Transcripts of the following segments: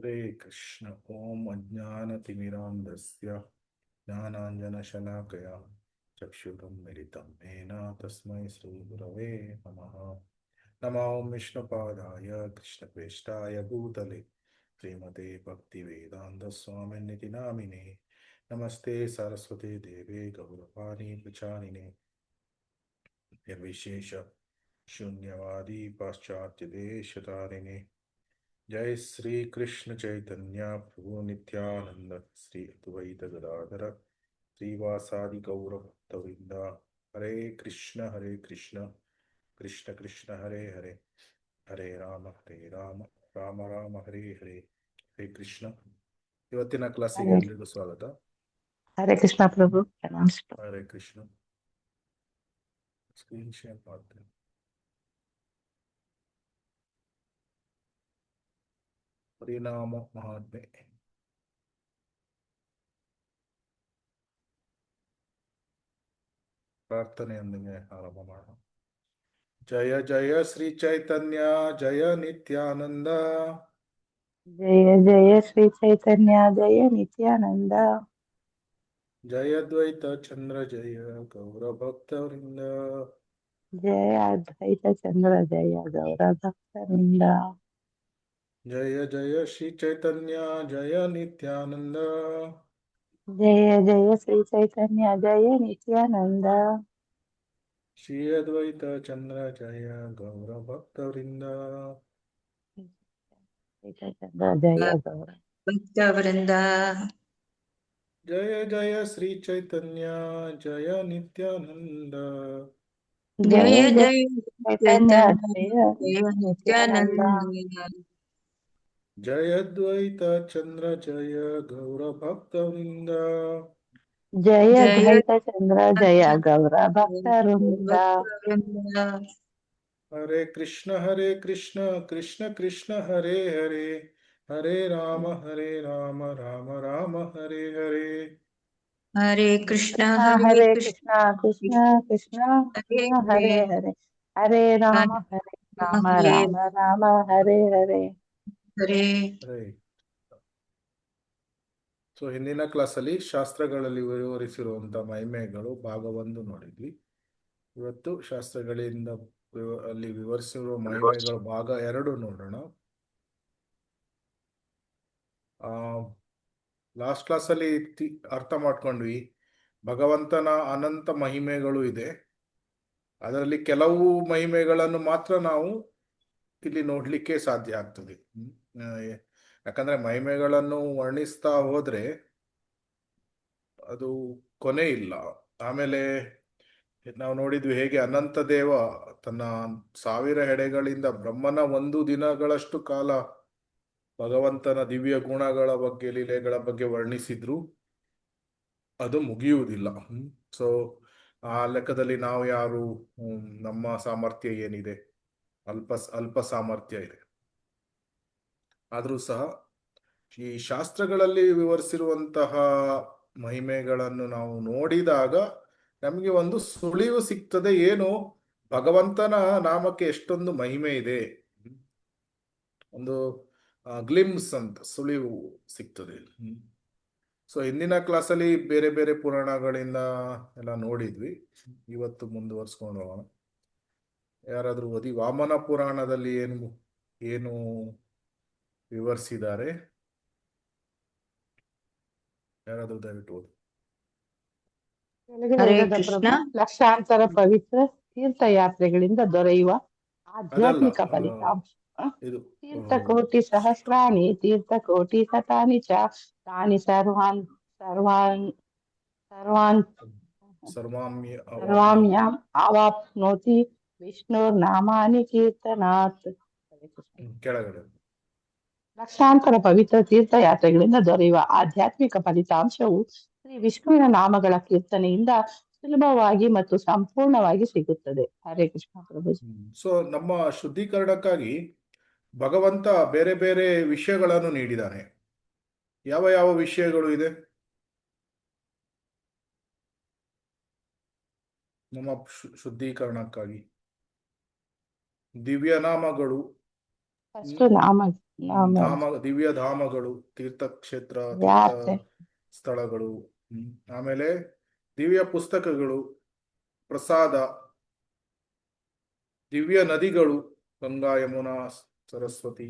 ಹರೇ ಕೃಷ್ಣ. ಓಂ ಅಜ್ಞಾನತಿಮಿರಾಂಧಸ್ಯ ಜ್ಞಾನಾಂಜನಶಲಾಕಯ ಚಕ್ಷುರುನ್ಮಿಲಿತಂ ಯೇನ ತಸ್ಮೈ ಶ್ರೀಗುರವೇ ನಮಃ. ನಮೋ ವಿಷ್ಣುಪಾದಾಯ ಕೃಷ್ಣಪ್ರೇಷ್ಠಾಯ ಭೂತಲೆ ಶ್ರೀಮತೆ ಭಕ್ತಿವೇದಾಂತಸ್ವಾಮಿನಿತಿ ನಾಮಿನೇ. ನಮಸ್ತೆ ಸರಸ್ವತಿ ದೇವೇ ಗೌರವಾಣಿ ಪ್ರಚಾರಿಣೆ ನಿರ್ವಿಶೇಷ ಶೂನ್ಯವಾದಿ ಪಾಶ್ಚಾತ್ಯ ದೇಶತಾರಿಣೆ. जय श्री कृष्ण चैतन्य प्रभु नित्यानंद श्री अद्वैत गदाधर श्रीवासादि गौर भक्तवृंद. हरे कृष्ण कृष्ण कृष्ण हरे हरे, हरे राम राम राम हरे हरे. हरे कृष्ಣ. ಇವತ್ತಿನ ಕ್ಲಾಸಿಗೆ ಎಲ್ರಿಗೂ ಸ್ವಾಗತ. ಹರೇ ಕೃಷ್ಣ ಪ್ರಭು. ಹರೇ ಕೃಷ್ಣ. ಸ್ಕ್ರೀನ್ ಶೇರ್ ಮಾಡ್ತೇನೆ. ಪರಿಣಾಮ ಮಹಾತ್ಮೆ. ಪ್ರಾರ್ಥನೆಯೊಂದಿಗೆ ಆರಂಭ ಮಾಡೋಣ. ಜಯ ಜಯ ಶ್ರೀ ಚೈತನ್ಯ ಜಯ ನಿತ್ಯಾನಂದ. ಜಯ ಜಯ ಶ್ರೀ ಚೈತನ್ಯ ಜಯ ನಿತ್ಯಾನಂದ. ಜಯ ಅದ್ವೈತ ಚಂದ್ರ ಜಯ ಗೌರ ಭಕ್ತವೃಂದ. ಜಯ ಅದ್ವೈತ ಚಂದ್ರ ಜಯ ಗೌರ ಭಕ್ತವೃಂದ. ಜಯ ಜಯ ಶ್ರೀ ಚೈತನ್ಯ ಜಯ ನಿತ್ಯಾನಂದ. ಜಯ ಜಯ ಶ್ರೀ ಚೈತನ್ಯ ಜಯ ನಿತ್ಯಾನಂದ. ಶ್ರೀ ಅದ್ವೈತ ಚಂದ್ರ ಜಯ ಗೌರ ಭಕ್ತವೃಂದ. ಚಂದ್ರ ಜಯ ಗೌರ ಭಕ್ತವೃಂದ. ಜಯ ಜಯ ಶ್ರೀ ಚೈತನ್ಯ ಜಯ ನಿತ್ಯಾನಂದ. ಜಯ ಜಯ ಜಯ ಜಯ ಚೈತನ್ಯ ಚೈತನ್ಯ ಜಯ ಜಯ ನಿತ್ಯಾನಂದ. ನಿತ್ಯಾನಂದ. ಜಯ ಅದ್ವೈತ ಚಂದ್ರ ಜಯ ಗೌರ ಭಕ್ತವೃಂದ. ಜಯ ಜಯ ಅದ್ವೈತ ಚಂದ್ರ ಜಯ ಗೌರ ಭಕ್ತವೃಂದ. ಭಕ್ತವೃಂದ. ಹರೇ ಕೃಷ್ಣ ಕೃಷ್ಣ ಕೃಷ್ಣ ಹರೇ ಹರೇ, ಹರೇ ರಾಮ ರಾಮ ರಾಮ ಹರೇ ಹರೇ. ಹರೇ ಕೃಷ್ಣ ಹರೇ ಕೃಷ್ಣ ಕೃಷ್ಣ ಕೃಷ್ಣ ಕೃಷ್ಣ ಹರೇ ಹರೇ ಹರೇ, ಹರೇ, ಹರೇ ರಾಮ ರಾಮ ಹರೇ ರಾಮ ಹರೇ ಹರೇ. ಹರೇ. ಸೊ ಹಿಂದಿನ ಕ್ಲಾಸಲ್ಲಿ ಶಾಸ್ತ್ರಗಳಲ್ಲಿ ವಿವರಿಸಿರುವಂತಹ ಮಹಿಮೆಗಳು ಭಾಗ 1 ನೋಡಿದ್ವಿ. ಇವತ್ತು ಶಾಸ್ತ್ರಗಳಿಂದ ಅಲ್ಲಿ ವಿವರಿಸಿರುವ ಮಹಿಮೆಗಳು ಭಾಗ 2 ನೋಡೋಣ. ಲಾಸ್ಟ್ ಕ್ಲಾಸಲ್ಲಿ ಅರ್ಥ ಮಾಡ್ಕೊಂಡ್ವಿ ಭಗವಂತನ ಅನಂತ ಮಹಿಮೆಗಳು ಇದೆ. ಅದರಲ್ಲಿ ಕೆಲವು ಮಹಿಮೆಗಳನ್ನು ಮಾತ್ರ ನಾವು ಇಲ್ಲಿ ನೋಡ್ಲಿಕ್ಕೆ ಸಾಧ್ಯ ಆಗ್ತದೆ. ಯಾಕಂದ್ರೆ ಮಹಿಮೆಗಳನ್ನು ವರ್ಣಿಸ್ತಾ ಹೋದ್ರೆ ಅದು ಕೊನೆ ಇಲ್ಲ. ಆಮೇಲೆ ನಾವು ನೋಡಿದ್ವಿ ಹೇಗೆ ಅನಂತ ದೇವ ತನ್ನ 1000 ಹೆಡೆಗಳಿಂದ ಬ್ರಹ್ಮನ 1 ದಿನಗಳಷ್ಟು ಕಾಲ ಭಗವಂತನ ದಿವ್ಯ ಗುಣಗಳ ಬಗ್ಗೆ ಲೀಲೆಗಳ ಬಗ್ಗೆ ವರ್ಣಿಸಿದ್ರು. ಅದು ಮುಗಿಯುವುದಿಲ್ಲ. ಸೊ ಆ ಲೆಕ್ಕದಲ್ಲಿ ನಾವು ಯಾರು, ನಮ್ಮ ಸಾಮರ್ಥ್ಯ ಏನಿದೆ, ಅಲ್ಪ ಸಾಮರ್ಥ್ಯ ಇದೆ. ಆದರೂ ಸಹ ಈ ಶಾಸ್ತ್ರಗಳಲ್ಲಿ ವಿವರಿಸಿರುವಂತಹ ಮಹಿಮೆಗಳನ್ನು ನಾವು ನೋಡಿದಾಗ ನಮಗೆ ಒಂದು ಸುಳಿವು ಸಿಗ್ತದೆ. ಏನು ಭಗವಂತನ ನಾಮಕ್ಕೆ ಎಷ್ಟೊಂದು ಮಹಿಮೆ ಇದೆ, ಒಂದು ಗ್ಲಿಮ್ಸ್ ಅಂತ ಸುಳಿವು ಸಿಗ್ತದೆ. ಸೊ ಹಿಂದಿನ ಕ್ಲಾಸಲ್ಲಿ ಬೇರೆ ಬೇರೆ ಪುರಾಣಗಳಿಂದ ಎಲ್ಲ ನೋಡಿದ್ವಿ. ಇವತ್ತು ಮುಂದುವರ್ಸ್ಕೊಂಡು ಹೋಗೋಣ. ಯಾರಾದ್ರೂ ಓದಿ ವಾಮನ ಪುರಾಣದಲ್ಲಿ ಏನು ವಿವರಿಸಿದ್ದಾರೆ? ಯಾರಾದ್ರೂ ದಯವಿಟ್ಟು ಓದಿ. ಹರೇ ಕೃಷ್ಣ. ಲಕ್ಷಾಂತರ ಪವಿತ್ರ ತೀರ್ಥಯಾತ್ರೆಗಳಿಂದ ದೊರೆಯುವ ಆಧ್ಯಾತ್ಮಿಕ ಅದಲ್ಲ, ಫಲಿತಾಂಶ. ಇದು ತೀರ್ಥಕೋಟಿ ಸಹಸ್ರಾಣಿ ತೀರ್ಥಕೋಟಿ ಶತಾನಿ ಚ ತಾನಿ ಸರ್ವಾಮ್ಯಾಂ ಆವಾಪ್ನೋತಿ ವಿಷ್ಣುರ್ನಾಮಾನಿ ಕೀರ್ತನಾತ್. ಕೆಳಗಡೆ ಲಕ್ಷಾಂತರ ಪವಿತ್ರ ತೀರ್ಥಯಾತ್ರೆಗಳಿಂದ ದೊರೆಯುವ ಆಧ್ಯಾತ್ಮಿಕ ಫಲಿತಾಂಶವು ಶ್ರೀ ವಿಷ್ಣುವಿನ ನಾಮಗಳ ಕೀರ್ತನೆಯಿಂದ ಸುಲಭವಾಗಿ ಮತ್ತು ಸಂಪೂರ್ಣವಾಗಿ ಸಿಗುತ್ತದೆ. ಹರೇ ಕೃಷ್ಣ ಪ್ರಭು. ಸೊ ನಮ್ಮ ಶುದ್ಧೀಕರಣಕ್ಕಾಗಿ ಭಗವಂತ ಬೇರೆ ಬೇರೆ ವಿಷಯಗಳನ್ನು ನೀಡಿದ್ದಾನೆ. ಯಾವ ಯಾವ ವಿಷಯಗಳು ಇದೆ ನಮ್ಮ ಶುದ್ಧೀಕರಣಕ್ಕಾಗಿ? ದಿವ್ಯನಾಮಗಳು. ಫಸ್ಟ್ ನಾಮ ಆಮೇಲೆ ಧಾಮ, ದಿವ್ಯ ಧಾಮಗಳು, ತೀರ್ಥಕ್ಷೇತ್ರ, ತೀರ್ಥ ಯಾತ್ರೆ. ಸ್ಥಳಗಳು. ಆಮೇಲೆ ದಿವ್ಯ ಪುಸ್ತಕಗಳು, ಪ್ರಸಾದ, ದಿವ್ಯ ನದಿಗಳು, ಗಂಗಾ, ಯಮುನಾ, ಸರಸ್ವತಿ.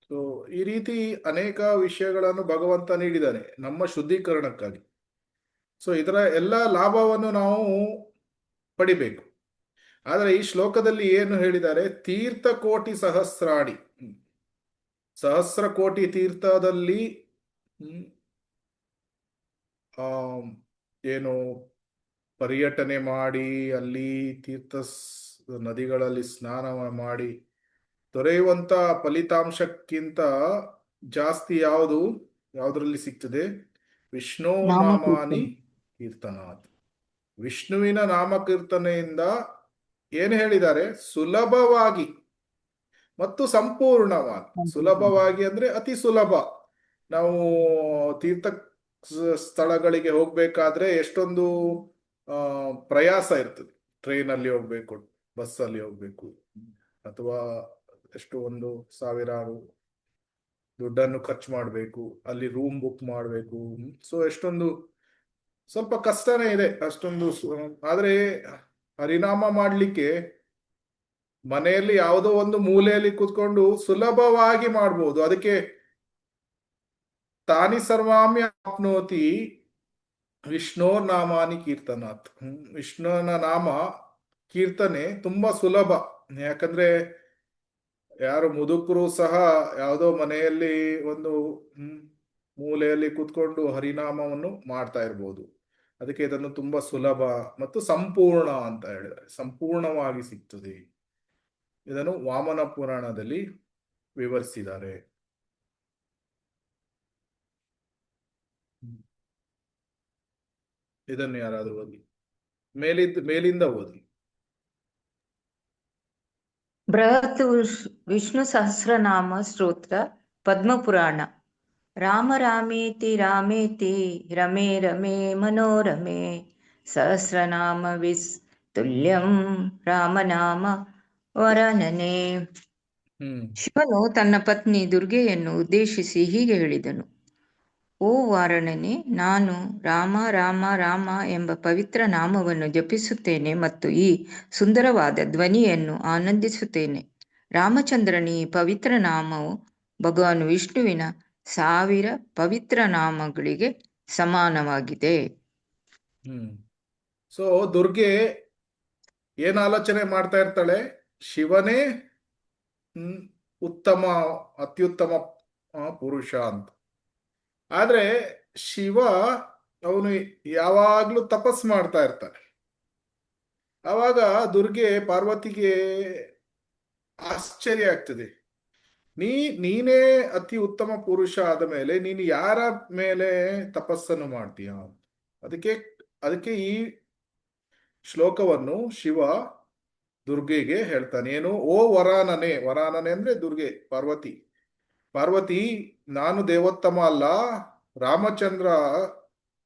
ಸೊ ಈ ರೀತಿ ಅನೇಕ ವಿಷಯಗಳನ್ನು ಭಗವಂತ ನೀಡಿದ್ದಾನೆ ನಮ್ಮ ಶುದ್ಧೀಕರಣಕ್ಕಾಗಿ. ಸೊ ಇದರ ಎಲ್ಲ ಲಾಭವನ್ನು ನಾವು ಪಡಿಬೇಕು. ಆದರೆ ಈ ಶ್ಲೋಕದಲ್ಲಿ ಏನು ಹೇಳಿದ್ದಾರೆ? ತೀರ್ಥ ಕೋಟಿ ಸಹಸ್ರಾಣಿ, ಸಹಸ್ರ ಕೋಟಿ ತೀರ್ಥದಲ್ಲಿ ಏನು ಪರ್ಯಟನೆ ಮಾಡಿ, ಅಲ್ಲಿ ನದಿಗಳಲ್ಲಿ ಸ್ನಾನ ಮಾಡಿ ದೊರೆಯುವಂತ ಫಲಿತಾಂಶಕ್ಕಿಂತ ಜಾಸ್ತಿ ಯಾವುದರಲ್ಲಿ ಸಿಗ್ತದೆ? ವಿಷ್ಣು ನಾಮಾನಿ ಕೀರ್ತನಾಥ್. ವಿಷ್ಣುವಿನ ನಾಮಕೀರ್ತನೆಯಿಂದ ಏನು ಹೇಳಿದ್ದಾರೆ? ಸುಲಭವಾಗಿ ಮತ್ತು ಸಂಪೂರ್ಣವಾಗಿ. ಸುಲಭವಾಗಿ ಅಂದ್ರೆ ಅತಿ ಸುಲಭ. ನಾವು ತೀರ್ಥ ಸ್ಥಳಗಳಿಗೆ ಹೋಗ್ಬೇಕಾದ್ರೆ ಎಷ್ಟೊಂದು ಪ್ರಯಾಸ ಇರ್ತದೆ. ಟ್ರೈನಲ್ಲಿ ಹೋಗ್ಬೇಕು, ಬಸ್ಸಲ್ಲಿ ಹೋಗ್ಬೇಕು, ಅಥವಾ ಎಷ್ಟು ಒಂದು ಸಾವಿರಾರು ದುಡ್ಡನ್ನು ಖರ್ಚು ಮಾಡಬೇಕು, ಅಲ್ಲಿ ರೂಮ್ ಬುಕ್ ಮಾಡಬೇಕು. ಸೊ ಎಷ್ಟೊಂದು ಸ್ವಲ್ಪ ಕಷ್ಟನೇ ಇದೆ ಅಷ್ಟೊಂದು. ಆದ್ರೆ ಹರಿನಾಮ ಮಾಡ್ಲಿಕ್ಕೆ ಮನೆಯಲ್ಲಿ ಯಾವುದೋ ಒಂದು ಮೂಲೆಯಲ್ಲಿ ಕೂತ್ಕೊಂಡು ಸುಲಭವಾಗಿ ಮಾಡ್ಬೋದು. ಅದಕ್ಕೆ ತಾನಿ ಸರ್ವಾಮ್ಯ ಆಪ್ನೋತಿ ವಿಷ್ಣು ನಾಮಾನಿ ಕೀರ್ತನಾಥ್. ವಿಷ್ಣುವಿನ ನಾಮ ಕೀರ್ತನೆ ತುಂಬಾ ಸುಲಭ. ಯಾಕಂದ್ರೆ ಯಾರು ಮುದುಕರು ಸಹ ಯಾವುದೋ ಮನೆಯಲ್ಲಿ ಒಂದು ಮೂಲೆಯಲ್ಲಿ ಕೂತ್ಕೊಂಡು ಹರಿನಾಮವನ್ನು ಮಾಡ್ತಾ ಇರ್ಬೋದು. ಅದಕ್ಕೆ ಇದನ್ನು ತುಂಬಾ ಸುಲಭ ಮತ್ತು ಸಂಪೂರ್ಣ ಅಂತ ಹೇಳಿದ್ದಾರೆ. ಸಂಪೂರ್ಣವಾಗಿ ಸಿಗ್ತದೆ. ಇದನ್ನು ವಾಮನ ಪುರಾಣದಲ್ಲಿ ವಿವರಿಸಿದ್ದಾರೆ. ಇದನ್ನು ಯಾರಾದ್ರೂ ಓದಿ, ಮೇಲಿಂದ ಓದಿ. ಬೃಹತ್ ವಿಷ್ಣು ಸಹಸ್ರನಾಮ ಸ್ತೋತ್ರ ಪದ್ಮಪುರಾಣ. ರಾಮ ರಾಮೇತಿ ರಾಮೇತಿ ರಮೇ ರಮೇ ಮನೋರಮೆ ಸಹಸ್ರನಾಮ ತುಲ್ಯಂ ರಾಮನಾಮ ವರನನೆ. ಶಿವನು ತನ್ನ ಪತ್ನಿ ದುರ್ಗೆಯನ್ನು ಉದ್ದೇಶಿಸಿ ಹೀಗೆ ಹೇಳಿದನು: ಓ ವಾರಣನೆ, ನಾನು ರಾಮ ರಾಮ ರಾಮ ಎಂಬ ಪವಿತ್ರ ನಾಮವನ್ನು ಜಪಿಸುತ್ತೇನೆ ಮತ್ತು ಈ ಸುಂದರವಾದ ಧ್ವನಿಯನ್ನು ಆನಂದಿಸುತ್ತೇನೆ. ರಾಮಚಂದ್ರನ ಈ ಪವಿತ್ರ ನಾಮವು ಭಗವಾನ್ ವಿಷ್ಣುವಿನ 1000 ಪವಿತ್ರ ನಾಮಗಳಿಗೆ ಸಮಾನವಾಗಿದೆ. ಸೊ ದುರ್ಗೆ ಏನ್ ಆಲೋಚನೆ ಮಾಡ್ತಾ ಇರ್ತಾಳೆ? ಶಿವನೇ ಉತ್ತಮ, ಅತ್ಯುತ್ತಮ ಪುರುಷ ಅಂತ. ಆದ್ರೆ ಶಿವ ಅವನು ಯಾವಾಗ್ಲೂ ತಪಸ್ ಮಾಡ್ತಾ ಇರ್ತಾನೆ. ಆವಾಗ ದುರ್ಗೆ ಪಾರ್ವತಿಗೆ ಆಶ್ಚರ್ಯ ಆಗ್ತದೆ. ನೀನೇ ಅತಿ ಉತ್ತಮ ಪುರುಷ ಆದ ಮೇಲೆ ನೀನು ಯಾರ ಮೇಲೆ ತಪಸ್ಸನ್ನು ಮಾಡ್ತೀಯ? ಅದಕ್ಕೆ ಈ ಶ್ಲೋಕವನ್ನು ಶಿವ ದುರ್ಗೆಗೆ ಹೇಳ್ತಾನೆ. ಏನು? ಓ ವರಾನನೆ. ವರಾನನೆ ಅಂದ್ರೆ ದುರ್ಗೆ, ಪಾರ್ವತಿ, ನಾನು ದೇವೋತ್ತಮ ಅಲ್ಲ, ರಾಮಚಂದ್ರ,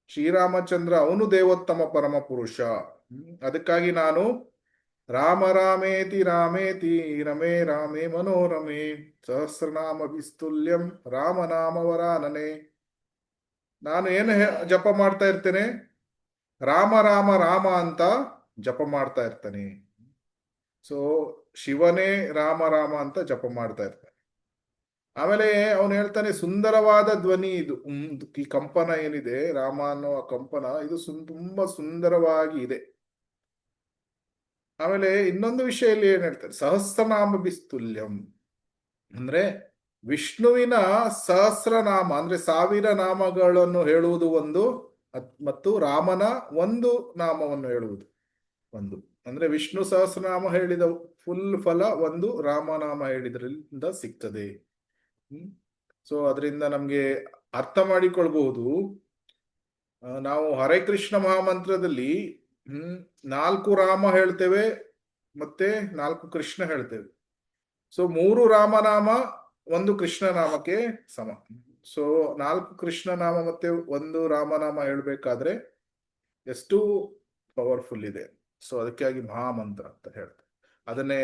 ಶ್ರೀರಾಮಚಂದ್ರ ಅವನು ದೇವೋತ್ತಮ ಪರಮ ಪುರುಷ. ಅದಕ್ಕಾಗಿ ನಾನು ರಾಮ ರಾಮೇತಿ ರಾಮೇತಿ ರಮೇ ರಾಮೇ ಮನೋರಮೆ ಸಹಸ್ರನಾಮ ವಿಸ್ತುಲ್ಯಂ ರಾಮನಾಮ ವರಾನನೆ. ನಾನು ಏನು ಜಪ ಮಾಡ್ತಾ ಇರ್ತೇನೆ? ರಾಮ ರಾಮ ರಾಮ ಅಂತ ಜಪ ಮಾಡ್ತಾ ಇರ್ತಾನೆ. ಸೊ ಶಿವನೇ ರಾಮ ರಾಮ ಅಂತ ಜಪ ಮಾಡ್ತಾ ಇರ್ತಾನೆ. ಆಮೇಲೆ ಅವನು ಹೇಳ್ತಾನೆ, ಸುಂದರವಾದ ಧ್ವನಿ ಇದು. ಈ ಕಂಪನ ಏನಿದೆ, ರಾಮ ಅನ್ನೋ ಕಂಪನ, ಇದು ತುಂಬಾ ಸುಂದರವಾಗಿ ಇದೆ. ಆಮೇಲೆ ಇನ್ನೊಂದು ವಿಷಯಲ್ಲಿ ಏನ್ ಹೇಳ್ತಾರೆ? ಸಹಸ್ರನಾಮ ಬಿಸ್ತುಲ್ಯಂ ಅಂದ್ರೆ ವಿಷ್ಣುವಿನ ಸಹಸ್ರನಾಮ ಅಂದ್ರೆ 1000 ನಾಮಗಳನ್ನು ಹೇಳುವುದು ಒಂದು, ಮತ್ತು ರಾಮನ ಒಂದು ನಾಮವನ್ನು ಹೇಳುವುದು ಒಂದು. ಅಂದ್ರೆ ವಿಷ್ಣು ಸಹಸ್ರನಾಮ ಹೇಳಿದ ಫುಲ್ ಫಲ ಒಂದು, ರಾಮನಾಮ ಹೇಳಿದ್ರಿಂದ ಸಿಗ್ತದೆ. ಸೊ ಅದರಿಂದ ನಮ್ಗೆ ಅರ್ಥ ಮಾಡಿಕೊಳ್ಬಹುದು. ನಾವು ಹರೇ ಕೃಷ್ಣ ಮಹಾಮಂತ್ರದಲ್ಲಿ 4 ರಾಮ ಹೇಳ್ತೇವೆ, ಮತ್ತೆ 4 ಕೃಷ್ಣ ಹೇಳ್ತೇವೆ. ಸೊ 3 ರಾಮನಾಮ 1 ಕೃಷ್ಣ ನಾಮಕ್ಕೆ ಸಮ. ಸೊ 4 ಕೃಷ್ಣ ನಾಮ ಮತ್ತೆ 1 ರಾಮನಾಮ ಹೇಳ್ಬೇಕಾದ್ರೆ ಎಷ್ಟು ಪವರ್ಫುಲ್ ಇದೆ. ಸೊ ಅದಕ್ಕಾಗಿ ಮಹಾಮಂತ್ರ ಅಂತ ಹೇಳ್ತಾರೆ. ಅದನ್ನೇ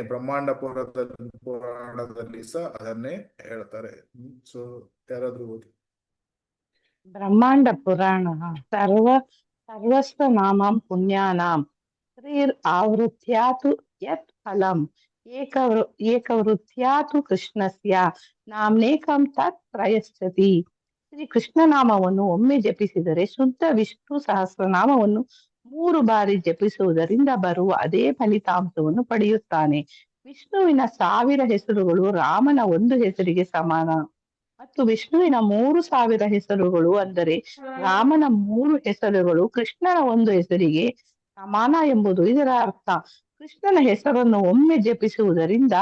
ಪುರಾಣದಲ್ಲಿ ಸಹ ಅದನ್ನೇ ಹೇಳ್ತಾರೆ. ಸೊ ಯಾರಾದ್ರೂ ಓದಿ. ಬ್ರಹ್ಮಾಂಡ ಪುರಾಣ ಸರ್ವಸ್ವ ನಾಮಂ ಪುಣ್ಯಾನಾಂ ಶ್ರೀರ್ ಆವೃತ್ಯಾತು ಯತ್ ಫಲಂ ಏಕವೃತ್ಯಾತು ಕೃಷ್ಣಸ್ಯ ನಾಮ್ನೇಕಂ ತತ್ ಪ್ರಯಶ್ಚತಿ. ಶ್ರೀ ಕೃಷ್ಣನಾಮವನ್ನು ಒಮ್ಮೆ ಜಪಿಸಿದರೆ ಶುದ್ಧ ವಿಷ್ಣು ಸಹಸ್ರನಾಮವನ್ನು 3 ಬಾರಿ ಜಪಿಸುವುದರಿಂದ ಬರುವ ಅದೇ ಫಲಿತಾಂಶವನ್ನು ಪಡೆಯುತ್ತಾನೆ. ವಿಷ್ಣುವಿನ 1000 ಹೆಸರುಗಳು ರಾಮನ 1 ಹೆಸರಿಗೆ ಸಮಾನ ಮತ್ತು ವಿಷ್ಣುವಿನ 3000 ಹೆಸರುಗಳು ಅಂದರೆ ರಾಮನ 3 ಹೆಸರುಗಳು ಕೃಷ್ಣನ 1 ಹೆಸರಿಗೆ ಸಮಾನ ಎಂಬುದು ಇದರ ಅರ್ಥ. ಕೃಷ್ಣನ ಹೆಸರನ್ನು ಒಮ್ಮೆ ಜಪಿಸುವುದರಿಂದ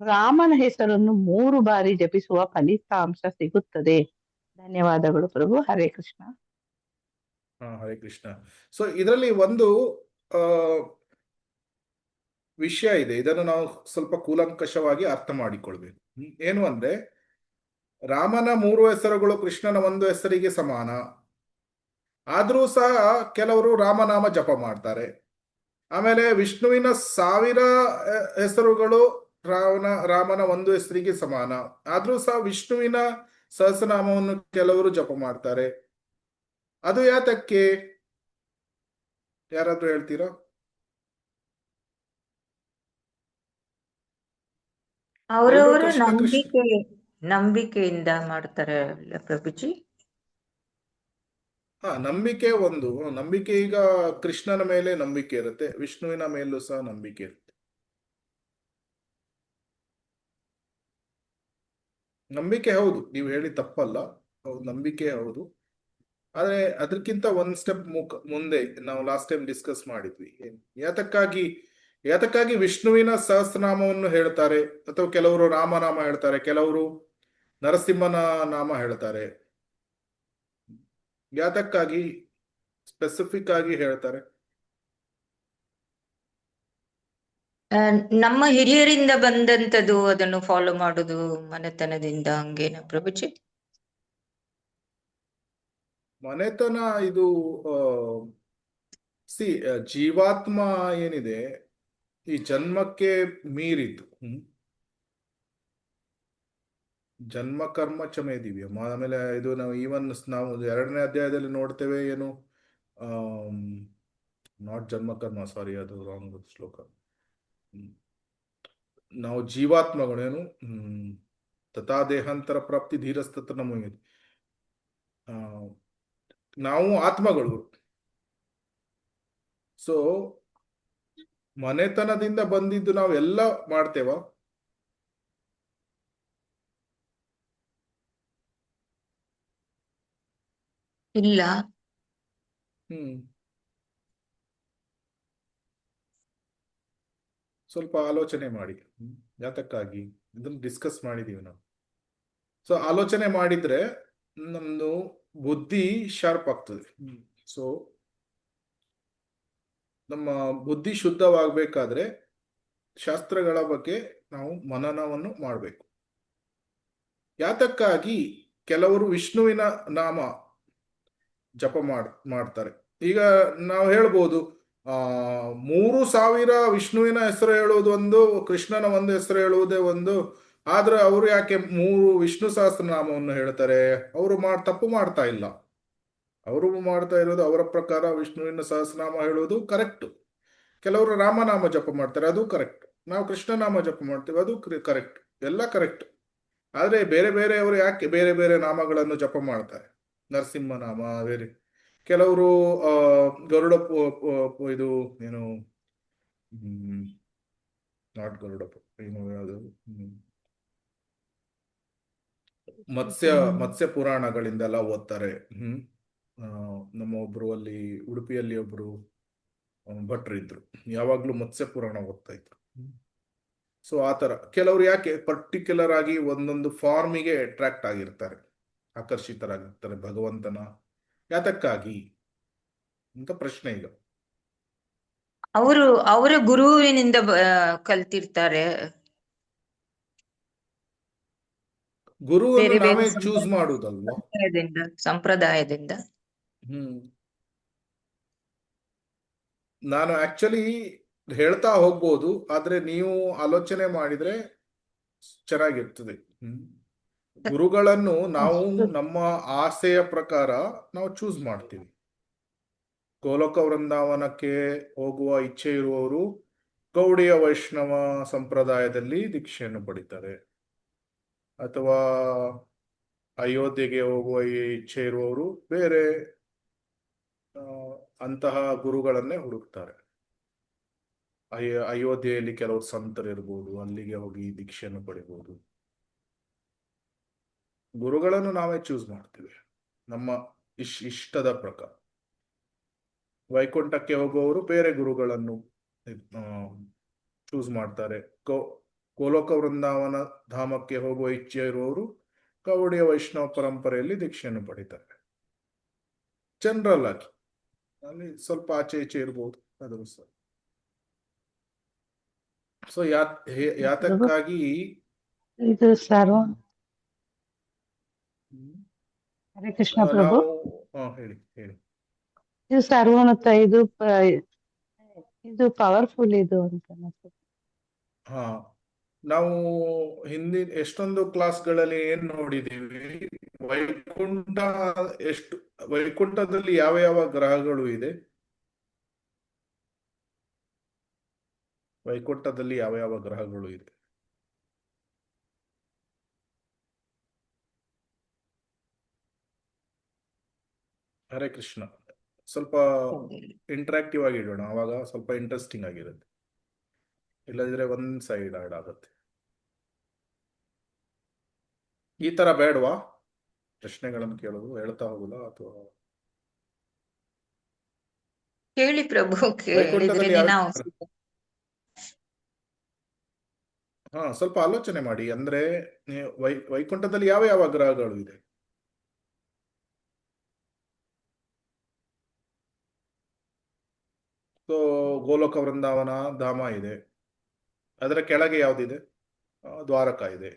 ರಾಮನ ಹೆಸರನ್ನು 3 ಬಾರಿ ಜಪಿಸುವ ಫಲಿತಾಂಶ ಸಿಗುತ್ತದೆ. ಧನ್ಯವಾದಗಳು ಪ್ರಭು. ಹರೇ ಕೃಷ್ಣ. ಹರೇ ಕೃಷ್ಣ. ಸೊ ಇದರಲ್ಲಿ ಒಂದು ವಿಷಯ ಇದೆ, ಇದನ್ನು ನಾವು ಸ್ವಲ್ಪ ಕೂಲಂಕಷವಾಗಿ ಅರ್ಥ ಮಾಡಿಕೊಳ್ಬೇಕು. ಏನು ಅಂದ್ರೆ, ರಾಮನ 3 ಹೆಸರುಗಳು ಕೃಷ್ಣನ 1 ಹೆಸರಿಗೆ ಸಮಾನ. ಆದ್ರೂ ಸಹ ಕೆಲವರು ರಾಮನಾಮ ಜಪ ಮಾಡ್ತಾರೆ. ಆಮೇಲೆ ವಿಷ್ಣುವಿನ 1000 ಹೆಸರುಗಳು ರಾಮನ 1 ಹೆಸರಿಗೆ ಸಮಾನ. ಆದ್ರೂ ಸಹ ವಿಷ್ಣುವಿನ ಸಹಸ್ರನಾಮವನ್ನು ಕೆಲವರು ಜಪ ಮಾಡ್ತಾರೆ. ಅದು ಯಾತಕ್ಕೆ? ಯಾರಾದ್ರೂ ಹೇಳ್ತೀರಾ? ಅವರವರ ಕೃಷ್ಣ ಕೃಷ್ಣ ನಂಬಿಕೆಯಿಂದ ಮಾಡ್ತಾರೆ ಅಲ್ಲ ಪ್ರಭುಜಿ? ನಂಬಿಕೆ ಒಂದು ನಂಬಿಕೆ. ಈಗ ಕೃಷ್ಣನ ಮೇಲೆ ನಂಬಿಕೆ ಇರುತ್ತೆ, ವಿಷ್ಣುವಿನ ಮೇಲೂ ಸಹ ನಂಬಿಕೆ ಇರುತ್ತೆ. ನಂಬಿಕೆ ಹೌದು, ನೀವು ಹೇಳಿ ತಪ್ಪಲ್ಲ, ಹೌದು ನಂಬಿಕೆ ಹೌದು. ಆದ್ರೆ ಅದಕ್ಕಿಂತ 1 ಸ್ಟೆಪ್ ಮುಂದೆ ನಾವು ಲಾಸ್ಟ್ ಟೈಮ್ ಡಿಸ್ಕಸ್ ಮಾಡಿದ್ವಿ. ಯಾತಕ್ಕಾಗಿ ವಿಷ್ಣುವಿನ ಸಹಸ್ರನಾಮವನ್ನು ಹೇಳ್ತಾರೆ, ಅಥವಾ ಕೆಲವರು ರಾಮನಾಮ ಹೇಳ್ತಾರೆ, ಕೆಲವರು ನರಸಿಂಹನ ನಾಮ ಹೇಳ್ತಾರೆ. ಯಾತಕ್ಕಾಗಿ ಸ್ಪೆಸಿಫಿಕ್ ಆಗಿ ಹೇಳ್ತಾರೆ? ನಮ್ಮ ಹಿರಿಯರಿಂದ ಬಂದಂತದ್ದು, ಅದನ್ನು ಫಾಲೋ ಮಾಡುದು ಮನೆತನದಿಂದ, ಹಂಗೇನ ಪ್ರಭುಜಿ? ಮನೆತನ ಇದು ಜೀವಾತ್ಮ ಏನಿದೆ ಈ ಜನ್ಮಕ್ಕೆ ಮೀರಿತು. ಜನ್ಮ ಕರ್ಮ ಚಮೆ ದಿವ್ಯ. ಆಮೇಲೆ ಇದು ನಾವು ನಾವು 2ನೇ ಅಧ್ಯಾಯದಲ್ಲಿ ನೋಡ್ತೇವೆ, ಏನು ನಾಟ್ ಜನ್ಮ ಕರ್ಮ, ಸಾರಿ ಅದು ರಾಂಗ್ ಶ್ಲೋಕ. ನಾವು ಜೀವಾತ್ಮಗಳು ಏನು ತಥಾ ದೇಹಾಂತರ ಪ್ರಾಪ್ತಿ ಧೀರಸ್ತತ್ರ ನಮಗೆ, ನಾವು ಆತ್ಮಗಳು. ಸೊ ಮನೆತನದಿಂದ ಬಂದಿದ್ದು ನಾವು ಎಲ್ಲ ಮಾಡ್ತೇವ? ಇಲ್ಲ. ಸ್ವಲ್ಪ ಆಲೋಚನೆ ಮಾಡಿ. ಯಾತಕ್ಕಾಗಿ ಇದನ್ನು ಡಿಸ್ಕಸ್ ಮಾಡಿದೀವಿ ನಾವು. ಸೊ ಆಲೋಚನೆ ಮಾಡಿದ್ರೆ ನಮ್ದು ಬುದ್ಧಿ ಶಾರ್ಪ್ ಆಗ್ತದೆ. ಸೊ ನಮ್ಮ ಬುದ್ಧಿ ಶುದ್ಧವಾಗಬೇಕಾದ್ರೆ ಶಾಸ್ತ್ರಗಳ ಬಗ್ಗೆ ನಾವು ಮನನವನ್ನು ಮಾಡಬೇಕು. ಯಾತಕ್ಕಾಗಿ ಕೆಲವರು ವಿಷ್ಣುವಿನ ನಾಮ ಜಪ ಮಾಡ್ತಾರೆ. ಈಗ ನಾವು ಹೇಳ್ಬೋದು 3000 ವಿಷ್ಣುವಿನ ಹೆಸರು ಹೇಳುವುದು ಒಂದು, ಕೃಷ್ಣನ 1 ಹೆಸರು ಹೇಳುವುದೇ ಒಂದು. ಆದ್ರೆ ಅವರು ಯಾಕೆ 3 ವಿಷ್ಣು ಸಹಸ್ರನಾಮವನ್ನು ಹೇಳ್ತಾರೆ? ಅವರು ತಪ್ಪು ಮಾಡ್ತಾ ಇಲ್ಲ. ಅವರು ಮಾಡ್ತಾ ಇರೋದು ಅವರ ಪ್ರಕಾರ ವಿಷ್ಣುವಿನ ಸಹಸ್ರನಾಮ ಹೇಳುವುದು ಕರೆಕ್ಟ್. ಕೆಲವರು ರಾಮನಾಮ ಜಪ ಮಾಡ್ತಾರೆ, ಅದು ಕರೆಕ್ಟ್. ನಾವು ಕೃಷ್ಣನಾಮ ಜಪ ಮಾಡ್ತೇವೆ, ಅದು ಕರೆಕ್ಟ್. ಎಲ್ಲ ಕರೆಕ್ಟ್. ಆದ್ರೆ ಬೇರೆ ಬೇರೆಯವರು ಯಾಕೆ ಬೇರೆ ಬೇರೆ ನಾಮಗಳನ್ನು ಜಪ ಮಾಡ್ತಾರೆ? ನರಸಿಂಹನಾಮ ಬೇರೆ, ಕೆಲವರು ಗರುಡ ಇದು ಏನು ನಾಟ್ ಗರುಡ, ಏನು ಯಾವುದು ಮತ್ಸ್ಯ ಪುರಾಣಗಳಿಂದೆಲ್ಲ ಓದ್ತಾರೆ. ನಮ್ಮ ಒಬ್ರು ಅಲ್ಲಿ ಉಡುಪಿಯಲ್ಲಿ ಒಬ್ರು ಭಟ್ರು ಇದ್ರು, ಯಾವಾಗ್ಲೂ ಮತ್ಸ್ಯ ಪುರಾಣ ಓದ್ತಾ ಇದ್ರು. ಸೊ ಆತರ ಕೆಲವರು ಯಾಕೆ ಪರ್ಟಿಕ್ಯುಲರ್ ಆಗಿ ಒಂದೊಂದು ಫಾರ್ಮಿಗೆ ಅಟ್ರಾಕ್ಟ್ ಆಗಿರ್ತಾರೆ, ಆಕರ್ಷಿತರಾಗಿರ್ತಾರೆ ಭಗವಂತನ. ಯಾತಕ್ಕಾಗಿ ಅಂತ ಪ್ರಶ್ನೆ. ಈಗ ಅವರ ಗುರುವಿನಿಂದ ಕಲ್ತಿರ್ತಾರೆ. ಗುರುವನ್ನು ನಾವೇ ಚೂಸ್ ಮಾಡುವುದಲ್ವಾ? ಸಂಪ್ರದಾಯದಿಂದ. ನಾನು ಆಕ್ಚುಲಿ ಹೇಳ್ತಾ ಹೋಗ್ಬೋದು, ಆದ್ರೆ ನೀವು ಆಲೋಚನೆ ಮಾಡಿದ್ರೆ ಚೆನ್ನಾಗಿರ್ತದೆ. ಗುರುಗಳನ್ನು ನಾವು ಅಷ್ಟು ನಮ್ಮ ಆಸೆಯ ಪ್ರಕಾರ ನಾವು ಚೂಸ್ ಮಾಡ್ತೀವಿ. ಗೋಲೋಕ ವೃಂದಾವನಕ್ಕೆ ಹೋಗುವ ಇಚ್ಛೆ ಇರುವವರು ಗೌಡಿಯ ವೈಷ್ಣವ ಸಂಪ್ರದಾಯದಲ್ಲಿ ದೀಕ್ಷೆಯನ್ನು ಪಡಿತಾರೆ, ಅಥವಾ ಅಯೋಧ್ಯೆಗೆ ಹೋಗುವ ಇಚ್ಛೆ ಇರುವವರು ಬೇರೆ ಅಂತಹ ಗುರುಗಳನ್ನೇ ಹುಡುಕ್ತಾರೆ. ಅಯೋಧ್ಯೆಯಲ್ಲಿ ಕೆಲವರು ಸಂತರು ಇರ್ಬೋದು, ಅಲ್ಲಿಗೆ ಹೋಗಿ ದೀಕ್ಷೆಯನ್ನು ಪಡಿಬಹುದು. ಗುರುಗಳನ್ನು ನಾವೇ ಚೂಸ್ ಮಾಡ್ತೀವಿ ನಮ್ಮ ಇಷ್ಟದ ಪ್ರಕಾರ. ವೈಕುಂಠಕ್ಕೆ ಹೋಗುವವರು ಬೇರೆ ಗುರುಗಳನ್ನು ಚೂಸ್ ಮಾಡ್ತಾರೆ. ಗೋಲೋಕ ವೃಂದಾವನ ಧಾಮಕ್ಕೆ ಹೋಗುವ ಇಚ್ಛೆ ಇರುವವರು ಗೌಡಿಯ ವೈಷ್ಣವ ಪರಂಪರೆಯಲ್ಲಿ ದೀಕ್ಷೆಯನ್ನು ಪಡಿತಾರೆ. ಜನರಲ್ ಆಗಿ ಅಲ್ಲಿ ಸ್ವಲ್ಪ ಆಚೆ ಈಚೆ ಇರ್ಬೋದು, ಅದು ಸರ್. ಸೊ ಯಾತಕ್ಕಾಗಿ ಇದು ಸರ್ವ ಹರೇ ಕೃಷ್ಣ ಪ್ರಭು. ನಾವು ಹೇಳಿ ಹೇಳಿ. ಇದು ಸರ್ವೋನ್ನತ, ಇದು ಪವರ್ಫುಲ್ ಇದು ಅಂತ ಅನ್ಸುತ್ತೆ. ಹಾ, ನಾವು ಹಿಂದಿನ ಎಷ್ಟೊಂದು ಕ್ಲಾಸ್ಗಳಲ್ಲಿ ಏನ್ ನೋಡಿದೀವಿ, ವೈಕುಂಠ ವೈಕುಂಠದಲ್ಲಿ ಯಾವ ಯಾವ ಗ್ರಹಗಳು ಇದೆ, ವೈಕುಂಠದಲ್ಲಿ ಯಾವ ಯಾವ ಗ್ರಹಗಳು ಇದೆ? ಹರೇ ಕೃಷ್ಣ. ಸ್ವಲ್ಪ ಇಂಟ್ರಾಕ್ಟಿವ್ ಆಗಿ ಇಡೋಣ, ಅವಾಗ ಸ್ವಲ್ಪ ಇಂಟ್ರೆಸ್ಟಿಂಗ್ ಆಗಿರುತ್ತೆ. ಇಲ್ಲದಿದ್ರೆ ಒಂದ್ ಸೈಡ್ ಆಡ್ ಆಗುತ್ತೆ. ಈ ತರ ಬೇಡವಾ ಪ್ರಶ್ನೆಗಳನ್ನು ಕೇಳೋದು, ಹೇಳ್ತಾ ಹೋಗುದಾ ಅಥವಾ? ಹೇಳಿ ಪ್ರಭು, ವೈಕುಂಠದಲ್ಲಿ ಕೇಳಿದ್ರೇನೆ ನಾವು ಸ್ವಲ್ಪ ಆಲೋಚನೆ ಮಾಡಿ. ಅಂದ್ರೆ ವೈಕುಂಠದಲ್ಲಿ ಯಾವ ಯಾವ ಗ್ರಹಗಳು ಇದೆ? ಸೊ ಗೋಲೋಕ ವೃಂದಾವನ ಧಾಮ ಇದೆ, ಅದರ ಕೆಳಗೆ ಯಾವ್ದಿದೆ? ದ್ವಾರಕ ಇದೆ.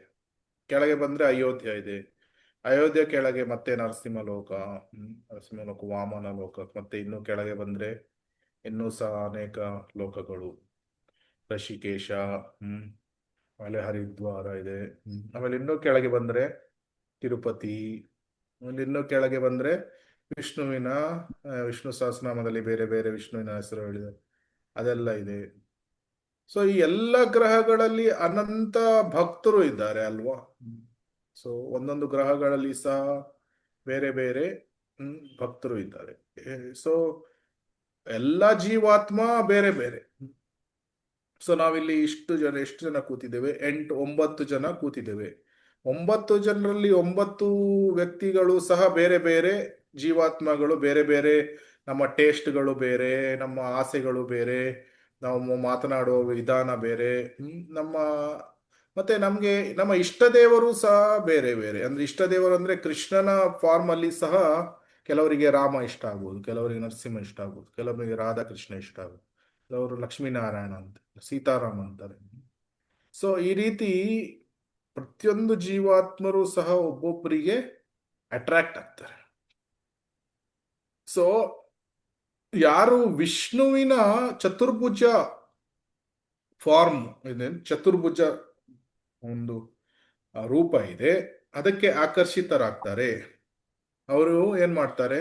ಕೆಳಗೆ ಬಂದ್ರೆ ಅಯೋಧ್ಯ ಇದೆ. ಅಯೋಧ್ಯ ಕೆಳಗೆ ಮತ್ತೆ ನರಸಿಂಹಲೋಕ, ನರಸಿಂಹಲೋಕ, ವಾಮನ ಲೋಕ, ಮತ್ತೆ ಇನ್ನು ಕೆಳಗೆ ಬಂದ್ರೆ ಇನ್ನೂ ಸಹ ಅನೇಕ ಲೋಕಗಳು, ಋಷಿಕೇಶ, ಆಮೇಲೆ ಹರಿದ್ವಾರ ಇದೆ. ಆಮೇಲೆ ಇನ್ನೂ ಕೆಳಗೆ ಬಂದ್ರೆ ತಿರುಪತಿ. ಆಮೇಲೆ ಇನ್ನೂ ಕೆಳಗೆ ಬಂದ್ರೆ ವಿಷ್ಣು ಸಹಸ್ರನಾಮದಲ್ಲಿ ಬೇರೆ ಬೇರೆ ವಿಷ್ಣುವಿನ ಹೆಸರು ಹೇಳಿದೆ, ಅದೆಲ್ಲ ಇದೆ. ಸೊ ಈ ಎಲ್ಲ ಗ್ರಹಗಳಲ್ಲಿ ಅನಂತ ಭಕ್ತರು ಇದ್ದಾರೆ ಅಲ್ವಾ? ಸೊ ಒಂದೊಂದು ಗ್ರಹಗಳಲ್ಲಿ ಸಹ ಬೇರೆ ಬೇರೆ ಭಕ್ತರು ಇದ್ದಾರೆ. ಸೊ ಎಲ್ಲ ಜೀವಾತ್ಮ ಬೇರೆ ಬೇರೆ. ಸೊ ನಾವಿಲ್ಲಿ ಎಷ್ಟು ಜನ ಕೂತಿದ್ದೇವೆ? 9 ಜನ ಕೂತಿದ್ದೇವೆ. 9 ಜನರಲ್ಲಿ 9 ವ್ಯಕ್ತಿಗಳು ಸಹ ಬೇರೆ ಬೇರೆ ಜೀವಾತ್ಮಗಳು, ಬೇರೆ ಬೇರೆ. ನಮ್ಮ ಟೇಸ್ಟ್ಗಳು ಬೇರೆ, ನಮ್ಮ ಆಸೆಗಳು ಬೇರೆ, ನಾವು ಮಾತನಾಡುವ ವಿಧಾನ ಬೇರೆ, ಮತ್ತೆ ನಮ್ಮ ಇಷ್ಟ ದೇವರು ಸಹ ಬೇರೆ ಬೇರೆ. ಅಂದ್ರೆ ಇಷ್ಟ ದೇವರು ಅಂದ್ರೆ ಕೃಷ್ಣನ ಫಾರ್ಮ್ ಅಲ್ಲಿ ಸಹ ಕೆಲವರಿಗೆ ರಾಮ ಇಷ್ಟ ಆಗ್ಬೋದು, ಕೆಲವರಿಗೆ ನರಸಿಂಹ ಇಷ್ಟ ಆಗ್ಬೋದು, ಕೆಲವರಿಗೆ ರಾಧಾಕೃಷ್ಣ ಇಷ್ಟ ಆಗ್ಬೋದು, ಕೆಲವರು ಲಕ್ಷ್ಮೀನಾರಾಯಣ ಅಂತ, ಸೀತಾರಾಮ ಅಂತಾರೆ. ಸೊ ಈ ರೀತಿ ಪ್ರತಿಯೊಂದು ಜೀವಾತ್ಮರು ಸಹ ಒಬ್ಬೊಬ್ಬರಿಗೆ ಅಟ್ರಾಕ್ಟ್ ಆಗ್ತಾರೆ. ಸೊ ಯಾರು ವಿಷ್ಣುವಿನ ಚತುರ್ಭುಜ ಫಾರ್ಮ್ ಇದೆ, ಚತುರ್ಭುಜ ಒಂದು ರೂಪ ಇದೆ, ಅದಕ್ಕೆ ಆಕರ್ಷಿತರಾಗ್ತಾರೆ. ಅವರು ಏನ್ ಮಾಡ್ತಾರೆ?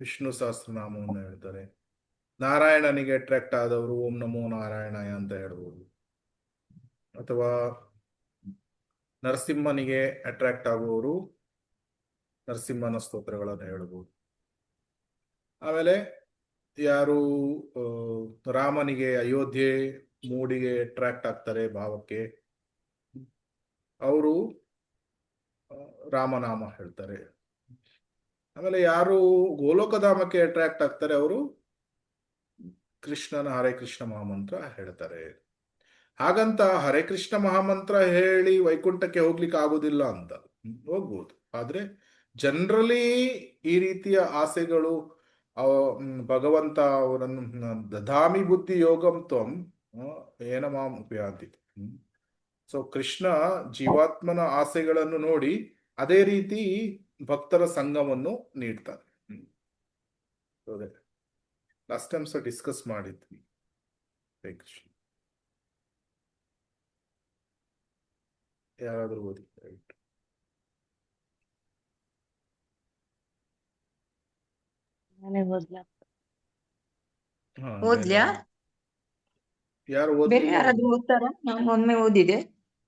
ವಿಷ್ಣು ಸಹಸ್ರನಾಮವನ್ನು ಹೇಳ್ತಾರೆ. ನಾರಾಯಣನಿಗೆ ಅಟ್ರಾಕ್ಟ್ ಆದವರು ಓಂ ನಮೋ ನಾರಾಯಣಾಯ ಅಂತ ಹೇಳ್ಬೋದು, ಅಥವಾ ನರಸಿಂಹನಿಗೆ ಅಟ್ರಾಕ್ಟ್ ಆಗುವವರು ನರಸಿಂಹನ ಸ್ತೋತ್ರಗಳನ್ನು ಹೇಳ್ಬೋದು. ಆಮೇಲೆ ಯಾರು ರಾಮನಿಗೆ ಅಯೋಧ್ಯೆ ಮೂಡಿಗೆ ಅಟ್ರಾಕ್ಟ್ ಆಗ್ತಾರೆ ಭಾವಕ್ಕೆ, ಅವರು ರಾಮನಾಮ ಹೇಳ್ತಾರೆ. ಆಮೇಲೆ ಯಾರು ಗೋಲೋಕಧಾಮಕ್ಕೆ ಅಟ್ರಾಕ್ಟ್ ಆಗ್ತಾರೆ, ಅವರು ಕೃಷ್ಣನ ಹರೇ ಕೃಷ್ಣ ಮಹಾಮಂತ್ರ ಹೇಳ್ತಾರೆ. ಹಾಗಂತ ಹರೇ ಕೃಷ್ಣ ಮಹಾಮಂತ್ರ ಹೇಳಿ ವೈಕುಂಠಕ್ಕೆ ಹೋಗ್ಲಿಕ್ಕೆ ಆಗುದಿಲ್ಲ ಅಂತ, ಹೋಗ್ಬೋದು. ಆದ್ರೆ ಜನರಲಿ ಈ ರೀತಿಯ ಆಸೆಗಳು ಭಗವಂತ ಅವರನ್ನು ದಧಾಮಿ ಬುದ್ಧಿ ಯೋಗಂ ತ್ವಂ ಏನ ಮಾಂ ಉಪಯಾಂತಿ. ಸೊ ಕೃಷ್ಣ ಜೀವಾತ್ಮನ ಆಸೆಗಳನ್ನು ನೋಡಿ ಅದೇ ರೀತಿ ಭಕ್ತರ ಸಂಘವನ್ನು ನೀಡ್ತಾರೆ. ಲಾಸ್ಟ್ ಟೈಮ್ ಸಹ ಡಿಸ್ಕಸ್ ಮಾಡಿದ್ವಿ. ಹರೇ ಕೃಷ್ಣ. ಯಾರಾದ್ರೂ ಓದಿ ದಯವಿಟ್ಟು. ನಾನೇ ಓದ್ಲಾ? ಹಾ, ಓದ್ಲ್ಯಾ? ಯಾರು ಬೇರೆ ಓದ್ಲಿಲ್ಲ? ಯಾರಾದ್ರೂ ಓದ್ತಾರಾ? ನಾನು ಒಮ್ಮೆ ಓದಿದೆ.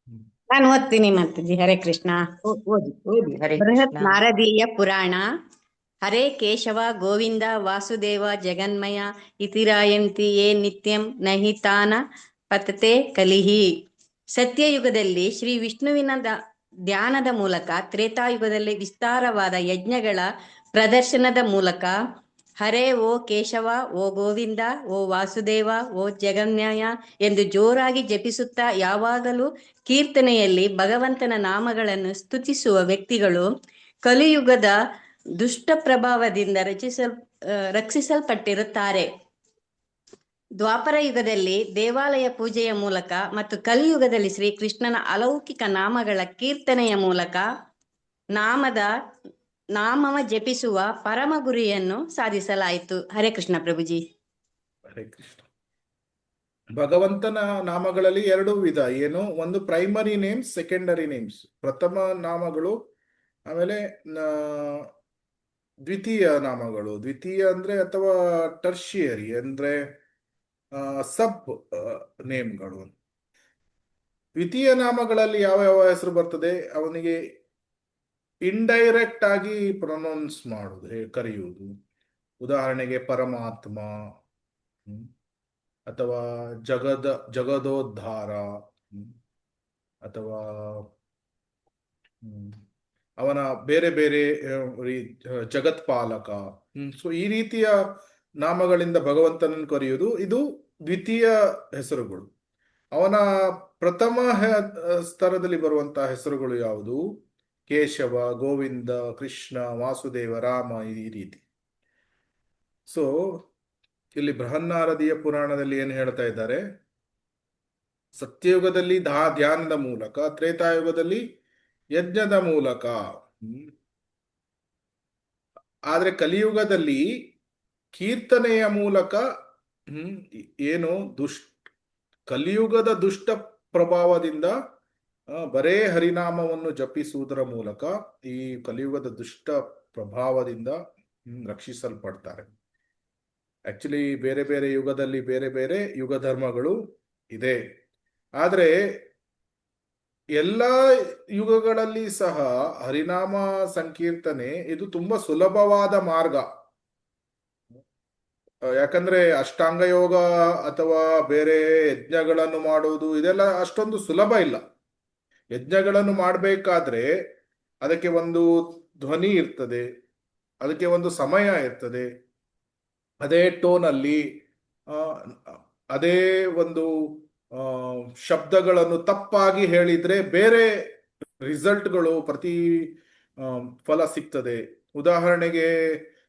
ಹ್ಮ್. ನಾನು ಓದ್ತೀನಿ ಮಾತಾಜಿ. ಹರೇ ಕೃಷ್ಣ. ಓದಿ ಓದಿ. ಹರೇ ಬೃಹತ್ ಕೃಷ್ಣ. ನಾರದೀಯ ಪುರಾಣ. ಹರೇ ಕೇಶವ ಗೋವಿಂದ ವಾಸುದೇವ ಜಗನ್ಮಯ ಇತಿರಾಯಂತಿ ಯೇ ನಿತ್ಯಂ ನಹಿ ತಾನ ಪತತೆ ಕಲಿಹಿ. ಸತ್ಯಯುಗದಲ್ಲಿ ಶ್ರೀ ವಿಷ್ಣುವಿನ ಧ್ಯಾನದ ಮೂಲಕ, ತ್ರೇತಾಯುಗದಲ್ಲಿ ವಿಸ್ತಾರವಾದ ಯಜ್ಞಗಳ ಪ್ರದರ್ಶನದ ಮೂಲಕ ಹರೇ ಓ ಕೇಶವ, ಓ ಗೋವಿಂದ, ಓ ವಾಸುದೇವ, ಓ ಜಗನ್ಮಯ ಎಂದು ಜೋರಾಗಿ ಜಪಿಸುತ್ತಾ ಯಾವಾಗಲೂ ಕೀರ್ತನೆಯಲ್ಲಿ ಭಗವಂತನ ನಾಮಗಳನ್ನು ಸ್ತುತಿಸುವ ವ್ಯಕ್ತಿಗಳು ಕಲಿಯುಗದ ದುಷ್ಟ ಪ್ರಭಾವದಿಂದ ರಕ್ಷಿಸಲ್ಪಟ್ಟಿರುತ್ತಾರೆ. ದ್ವಾಪರ ಯುಗದಲ್ಲಿ ದೇವಾಲಯ ಪೂಜೆಯ ಮೂಲಕ ಮತ್ತು ಕಲಿಯುಗದಲ್ಲಿ ಶ್ರೀಕೃಷ್ಣನ ಅಲೌಕಿಕ ನಾಮಗಳ ಕೀರ್ತನೆಯ ಮೂಲಕ ನಾಮವ ಜಪಿಸುವ ಪರಮ ಗುರಿಯನ್ನು ಸಾಧಿಸಲಾಯಿತು. ಹರೇ ಕೃಷ್ಣ ಪ್ರಭುಜಿ. ಹರೇ ಕೃಷ್ಣ. ಭಗವಂತನ ನಾಮಗಳಲ್ಲಿ ಎರಡು ವಿಧ. ಏನು? ಒಂದು ಪ್ರೈಮರಿ ನೇಮ್ಸ್, ಸೆಕೆಂಡರಿ ನೇಮ್ಸ್. ಪ್ರಥಮ ನಾಮಗಳು, ಆಮೇಲೆ ದ್ವಿತೀಯ ನಾಮಗಳು. ದ್ವಿತೀಯ ಅಂದ್ರೆ ಅಥವಾ ಟರ್ಷಿಯರಿ ಅಂದ್ರೆ ಸಬ್ ನೇಮ್ಗಳು. ದ್ವಿತೀಯ ನಾಮಗಳಲ್ಲಿ ಯಾವ ಯಾವ ಹೆಸರು ಬರ್ತದೆ ಅವನಿಗೆ ಇಂಡೈರೆಕ್ಟ್ ಆಗಿ ಪ್ರೊನೌನ್ಸ್ ಮಾಡುದು, ಕರೆಯುವುದು. ಉದಾಹರಣೆಗೆ ಪರಮಾತ್ಮ, ಅಥವಾ ಜಗದೋದ್ಧಾರ, ಅಥವಾ ಅವನ ಬೇರೆ ಬೇರೆ ಜಗತ್ಪಾಲಕ. ಸೊ ಈ ರೀತಿಯ ನಾಮಗಳಿಂದ ಭಗವಂತನನ್ನು ಕರೆಯುವುದು, ಇದು ದ್ವಿತೀಯ ಹೆಸರುಗಳು. ಅವನ ಪ್ರಥಮ ಸ್ತರದಲ್ಲಿ ಬರುವಂತಹ ಹೆಸರುಗಳು ಯಾವುದು? ಕೇಶವ, ಗೋವಿಂದ, ಕೃಷ್ಣ, ವಾಸುದೇವ, ರಾಮ, ಈ ರೀತಿ. ಸೊ ಇಲ್ಲಿ ಬೃಹನ್ನಾರದೀಯ ಪುರಾಣದಲ್ಲಿ ಏನು ಹೇಳ್ತಾ ಇದ್ದಾರೆ? ಸತ್ಯಯುಗದಲ್ಲಿ ಧ್ಯಾನದ ಮೂಲಕ, ತ್ರೇತಾಯುಗದಲ್ಲಿ ಯಜ್ಞದ ಮೂಲಕ, ಆದ್ರೆ ಕಲಿಯುಗದಲ್ಲಿ ಕೀರ್ತನೆಯ ಮೂಲಕ, ಏನು ಕಲಿಯುಗದ ದುಷ್ಟ ಪ್ರಭಾವದಿಂದ ಬರೇ ಹರಿನಾಮವನ್ನು ಜಪಿಸುವುದರ ಮೂಲಕ ಈ ಕಲಿಯುಗದ ದುಷ್ಟ ಪ್ರಭಾವದಿಂದ ರಕ್ಷಿಸಲ್ಪಡ್ತಾರೆ. ಆಕ್ಚುಲಿ ಬೇರೆ ಬೇರೆ ಯುಗದಲ್ಲಿ ಬೇರೆ ಬೇರೆ ಯುಗ ಧರ್ಮಗಳು ಇದೆ. ಆದರೆ ಎಲ್ಲ ಯುಗಗಳಲ್ಲಿ ಸಹ ಹರಿನಾಮ ಸಂಕೀರ್ತನೆ ಇದು ತುಂಬಾ ಸುಲಭವಾದ ಮಾರ್ಗ. ಯಾಕಂದ್ರೆ ಅಷ್ಟಾಂಗ ಯೋಗ ಅಥವಾ ಬೇರೆ ಯಜ್ಞಗಳನ್ನು ಮಾಡುವುದು ಇದೆಲ್ಲ ಅಷ್ಟೊಂದು ಸುಲಭ ಇಲ್ಲ. ಯಜ್ಞಗಳನ್ನು ಮಾಡಬೇಕಾದ್ರೆ ಅದಕ್ಕೆ ಒಂದು ಧ್ವನಿ ಇರ್ತದೆ, ಅದಕ್ಕೆ ಒಂದು ಸಮಯ ಇರ್ತದೆ, ಅದೇ ಟೋನಲ್ಲಿ ಅದೇ ಒಂದು ಶಬ್ದಗಳನ್ನು ತಪ್ಪಾಗಿ ಹೇಳಿದ್ರೆ ಬೇರೆ ರಿಸಲ್ಟ್ಗಳು, ಪ್ರತಿ ಫಲ ಸಿಗ್ತದೆ. ಉದಾಹರಣೆಗೆ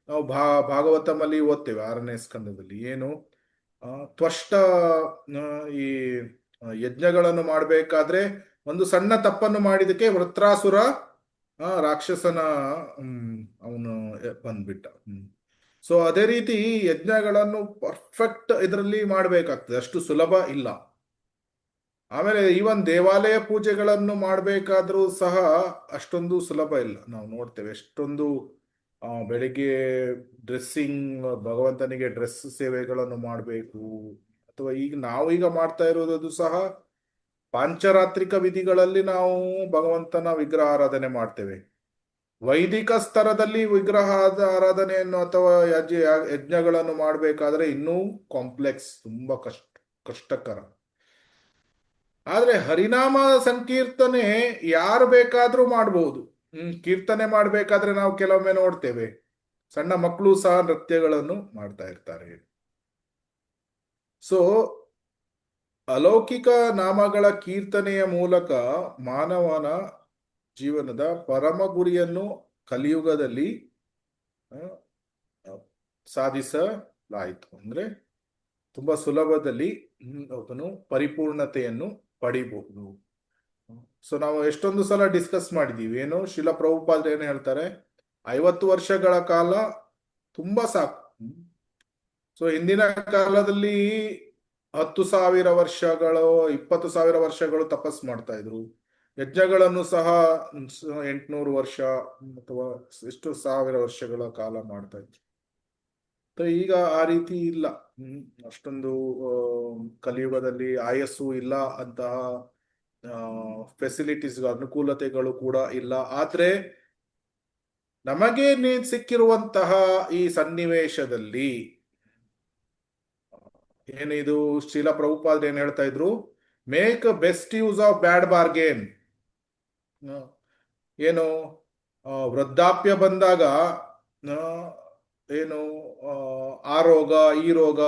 ನಾವು ಭಾಗವತಮಲ್ಲಿ ಓದ್ತೇವೆ 6ನೇ ಸ್ಕಂದದಲ್ಲಿ, ಏನು ತ್ವಷ್ಟ ಈ ಯಜ್ಞಗಳನ್ನು ಮಾಡಬೇಕಾದ್ರೆ ಒಂದು ಸಣ್ಣ ತಪ್ಪನ್ನು ಮಾಡಿದಕ್ಕೆ ವೃತ್ರಾಸುರ ರಾಕ್ಷಸನ ಅವನು ಬಂದ್ಬಿಟ್ಟ. ಸೊ ಅದೇ ರೀತಿ ಯಜ್ಞಗಳನ್ನು ಪರ್ಫೆಕ್ಟ್ ಇದರಲ್ಲಿ ಮಾಡಬೇಕಾಗ್ತದೆ, ಅಷ್ಟು ಸುಲಭ ಇಲ್ಲ. ಆಮೇಲೆ ಈವನ್ ದೇವಾಲಯ ಪೂಜೆಗಳನ್ನು ಮಾಡಬೇಕಾದ್ರೂ ಸಹ ಅಷ್ಟೊಂದು ಸುಲಭ ಇಲ್ಲ. ನಾವು ನೋಡ್ತೇವೆ ಎಷ್ಟೊಂದು ಬೆಳಿಗ್ಗೆ ಡ್ರೆಸ್ಸಿಂಗ್, ಭಗವಂತನಿಗೆ ಡ್ರೆಸ್ ಸೇವೆಗಳನ್ನು ಮಾಡಬೇಕು. ಅಥವಾ ನಾವೀಗ ಮಾಡ್ತಾ ಇರೋದು ಸಹ ಪಾಂಚರಾತ್ರಿಕ ವಿಧಿಗಳಲ್ಲಿ ನಾವು ಭಗವಂತನ ವಿಗ್ರಹ ಆರಾಧನೆ ಮಾಡ್ತೇವೆ. ವೈದಿಕ ಸ್ತರದಲ್ಲಿ ವಿಗ್ರಹ ಆರಾಧನೆಯನ್ನು ಅಥವಾ ಯಜ್ಞಗಳನ್ನು ಮಾಡಬೇಕಾದ್ರೆ ಇನ್ನೂ ಕಾಂಪ್ಲೆಕ್ಸ್, ತುಂಬಾ ಕಷ್ಟಕರ. ಆದ್ರೆ ಹರಿನಾಮ ಸಂಕೀರ್ತನೆ ಯಾರು ಬೇಕಾದ್ರೂ ಮಾಡಬಹುದು. ಕೀರ್ತನೆ ಮಾಡಬೇಕಾದ್ರೆ ನಾವು ಕೆಲವೊಮ್ಮೆ ನೋಡ್ತೇವೆ ಸಣ್ಣ ಮಕ್ಕಳು ಸಹ ನೃತ್ಯಗಳನ್ನು ಮಾಡ್ತಾ ಇರ್ತಾರೆ. ಸೊ ಅಲೌಕಿಕ ನಾಮಗಳ ಕೀರ್ತನೆಯ ಮೂಲಕ ಮಾನವನ ಜೀವನದ ಪರಮ ಗುರಿಯನ್ನು ಕಲಿಯುಗದಲ್ಲಿ ಸಾಧಿಸಲಾಯಿತು. ಅಂದ್ರೆ ತುಂಬಾ ಸುಲಭದಲ್ಲಿ ಅವನು ಪರಿಪೂರ್ಣತೆಯನ್ನು ಪಡಿಬಹುದು. ಸೊ ನಾವು ಎಷ್ಟೊಂದು ಸಲ ಡಿಸ್ಕಸ್ ಮಾಡಿದೀವಿ. ಏನು ಶ್ರೀಲ ಪ್ರಭುಪಾದರು ಏನು ಹೇಳ್ತಾರೆ, 50 ವರ್ಷಗಳ ಕಾಲ ತುಂಬಾ ಸಾಕು. ಸೊ ಹಿಂದಿನ ಕಾಲದಲ್ಲಿ 10,000 ವರ್ಷಗಳು 20,000 ವರ್ಷಗಳು ತಪಸ್ ಮಾಡ್ತಾ ಇದ್ರು. ಯಜ್ಞಗಳನ್ನು ಸಹ 800 ವರ್ಷ ಅಥವಾ ಎಷ್ಟು ಸಾವಿರ ವರ್ಷಗಳ ಕಾಲ ಮಾಡ್ತಾ ಇದ್ರು. ಈಗ ಆ ರೀತಿ ಇಲ್ಲ. ಅಷ್ಟೊಂದು ಕಲಿಯುಗದಲ್ಲಿ ಆಯಸ್ಸು ಇಲ್ಲ, ಅಂತಹ ಫೆಸಿಲಿಟೀಸ್ ಅನುಕೂಲತೆಗಳು ಕೂಡ ಇಲ್ಲ. ಆದ್ರೆ ನಮಗೆ ಸಿಕ್ಕಿರುವಂತಹ ಈ ಸನ್ನಿವೇಶದಲ್ಲಿ ಏನಿದು ಶ್ರೀಲ ಪ್ರಭುಪಾದ್ರು ಏನ್ ಹೇಳ್ತಾ ಇದ್ರು, make best use of bad bargain. ಏನು ವೃದ್ಧಾಪ್ಯ ಬಂದಾಗ ಏನು ಆ ರೋಗ ಈ ರೋಗ,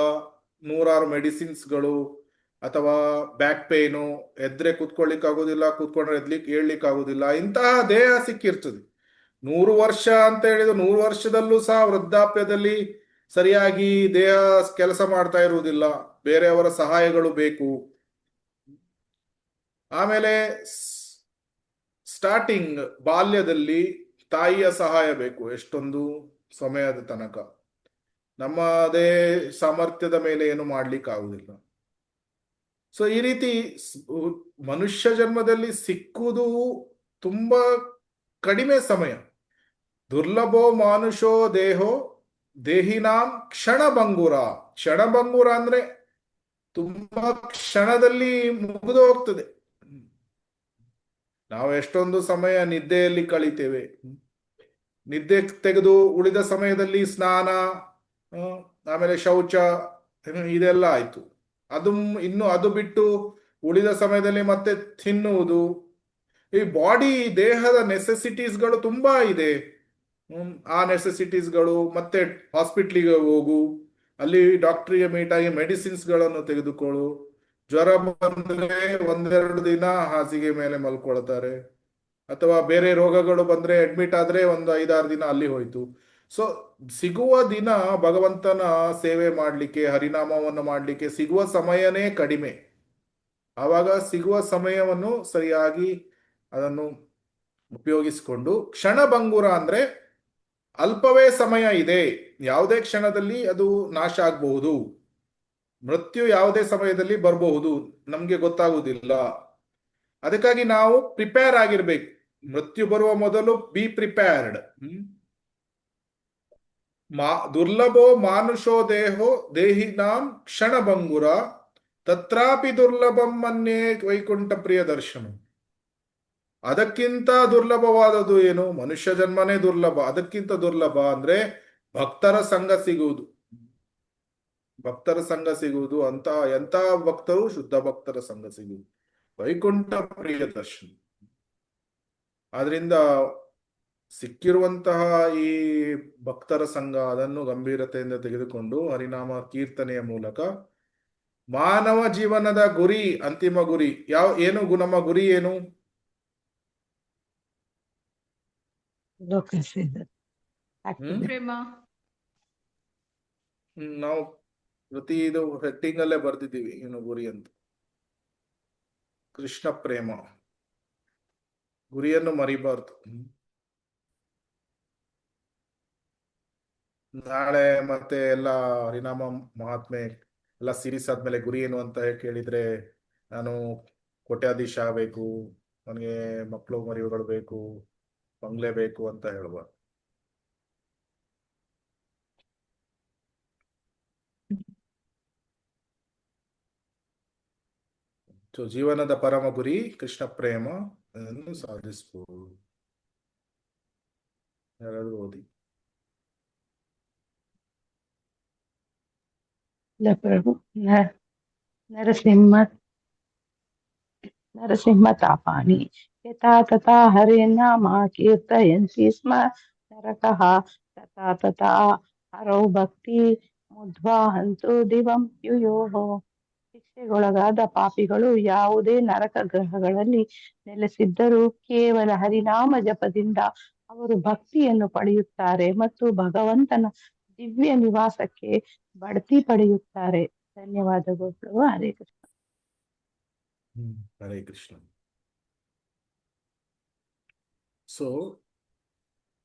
100 ಮೆಡಿಸಿನ್ಸ್ಗಳು, ಅಥವಾ ಬ್ಯಾಕ್ ಪೇನು, ಎದ್ರೆ ಕೂತ್ಕೊಳ್ಳಿಕ್ ಆಗೋದಿಲ್ಲ, ಕೂತ್ಕೊಂಡ್ರೆ ಹೇಳ್ಲಿಕ್ಕೆ ಆಗೋದಿಲ್ಲ, ಇಂತಹ ದೇಹ ಸಿಕ್ಕಿರ್ತದೆ. 100 ವರ್ಷ ಅಂತ ಹೇಳಿದ್ರು 100 ವರ್ಷದಲ್ಲೂ ಸಹ ವೃದ್ಧಾಪ್ಯದಲ್ಲಿ ಸರಿಯಾಗಿ ದೇಹ ಕೆಲಸ ಮಾಡ್ತಾ ಇರುವುದಿಲ್ಲ, ಬೇರೆಯವರ ಸಹಾಯಗಳು ಬೇಕು. ಆಮೇಲೆ ಸ್ಟಾರ್ಟಿಂಗ್ ಬಾಲ್ಯದಲ್ಲಿ ತಾಯಿಯ ಸಹಾಯ ಬೇಕು ಎಷ್ಟೊಂದು ಸಮಯದ ತನಕ. ನಮ್ಮದೇ ಸಾಮರ್ಥ್ಯದ ಮೇಲೆ ಏನು ಮಾಡ್ಲಿಕ್ಕೆ ಆಗುದಿಲ್ಲ. ಸೊ ಈ ರೀತಿ ಮನುಷ್ಯ ಜನ್ಮದಲ್ಲಿ ಸಿಕ್ಕುವುದು ತುಂಬಾ ಕಡಿಮೆ ಸಮಯ. ದುರ್ಲಭೋ ಮಾನುಷೋ ದೇಹೋ ದೇಹಿನಾಂ ಕ್ಷಣಭಂಗುರ. ಕ್ಷಣಭಂಗುರ ಅಂದ್ರೆ ತುಂಬಾ ಕ್ಷಣದಲ್ಲಿ ಮುಗಿದು ಹೋಗ್ತದೆ. ನಾವು ಎಷ್ಟೊಂದು ಸಮಯ ನಿದ್ದೆಯಲ್ಲಿ ಕಳಿತೇವೆ. ನಿದ್ದೆ ತೆಗೆದು ಉಳಿದ ಸಮಯದಲ್ಲಿ ಸ್ನಾನ, ಆಮೇಲೆ ಶೌಚ, ಇದೆಲ್ಲ ಆಯ್ತು. ಇನ್ನು ಅದು ಬಿಟ್ಟು ಉಳಿದ ಸಮಯದಲ್ಲಿ ಮತ್ತೆ ತಿನ್ನುವುದು. ಈ ಬಾಡಿ ದೇಹದ ನೆಸೆಸಿಟೀಸ್ಗಳು ತುಂಬಾ ಇದೆ. ಆ ನೆಸೆಸಿಟೀಸ್ಗಳು, ಮತ್ತೆ ಹಾಸ್ಪಿಟ್ಲಿಗೆ ಹೋಗು, ಅಲ್ಲಿ ಡಾಕ್ಟರಿಗೆ ಮೀಟ್ ಆಗಿ ಮೆಡಿಸಿನ್ಸ್ಗಳನ್ನು ತೆಗೆದುಕೊಳ್ಳು. ಜ್ವರ ಬಂದ್ರೆ 1-2 ದಿನ ಹಾಸಿಗೆ ಮೇಲೆ ಮಲ್ಕೊಳ್ತಾರೆ, ಅಥವಾ ಬೇರೆ ರೋಗಗಳು ಬಂದ್ರೆ ಅಡ್ಮಿಟ್ ಆದ್ರೆ 1-5-6 ದಿನ ಅಲ್ಲಿ ಹೋಯ್ತು. ಸೊ ಸಿಗುವ ದಿನ ಭಗವಂತನ ಸೇವೆ ಮಾಡ್ಲಿಕ್ಕೆ, ಹರಿನಾಮವನ್ನು ಮಾಡ್ಲಿಕ್ಕೆ ಸಿಗುವ ಸಮಯನೇ ಕಡಿಮೆ. ಆವಾಗ ಸಿಗುವ ಸಮಯವನ್ನು ಸರಿಯಾಗಿ ಅದನ್ನು ಉಪಯೋಗಿಸಿಕೊಂಡು, ಕ್ಷಣಭಂಗುರ ಅಂದ್ರೆ ಅಲ್ಪವೇ ಸಮಯ ಇದೆ, ಯಾವುದೇ ಕ್ಷಣದಲ್ಲಿ ಅದು ನಾಶ ಆಗಬಹುದು, ಮೃತ್ಯು ಯಾವುದೇ ಸಮಯದಲ್ಲಿ ಬರಬಹುದು, ನಮ್ಗೆ ಗೊತ್ತಾಗುವುದಿಲ್ಲ. ಅದಕ್ಕಾಗಿ ನಾವು ಪ್ರಿಪೇರ್ ಆಗಿರ್ಬೇಕು. ಮೃತ್ಯು ಬರುವ ಮೊದಲು ಬಿ ಪ್ರಿಪೇರ್ಡ್. ದುರ್ಲಭೋ ಮಾನುಷೋ ದೇಹೋ ದೇಹಿನಾಂ ಕ್ಷಣಭಂಗುರ ತತ್ರಾಪಿ ದುರ್ಲಭಂ ಮನ್ಯೇ ವೈಕುಂಠ ಪ್ರಿಯ ದರ್ಶನ. ಅದಕ್ಕಿಂತ ದುರ್ಲಭವಾದದ್ದು ಏನು? ಮನುಷ್ಯ ಜನ್ಮನೇ ದುರ್ಲಭ. ಅದಕ್ಕಿಂತ ದುರ್ಲಭ ಅಂದ್ರೆ ಭಕ್ತರ ಸಂಘ ಸಿಗುವುದು. ಭಕ್ತರ ಸಂಘ ಸಿಗುವುದು ಅಂತ ಎಂತ ಭಕ್ತರು? ಶುದ್ಧ ಭಕ್ತರ ಸಂಘ ಸಿಗುವುದು, ವೈಕುಂಠ ಪ್ರಿಯ ದರ್ಶನ. ಆದ್ರಿಂದ ಸಿಕ್ಕಿರುವಂತಹ ಈ ಭಕ್ತರ ಸಂಘ, ಅದನ್ನು ಗಂಭೀರತೆಯಿಂದ ತೆಗೆದುಕೊಂಡು ಹರಿನಾಮ ಕೀರ್ತನೆಯ ಮೂಲಕ ಮಾನವ ಜೀವನದ ಗುರಿ, ಅಂತಿಮ ಗುರಿ ಏನು? ನಮ್ಮ ಗುರಿ ಏನು? ಪ್ರೇಮ. ನಾವು ಪ್ರತಿ ಇದು ಹೆಟ್ಟಿಂಗ್ ಅಲ್ಲೇ ಬರ್ದಿದ್ದೀವಿ ಏನು ಗುರಿ ಅಂತ. ಕೃಷ್ಣ ಪ್ರೇಮ, ಗುರಿಯನ್ನು ಮರಿಬಾರ್ದು. ನಾಳೆ ಮತ್ತೆ ಎಲ್ಲ ಹರಿನಾಮ ಮಹಾತ್ಮೆ ಎಲ್ಲ ಸೀರೀಸ್ ಆದ್ಮೇಲೆ ಗುರಿ ಏನು ಅಂತ ಕೇಳಿದ್ರೆ, ನಾನು ಕೋಟ್ಯಾಧೀಶ ಆಗಬೇಕು, ನನಗೆ ಮಕ್ಕಳು ಮರಿಗಳು ಬೇಕು, ಬಂಗ್ಲೆ ಬೇಕು ಅಂತ ಹೇಳ್ಬಾರ್ದು. ಸೊ ಜೀವನದ ಪರಮ ಗುರಿ ಕೃಷ್ಣ ಪ್ರೇಮ, ಅದನ್ನು ಸಾಧಿಸಬಹುದು. ಯಾರಾದ್ರೂ ಓದಿ. ಪ್ರಭು ನರಸಿಂಹ ತಾಪಾನಿ ಯಥಾ ತಥಾ ಹರೇ ನಾಮ ಕೀರ್ತಯಂತಿ ಸ್ಮ ನರಕಃ ತಥಾ ತಥಾ ಹರೌ ಭಕ್ತಿ ಮುದ್ವಾಹಂತು ದಿವಂ ಯುಯೋಹೋ. ಶಿಕ್ಷೆಗೊಳಗಾದ ಪಾಪಿಗಳು ಯಾವುದೇ ನರಕ ಗ್ರಹಗಳಲ್ಲಿ ನೆಲೆಸಿದ್ದರೂ ಕೇವಲ ಹರಿನಾಮ ಜಪದಿಂದ ಅವರು ಭಕ್ತಿಯನ್ನು ಪಡೆಯುತ್ತಾರೆ ಮತ್ತು ಭಗವಂತನ ದಿವ್ಯ ನಿವಾಸಕ್ಕೆ ಬಡ್ತಿ ಪಡೆಯುತ್ತಾರೆ. ಧನ್ಯವಾದಗಳು ಪ್ರಭು. ಹರೇ ಕೃಷ್ಣ. ಹರೇ ಕೃಷ್ಣ. ಸೊ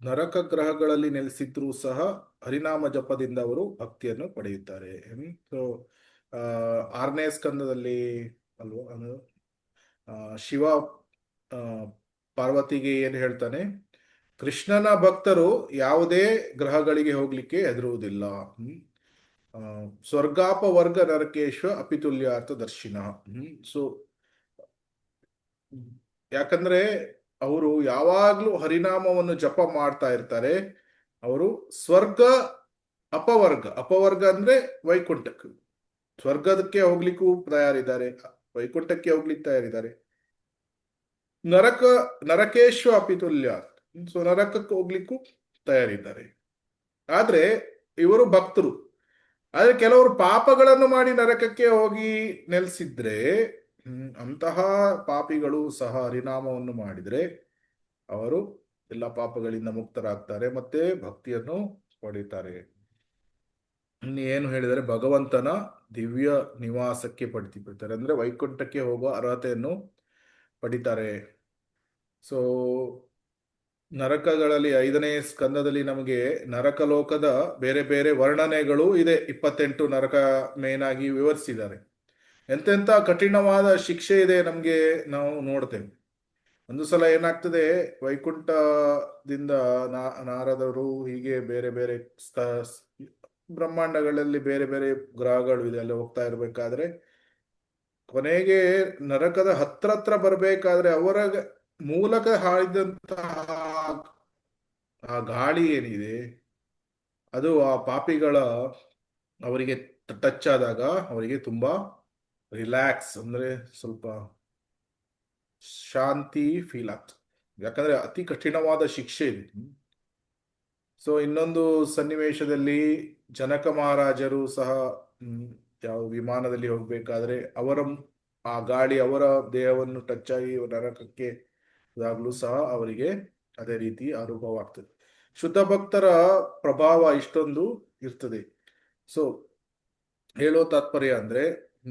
ನರಕ ಗ್ರಹಗಳಲ್ಲಿ ನೆಲೆಸಿದ್ರೂ ಸಹ ಹರಿನಾಮ ಜಪದಿಂದ ಅವರು ಭಕ್ತಿಯನ್ನು ಪಡೆಯುತ್ತಾರೆ. ಸೊ 6ನೇ ಸ್ಕಂದದಲ್ಲಿ ಅಲ್ವಾ ಅದು ಶಿವ ಆ, ಪಾರ್ವತಿಗೆ ಏನು ಹೇಳ್ತಾನೆ, ಕೃಷ್ಣನ ಭಕ್ತರು ಯಾವುದೇ ಗ್ರಹಗಳಿಗೆ ಹೋಗ್ಲಿಕ್ಕೆ ಹೆದರುವುದಿಲ್ಲ. ಆ, ಸ್ವರ್ಗಾಪವರ್ಗ ನರಕೇಶ್ವ ಅಪಿತುಲ್ಯಾರ್ಥ ದರ್ಶಿನ. ಸೊ ಯಾಕಂದ್ರೆ ಅವರು ಯಾವಾಗ್ಲೂ ಹರಿನಾಮವನ್ನು ಜಪ ಮಾಡ್ತಾ ಇರ್ತಾರೆ. ಅವರು ಸ್ವರ್ಗ ಅಪವರ್ಗ ಅಂದ್ರೆ ವೈಕುಂಠಕ್ಕೆ, ಸ್ವರ್ಗದಕ್ಕೆ ಹೋಗ್ಲಿಕ್ಕೂ ತಯಾರಿದ್ದಾರೆ, ವೈಕುಂಠಕ್ಕೆ ಹೋಗ್ಲಿಕ್ಕೆ ತಯಾರಿದ್ದಾರೆ. ನರಕೇಶ್ವ ಅಪಿತುಲ್ಯ, ಸೊ ನರಕಕ್ಕೆ ಹೋಗ್ಲಿಕ್ಕೂ ತಯಾರಿದ್ದಾರೆ. ಆದ್ರೆ ಇವರು ಭಕ್ತರು. ಆದ್ರೆ ಕೆಲವರು ಪಾಪಗಳನ್ನು ಮಾಡಿ ನರಕಕ್ಕೆ ಹೋಗಿ ನೆಲೆಸಿದ್ರೆ, ಅಂತಹ ಪಾಪಿಗಳು ಸಹ ಹರಿನಾಮವನ್ನು ಮಾಡಿದ್ರೆ ಅವರು ಎಲ್ಲ ಪಾಪಗಳಿಂದ ಮುಕ್ತರಾಗ್ತಾರೆ ಮತ್ತೆ ಭಕ್ತಿಯನ್ನು ಪಡೀತಾರೆ. ಏನು ಹೇಳಿದರೆ ಭಗವಂತನ ದಿವ್ಯ ನಿವಾಸಕ್ಕೆ ಪಡಿತಾರೆ, ಅಂದ್ರೆ ವೈಕುಂಠಕ್ಕೆ ಹೋಗುವ ಅರ್ಹತೆಯನ್ನು ಪಡಿತಾರೆ. ಸೊ ನರಕಗಳಲ್ಲಿ 5ನೇ ಸ್ಕಂದದಲ್ಲಿ ನಮಗೆ ನರಕಲೋಕದ ಬೇರೆ ಬೇರೆ ವರ್ಣನೆಗಳು ಇದೆ. 28 ನರಕ ಮೇನ್ ಆಗಿ ವಿವರಿಸಿದ್ದಾರೆ. ಎಂತೆಂಥ ಕಠಿಣವಾದ ಶಿಕ್ಷೆ ಇದೆ ನಮಗೆ, ನಾವು ನೋಡ್ತೇವೆ. ಒಂದು ಸಲ ಏನಾಗ್ತದೆ, ವೈಕುಂಠದಿಂದ ನಾರದರು ಹೀಗೆ ಬೇರೆ ಬೇರೆ ಬ್ರಹ್ಮಾಂಡಗಳಲ್ಲಿ ಬೇರೆ ಬೇರೆ ಗ್ರಹಗಳು ಇದೆ, ಅಲ್ಲಿ ಹೋಗ್ತಾ ಇರ್ಬೇಕಾದ್ರೆ ಕೊನೆಗೆ ನರಕದ ಹತ್ರ ಬರ್ಬೇಕಾದ್ರೆ ಅವರ ಮೂಲಕ ಹಾಡಿದಂತಹ ಆ ಗಾಳಿ ಏನಿದೆ ಅದು ಆ ಪಾಪಿಗಳ ಅವರಿಗೆ ಟಚ್ ಆದಾಗ ಅವರಿಗೆ ತುಂಬಾ ರಿಲ್ಯಾಕ್ಸ್, ಅಂದ್ರೆ ಸ್ವಲ್ಪ ಶಾಂತಿ ಫೀಲ್ ಆಗ್ತದೆ. ಯಾಕಂದ್ರೆ ಅತಿ ಕಠಿಣವಾದ ಶಿಕ್ಷೆ ಇದೆ. ಸೊ ಇನ್ನೊಂದು ಸನ್ನಿವೇಶದಲ್ಲಿ ಜನಕ ಮಹಾರಾಜರು ಸಹ ಯಾವ ವಿಮಾನದಲ್ಲಿ ಹೋಗ್ಬೇಕಾದ್ರೆ ಅವರ ಆ ಗಾಳಿ ಅವರ ದೇಹವನ್ನು ಟಚ್ ಆಗಿ ನರಕಕ್ಕೆ ಇದಾಗ್ಲೂ ಸಹ ಅವರಿಗೆ ಅದೇ ರೀತಿ ಅನುಭವ ಆಗ್ತದೆ. ಶುದ್ಧ ಭಕ್ತರ ಪ್ರಭಾವ ಇಷ್ಟೊಂದು ಇರ್ತದೆ. ಸೊ ಹೇಳೋ ತಾತ್ಪರ್ಯ ಅಂದ್ರೆ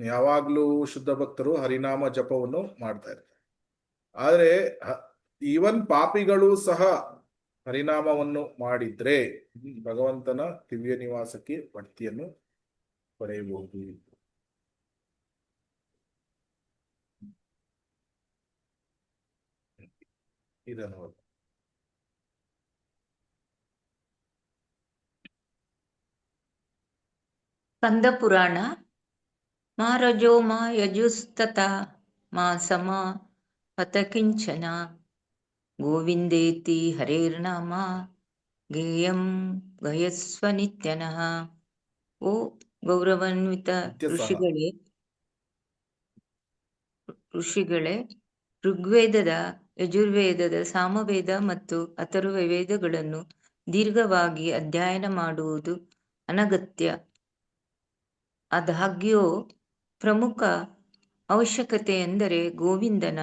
ಯಾವಾಗ್ಲೂ ಶುದ್ಧ ಭಕ್ತರು ಹರಿನಾಮ ಜಪವನ್ನು ಮಾಡ್ತಾ ಇರ್ತಾರೆ. ಆದ್ರೆ ಈವನ್ ಪಾಪಿಗಳು ಸಹ ಹರಿನಾಮವನ್ನು ಮಾಡಿದ್ರೆ ಭಗವಂತನ ದಿವ್ಯ ನಿವಾಸಕ್ಕೆ ಬಡ್ತಿಯನ್ನು ಪಡೆಯಬಹುದು. ಇದನ್ನು ಕಂದ ಪುರಾಣ. ಮಾ ರಜೋ ಮಾ ಯಜುಸ್ತತ ಮಾ ಸಮ ಪತ ಕಿಂಚನ ಗೋವಿಂದೇತಿ ಹರೇರ್ನಾಮ ಗೇಯಂ ಗಯಸ್ವ ನಿತ್ಯನಃ. ಓ ಗೌರವಾನ್ವಿತ ಋಷಿಗಳೇ, ಋಗ್ವೇದದ, ಯಜುರ್ವೇದದ, ಸಾಮವೇದ ಮತ್ತು ಅಥರ್ವ ವೇದಗಳನ್ನು ದೀರ್ಘವಾಗಿ ಅಧ್ಯಯನ ಮಾಡುವುದು ಅನಗತ್ಯ. ಆದಾಗ್ಯೂ ಪ್ರಮುಖ ಅವಶ್ಯಕತೆ ಎಂದರೆ ಗೋವಿಂದನ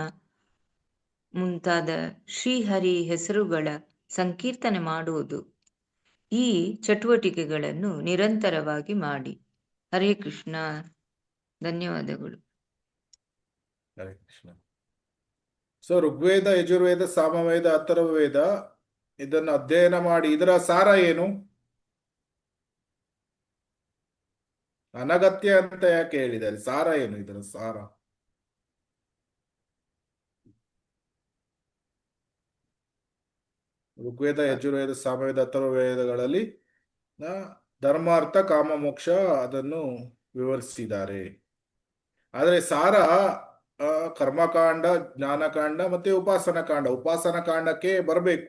ಮುಂತಾದ ಶ್ರೀಹರಿ ಹೆಸರುಗಳ ಸಂಕೀರ್ತನೆ ಮಾಡುವುದು. ಈ ಚಟುವಟಿಕೆಗಳನ್ನು ನಿರಂತರವಾಗಿ ಮಾಡಿ. ಹರೇ ಕೃಷ್ಣ. ಧನ್ಯವಾದಗಳು. ಹರೇ ಕೃಷ್ಣ. ಸೊ ಋಗ್ವೇದ, ಯಜುರ್ವೇದ, ಸಾಮವೇದ, ಅಥರ್ವ ವೇದ ಇದನ್ನು ಅಧ್ಯಯನ ಮಾಡಿ ಇದರ ಸಾರ ಏನು? ಅನಗತ್ಯ ಅಂತ ಯಾಕೆ ಹೇಳಿದ್ದಾರೆ? ಸಾರ ಏನು ಇದರ ಸಾರ? ಋಗ್ವೇದ, ಯಜುರ್ವೇದ, ಸಾಮವೇದ, ಅಥರ್ವ ವೇದಗಳಲ್ಲಿ ಧರ್ಮಾರ್ಥ ಕಾಮ ಮೋಕ್ಷ ಅದನ್ನು ವಿವರಿಸಿದ್ದಾರೆ. ಆದರೆ ಸಾರ ಕರ್ಮಕಾಂಡ, ಜ್ಞಾನಕಾಂಡ ಮತ್ತೆ ಉಪಾಸನ ಕಾಂಡಕ್ಕೆ ಬರಬೇಕು.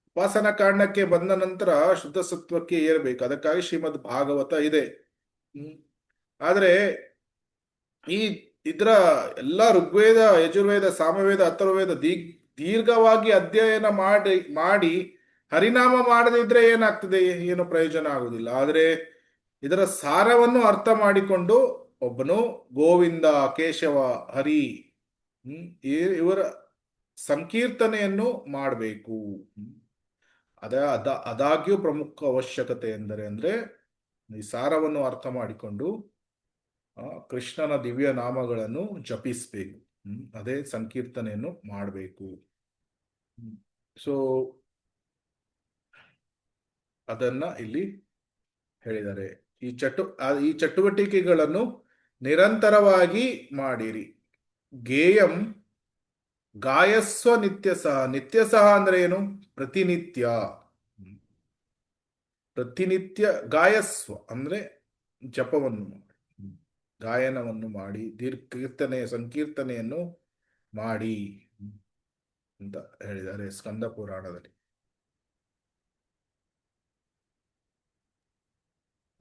ಉಪಾಸನ ಕಾಂಡಕ್ಕೆ ಬಂದ ನಂತರ ಶುದ್ಧ ಸತ್ವಕ್ಕೆ ಏರಬೇಕು. ಅದಕ್ಕಾಗಿ ಶ್ರೀಮದ್ ಭಾಗವತ ಇದೆ. ಆದ್ರೆ ಇದರ ಎಲ್ಲ ಋಗ್ವೇದ, ಯಜುರ್ವೇದ, ಸಾಮವೇದ, ಅಥರ್ವವೇದ ದೀರ್ಘವಾಗಿ ಅಧ್ಯಯನ ಮಾಡಿ ಹರಿನಾಮ ಮಾಡದಿದ್ರೆ ಏನಾಗ್ತದೆ? ಏನು ಪ್ರಯೋಜನ ಆಗುದಿಲ್ಲ. ಆದ್ರೆ ಇದರ ಸಾರವನ್ನು ಅರ್ಥ ಮಾಡಿಕೊಂಡು ಒಬ್ಬನು ಗೋವಿಂದ, ಕೇಶವ, ಹರಿ ಇವರ ಸಂಕೀರ್ತನೆಯನ್ನು ಮಾಡಬೇಕು. ಅದಾಗ್ಯೂ ಪ್ರಮುಖ ಅವಶ್ಯಕತೆ ಅಂದ್ರೆ ಈ ಸಾರವನ್ನು ಅರ್ಥ ಮಾಡಿಕೊಂಡು ಕೃಷ್ಣನ ದಿವ್ಯ ನಾಮಗಳನ್ನು ಜಪಿಸ್ಬೇಕು. ಅದೇ ಸಂಕೀರ್ತನೆಯನ್ನು ಮಾಡಬೇಕು. ಸೊ ಅದನ್ನ ಇಲ್ಲಿ ಹೇಳಿದ್ದಾರೆ. ಈ ಚಟುವಟಿಕೆಗಳನ್ನು ನಿರಂತರವಾಗಿ ಮಾಡಿರಿ. ಗೇಯಂ ಗಾಯಸ್ವ ನಿತ್ಯ ಸಹ. ನಿತ್ಯ ಸಹ ಅಂದ್ರೆ ಏನು? ಪ್ರತಿನಿತ್ಯ. ಪ್ರತಿನಿತ್ಯ ಗಾಯಸ್ವ ಅಂದ್ರೆ ಜಪವನ್ನು ಮಾಡಿ, ಗಾಯನವನ್ನು ಮಾಡಿ, ಸಂಕೀರ್ತನೆಯನ್ನು ಮಾಡಿ ಅಂತ ಹೇಳಿದ್ದಾರೆ ಸ್ಕಂದ ಪುರಾಣದಲ್ಲಿ.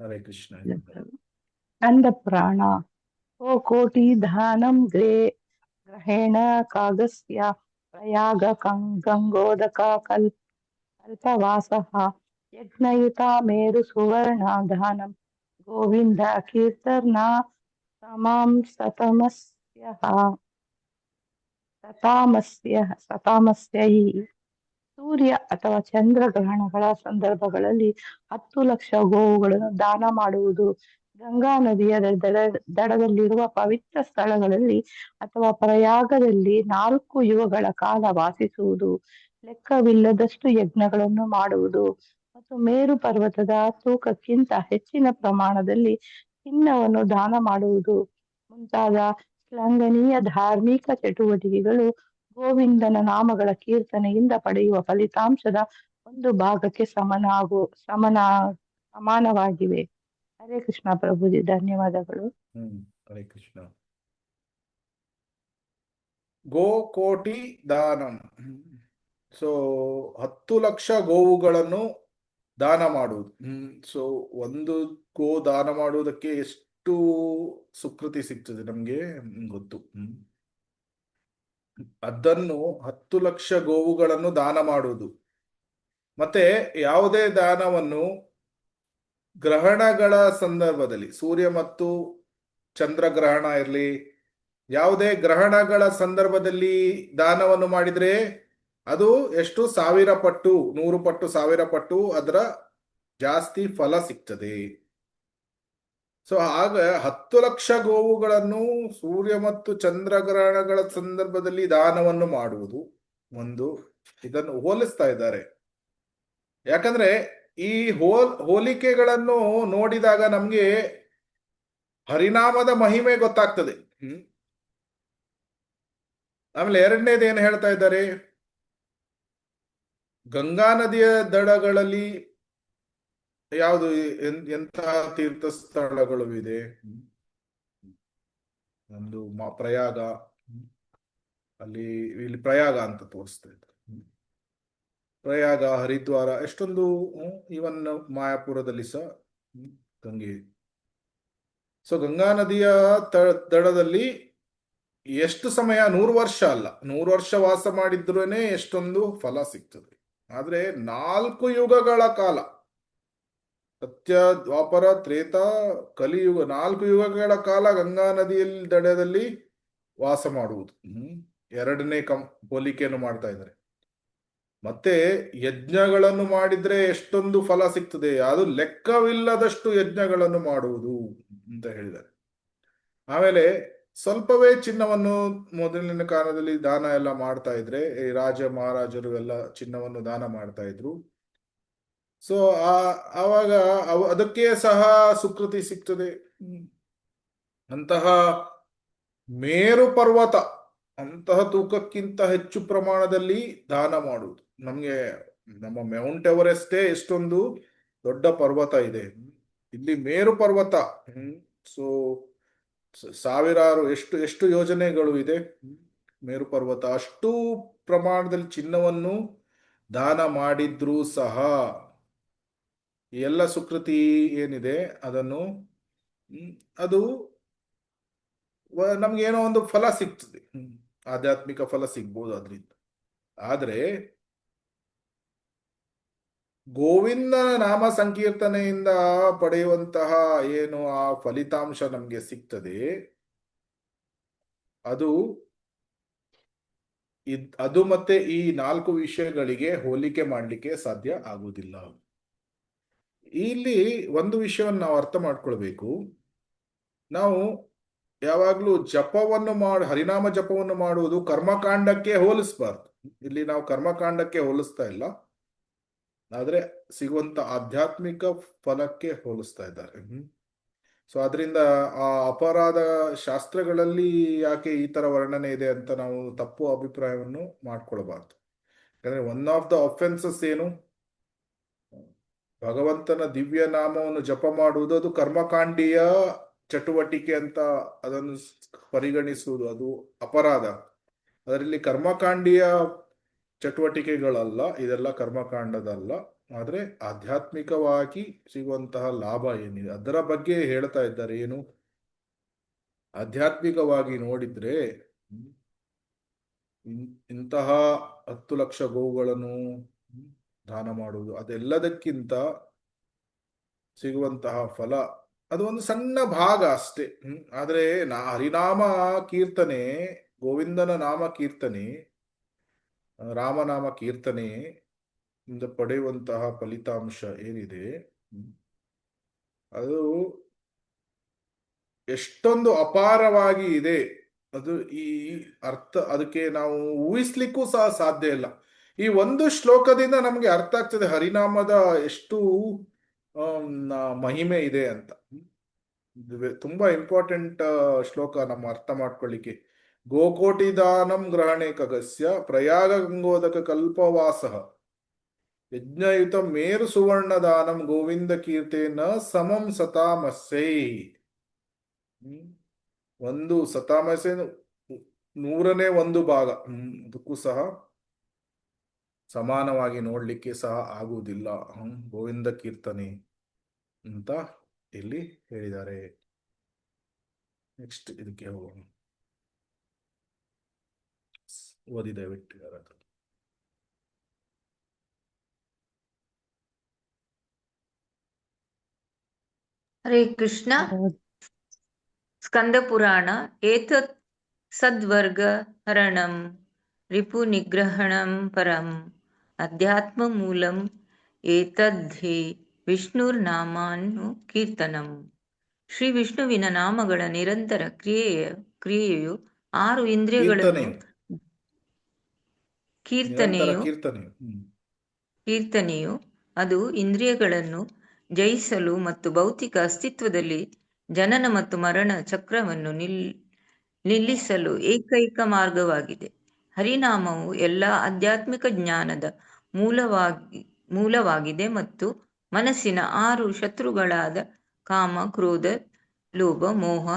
ಹರೇ ಕೃಷ್ಣ. ಸ್ಕಂದ ಪುರಾಣ. ಓ ಕೋಟಿ ಧಾನಂ ಗ್ರಹೇಣ ಕಾಗಸ್ಯ ಪ್ರಯಾಗ ಗಂಗೋದಕ ಕಲ್ಪವಾಸಃ ಯಜ್ಞಯುತ ಮೇರು ಸುವರ್ಣ ಧಾನಂ ಗೋವಿಂದ ಕೀರ್ತರ್ನ ಸಮಾಂ ಸತಾಮಸ್ಯೈ. ಸೂರ್ಯ ಅಥವಾ ಚಂದ್ರಗ್ರಹಣಗಳ ಸಂದರ್ಭಗಳಲ್ಲಿ 10 ಲಕ್ಷ ಗೋವುಗಳನ್ನು ದಾನ ಮಾಡುವುದು. ಗಂಗಾ ನದಿಯ ದಡದಲ್ಲಿರುವ ಪವಿತ್ರ ಸ್ಥಳಗಳಲ್ಲಿ ಅಥವಾ ಪ್ರಯಾಗದಲ್ಲಿ 4 ಯುಗಗಳ ಕಾಲ ವಾಸಿಸುವುದು. ಲೆಕ್ಕವಿಲ್ಲದಷ್ಟು ಯಜ್ಞಗಳನ್ನು ಮಾಡುವುದು ಮತ್ತು ಮೇರು ಪರ್ವತದ ತೂಕಕ್ಕಿಂತ ಹೆಚ್ಚಿನ ಪ್ರಮಾಣದಲ್ಲಿ ಚಿನ್ನವನ್ನು ದಾನ ಮಾಡುವುದು ಮುಂತಾದ ಶ್ಲಾಘನೀಯ ಧಾರ್ಮಿಕ ಚಟುವಟಿಕೆಗಳು ಗೋವಿಂದನ ನಾಮಗಳ ಕೀರ್ತನೆಯಿಂದ ಪಡೆಯುವ ಫಲಿತಾಂಶದ ಒಂದು ಭಾಗಕ್ಕೆ ಸಮಾನವಾಗಿವೆ. ಹರೇ ಕೃಷ್ಣ ಪ್ರಭುಜಿ, ಧನ್ಯವಾದಗಳು. ಹರೇ ಕೃಷ್ಣ. ಗೋಕೋಟಿ ದಾನಂ. ಸೊ 10 ಲಕ್ಷ ಗೋವುಗಳನ್ನು ದಾನ ಮಾಡುವುದು. ಸೊ ಒಂದು ಗೋ ದಾನ ಮಾಡುವುದಕ್ಕೆ ಎಷ್ಟು ಸುಕೃತಿ ಸಿಗ್ತದೆ ನಮ್ಗೆ ಗೊತ್ತು. ಅದನ್ನು 10 ಲಕ್ಷ ಗೋವುಗಳನ್ನು ದಾನ ಮಾಡುವುದು. ಮತ್ತೆ ಯಾವುದೇ ದಾನವನ್ನು ಗ್ರಹಣಗಳ ಸಂದರ್ಭದಲ್ಲಿ, ಸೂರ್ಯ ಮತ್ತು ಚಂದ್ರಗ್ರಹಣ ಇರಲಿ, ಯಾವುದೇ ಗ್ರಹಣಗಳ ಸಂದರ್ಭದಲ್ಲಿ ದಾನವನ್ನು ಮಾಡಿದ್ರೆ ಅದು ಎಷ್ಟು 1000 ಪಟ್ಟು, 100 ಪಟ್ಟು, 1000 ಪಟ್ಟು ಅದರ ಜಾಸ್ತಿ ಫಲ ಸಿಗ್ತದೆ. ಸೊ ಆಗ 10 ಲಕ್ಷ ಗೋವುಗಳನ್ನು ಸೂರ್ಯ ಮತ್ತು ಚಂದ್ರಗ್ರಹಣಗಳ ಸಂದರ್ಭದಲ್ಲಿ ದಾನವನ್ನು ಮಾಡುವುದು ಇದನ್ನು ಹೋಲಿಸ್ತಾ ಇದ್ದಾರೆ. ಯಾಕಂದ್ರೆ ಈ ಹೋಲಿಕೆಗಳನ್ನು ನೋಡಿದಾಗ ನಮ್ಗೆ ಹರಿನಾಮದ ಮಹಿಮೆ ಗೊತ್ತಾಗ್ತದೆ. ಆಮೇಲೆ ಎರಡನೇದು ಏನು ಹೇಳ್ತಾ ಇದ್ದಾರೆ? ಗಂಗಾ ನದಿಯ ದಡಗಳಲ್ಲಿ ಯಾವುದು ಎಂತಹ ತೀರ್ಥ ಸ್ಥಳಗಳು ಇದೆ? ಒಂದು ಪ್ರಯಾಗ, ಇಲ್ಲಿ ಪ್ರಯಾಗ ಅಂತ ತೋರಿಸ್ತಾ ಇದ್ದಾರೆ. ಪ್ರಯಾಗ, ಹರಿದ್ವಾರ, ಎಷ್ಟೊಂದು, ಇವನ್ ಮಾಯಾಪುರದಲ್ಲಿ ಸಹ ಗಂಗೆ. ಸೊ ಗಂಗಾ ನದಿಯ ದಡದಲ್ಲಿ ಎಷ್ಟು ಸಮಯ, 100 ವರ್ಷ ಅಲ್ಲ, 100 ವರ್ಷ ವಾಸ ಮಾಡಿದ್ರೇನೆ ಎಷ್ಟೊಂದು ಫಲ ಸಿಗ್ತದೆ. ಆದ್ರೆ 4 ಯುಗಗಳ ಕಾಲ, ಸತ್ಯ, ದ್ವಾಪರ, ತ್ರೇತ, ಕಲಿಯುಗ, 4 ಯುಗಗಳ ಕಾಲ ಗಂಗಾ ನದಿಯಲ್ಲಿ ದಡದಲ್ಲಿ ವಾಸ ಮಾಡುವುದು. ಎರಡನೇ ಹೋಲಿಕೆಯನ್ನು ಮಾಡ್ತಾ ಇದ್ದಾರೆ. ಮತ್ತೆ ಯಜ್ಞಗಳನ್ನು ಮಾಡಿದ್ರೆ ಎಷ್ಟೊಂದು ಫಲ ಸಿಗ್ತದೆ, ಅದು ಲೆಕ್ಕವಿಲ್ಲದಷ್ಟು ಯಜ್ಞಗಳನ್ನು ಮಾಡುವುದು ಅಂತ ಹೇಳಿದ್ದಾರೆ. ಆಮೇಲೆ ಸ್ವಲ್ಪವೇ ಚಿನ್ನವನ್ನು ಮೊದಲಿನ ಕಾಲದಲ್ಲಿ ದಾನ ಎಲ್ಲ ಮಾಡ್ತಾ ಇದ್ರೆ, ಈ ರಾಜ ಮಹಾರಾಜರು ಎಲ್ಲ ಚಿನ್ನವನ್ನು ದಾನ ಮಾಡ್ತಾ ಇದ್ರು. ಸೊ ಆವಾಗ ಅದಕ್ಕೆ ಸಹ ಸುಕೃತಿ ಸಿಗ್ತದೆ. ಅಂತಹ ಮೇರು ಪರ್ವತ, ಅಂತಹ ತೂಕಕ್ಕಿಂತ ಹೆಚ್ಚು ಪ್ರಮಾಣದಲ್ಲಿ ದಾನ ಮಾಡುವುದು. ನಮ್ಮ ಮೌಂಟ್ ಎವರೆಸ್ಟೇ ಎಷ್ಟೊಂದು ದೊಡ್ಡ ಪರ್ವತ ಇದೆ, ಇಲ್ಲಿ ಮೇರು ಪರ್ವತ. ಸೊ ಸಾವಿರಾರು, ಎಷ್ಟು ಯೋಜನೆಗಳು ಇದೆ. ಮೇರು ಪರ್ವತ ಅಷ್ಟು ಪ್ರಮಾಣದಲ್ಲಿ ಚಿನ್ನವನ್ನು ದಾನ ಮಾಡಿದ್ರೂ ಸಹ ಎಲ್ಲ ಸುಕೃತಿ ಏನಿದೆ ಅದನ್ನು ಅದು ನಮ್ಗೆ ಏನೋ ಒಂದು ಫಲ ಸಿಗ್ತದೆ, ಆಧ್ಯಾತ್ಮಿಕ ಫಲ ಸಿಗ್ಬೋದು ಅದರಿಂದ. ಆದ್ರೆ ಗೋವಿಂದನ ನಾಮ ಸಂಕೀರ್ತನೆಯಿಂದ ಪಡೆಯುವಂತಹ ಏನು ಆ ಫಲಿತಾಂಶ ನಮ್ಗೆ ಸಿಗ್ತದೆ, ಅದು ಮತ್ತೆ ಈ 4 ವಿಷಯಗಳಿಗೆ ಹೋಲಿಕೆ ಮಾಡಲಿಕ್ಕೆ ಸಾಧ್ಯ ಆಗುವುದಿಲ್ಲ. ಇಲ್ಲಿ ಒಂದು ವಿಷಯವನ್ನು ನಾವು ಅರ್ಥ ಮಾಡ್ಕೊಳ್ಬೇಕು. ನಾವು ಯಾವಾಗ್ಲೂ ಹರಿನಾಮ ಜಪವನ್ನು ಮಾಡುವುದು ಕರ್ಮಕಾಂಡಕ್ಕೆ ಹೋಲಿಸಬಾರ್ದು. ಇಲ್ಲಿ ನಾವು ಕರ್ಮಕಾಂಡಕ್ಕೆ ಹೋಲಿಸ್ತಾ ಇಲ್ಲ. ಆದ್ರೆ ಸಿಗುವಂತ ಆಧ್ಯಾತ್ಮಿಕ ಫಲಕ್ಕೆ ಹೋಲಿಸ್ತಾ ಇದ್ದಾರೆ. ಸೊ ಅದರಿಂದ ಆ ಅಪರಾಧ ಶಾಸ್ತ್ರಗಳಲ್ಲಿ ಯಾಕೆ ಈ ತರ ವರ್ಣನೆ ಇದೆ ಅಂತ ನಾವು ತಪ್ಪು ಅಭಿಪ್ರಾಯವನ್ನು ಮಾಡ್ಕೊಳ್ಬಾರ್ದು. ಯಾಕಂದ್ರೆ ಒನ್ ಆಫ್ ದ ಅಫೆನ್ಸಸ್ ಏನು, ಭಗವಂತನ ದಿವ್ಯ ನಾಮವನ್ನು ಜಪ ಮಾಡುವುದು ಅದು ಕರ್ಮಕಾಂಡೀಯ ಚಟುವಟಿಕೆ ಅಂತ ಅದನ್ನು ಪರಿಗಣಿಸುವುದು ಅದು ಅಪರಾಧ. ಅದರಲ್ಲಿ ಕರ್ಮಕಾಂಡೀಯ ಚಟುವಟಿಕೆಗಳಲ್ಲ, ಇದೆಲ್ಲ ಕರ್ಮಕಾಂಡದಲ್ಲ. ಆದ್ರೆ ಆಧ್ಯಾತ್ಮಿಕವಾಗಿ ಸಿಗುವಂತಹ ಲಾಭ ಏನಿದೆ ಅದರ ಬಗ್ಗೆ ಹೇಳ್ತಾ ಇದ್ದಾರೆ. ಏನು, ಆಧ್ಯಾತ್ಮಿಕವಾಗಿ ನೋಡಿದ್ರೆ ಇಂತಹ 10 ಲಕ್ಷ ಗೋವುಗಳನ್ನು ದಾನ ಮಾಡುವುದು ಅದೆಲ್ಲದಕ್ಕಿಂತ ಸಿಗುವಂತಹ ಫಲ ಅದು ಒಂದು ಸಣ್ಣ ಭಾಗ ಅಷ್ಟೇ. ಆದ್ರೆ ಹರಿನಾಮ ಕೀರ್ತನೆ, ಗೋವಿಂದನ ನಾಮ ಕೀರ್ತನೆ, ರಾಮನಾಮ ಕೀರ್ತನೆ ಇಂದ ಪಡೆಯುವಂತಹ ಫಲಿತಾಂಶ ಏನಿದೆ ಅದು ಎಷ್ಟೊಂದು ಅಪಾರವಾಗಿ ಇದೆ. ಅದು ಈ ಅರ್ಥ ಅದಕ್ಕೆ ನಾವು ಊಹಿಸ್ಲಿಕ್ಕೂ ಸಹ ಸಾಧ್ಯ ಇಲ್ಲ. ಈ ಒಂದು ಶ್ಲೋಕದಿಂದ ನಮಗೆ ಅರ್ಥ ಆಗ್ತದೆ ಹರಿನಾಮದ ಎಷ್ಟು ಮಹಿಮೆ ಇದೆ ಅಂತ. ತುಂಬಾ ಇಂಪಾರ್ಟೆಂಟ್ ಶ್ಲೋಕ ನಮ್ಮ ಅರ್ಥ ಮಾಡ್ಕೊಳ್ಳಿಕ್ಕೆ. ಗೋಕೋಟಿ ದಾನಂ ಗ್ರಹಣೆ ಖಗಸ್ಯ ಪ್ರಯಾಗ ಗಂಗೋದಕ ಕಲ್ಪವಾಸ ಯಜ್ಞಯುತ ಮೇರು ಸುವರ್ಣ ದಾನಂ ಗೋವಿಂದ ಕೀರ್ತೇನ ಸಮಂ ಸತಾಮಸ್ಸೈ. ಒಂದು ಸತಾಮಸೆ 100ನೇ ಭಾಗ, ಅದಕ್ಕೂ ಸಹ ಸಮಾನವಾಗಿ ನೋಡ್ಲಿಕ್ಕೆ ಸಹ ಆಗುವುದಿಲ್ಲ ಗೋವಿಂದ ಕೀರ್ತನೆ ಅಂತ ಇಲ್ಲಿ ಹೇಳಿದ್ದಾರೆ. ನೆಕ್ಸ್ಟ್ ಇದಕ್ಕೆ ಹೋಗೋಣ. ಓದಿ ದಯವಿಟ್ಟು ಯಾರಾದ್ರೂ. ಹರೇ ಕೃಷ್ಣ. ಸ್ಕಂದ ಪುರಾಣ. ಏತತ್ ಸದ್ವರ್ಗ ಹರಣಂ ರಿಪು ನಿಗ್ರಹಣಂ ಪರಂ ಅಧ್ಯಾತ್ಮ ಮೂಲಂ ಏತದ್ಧಿ ವಿಷ್ಣುರ್ನಾಮಾನು ಕೀರ್ತನಂ. ಶ್ರೀ ವಿಷ್ಣುವಿನ ನಾಮಗಳ ನಿರಂತರ ಕ್ರಿಯೆಯು 6 ಇಂದ್ರಿಯಗಳನ್ನು ಕೀರ್ತನೆಯು ಅದು ಇಂದ್ರಿಯಗಳನ್ನು ಜಯಿಸಲು ಮತ್ತು ಭೌತಿಕ ಅಸ್ತಿತ್ವದಲ್ಲಿ ಜನನ ಮತ್ತು ಮರಣ ಚಕ್ರವನ್ನು ನಿಲ್ಲಿಸಲು ಏಕೈಕ ಮಾರ್ಗವಾಗಿದೆ. ಹರಿನಾಮವು ಎಲ್ಲ ಆಧ್ಯಾತ್ಮಿಕ ಜ್ಞಾನದ ಮೂಲವಾಗಿದೆ ಮತ್ತು ಮನಸ್ಸಿನ 6 ಶತ್ರುಗಳಾದ ಕಾಮ, ಕ್ರೋಧ, ಲೋಭ, ಮೋಹ,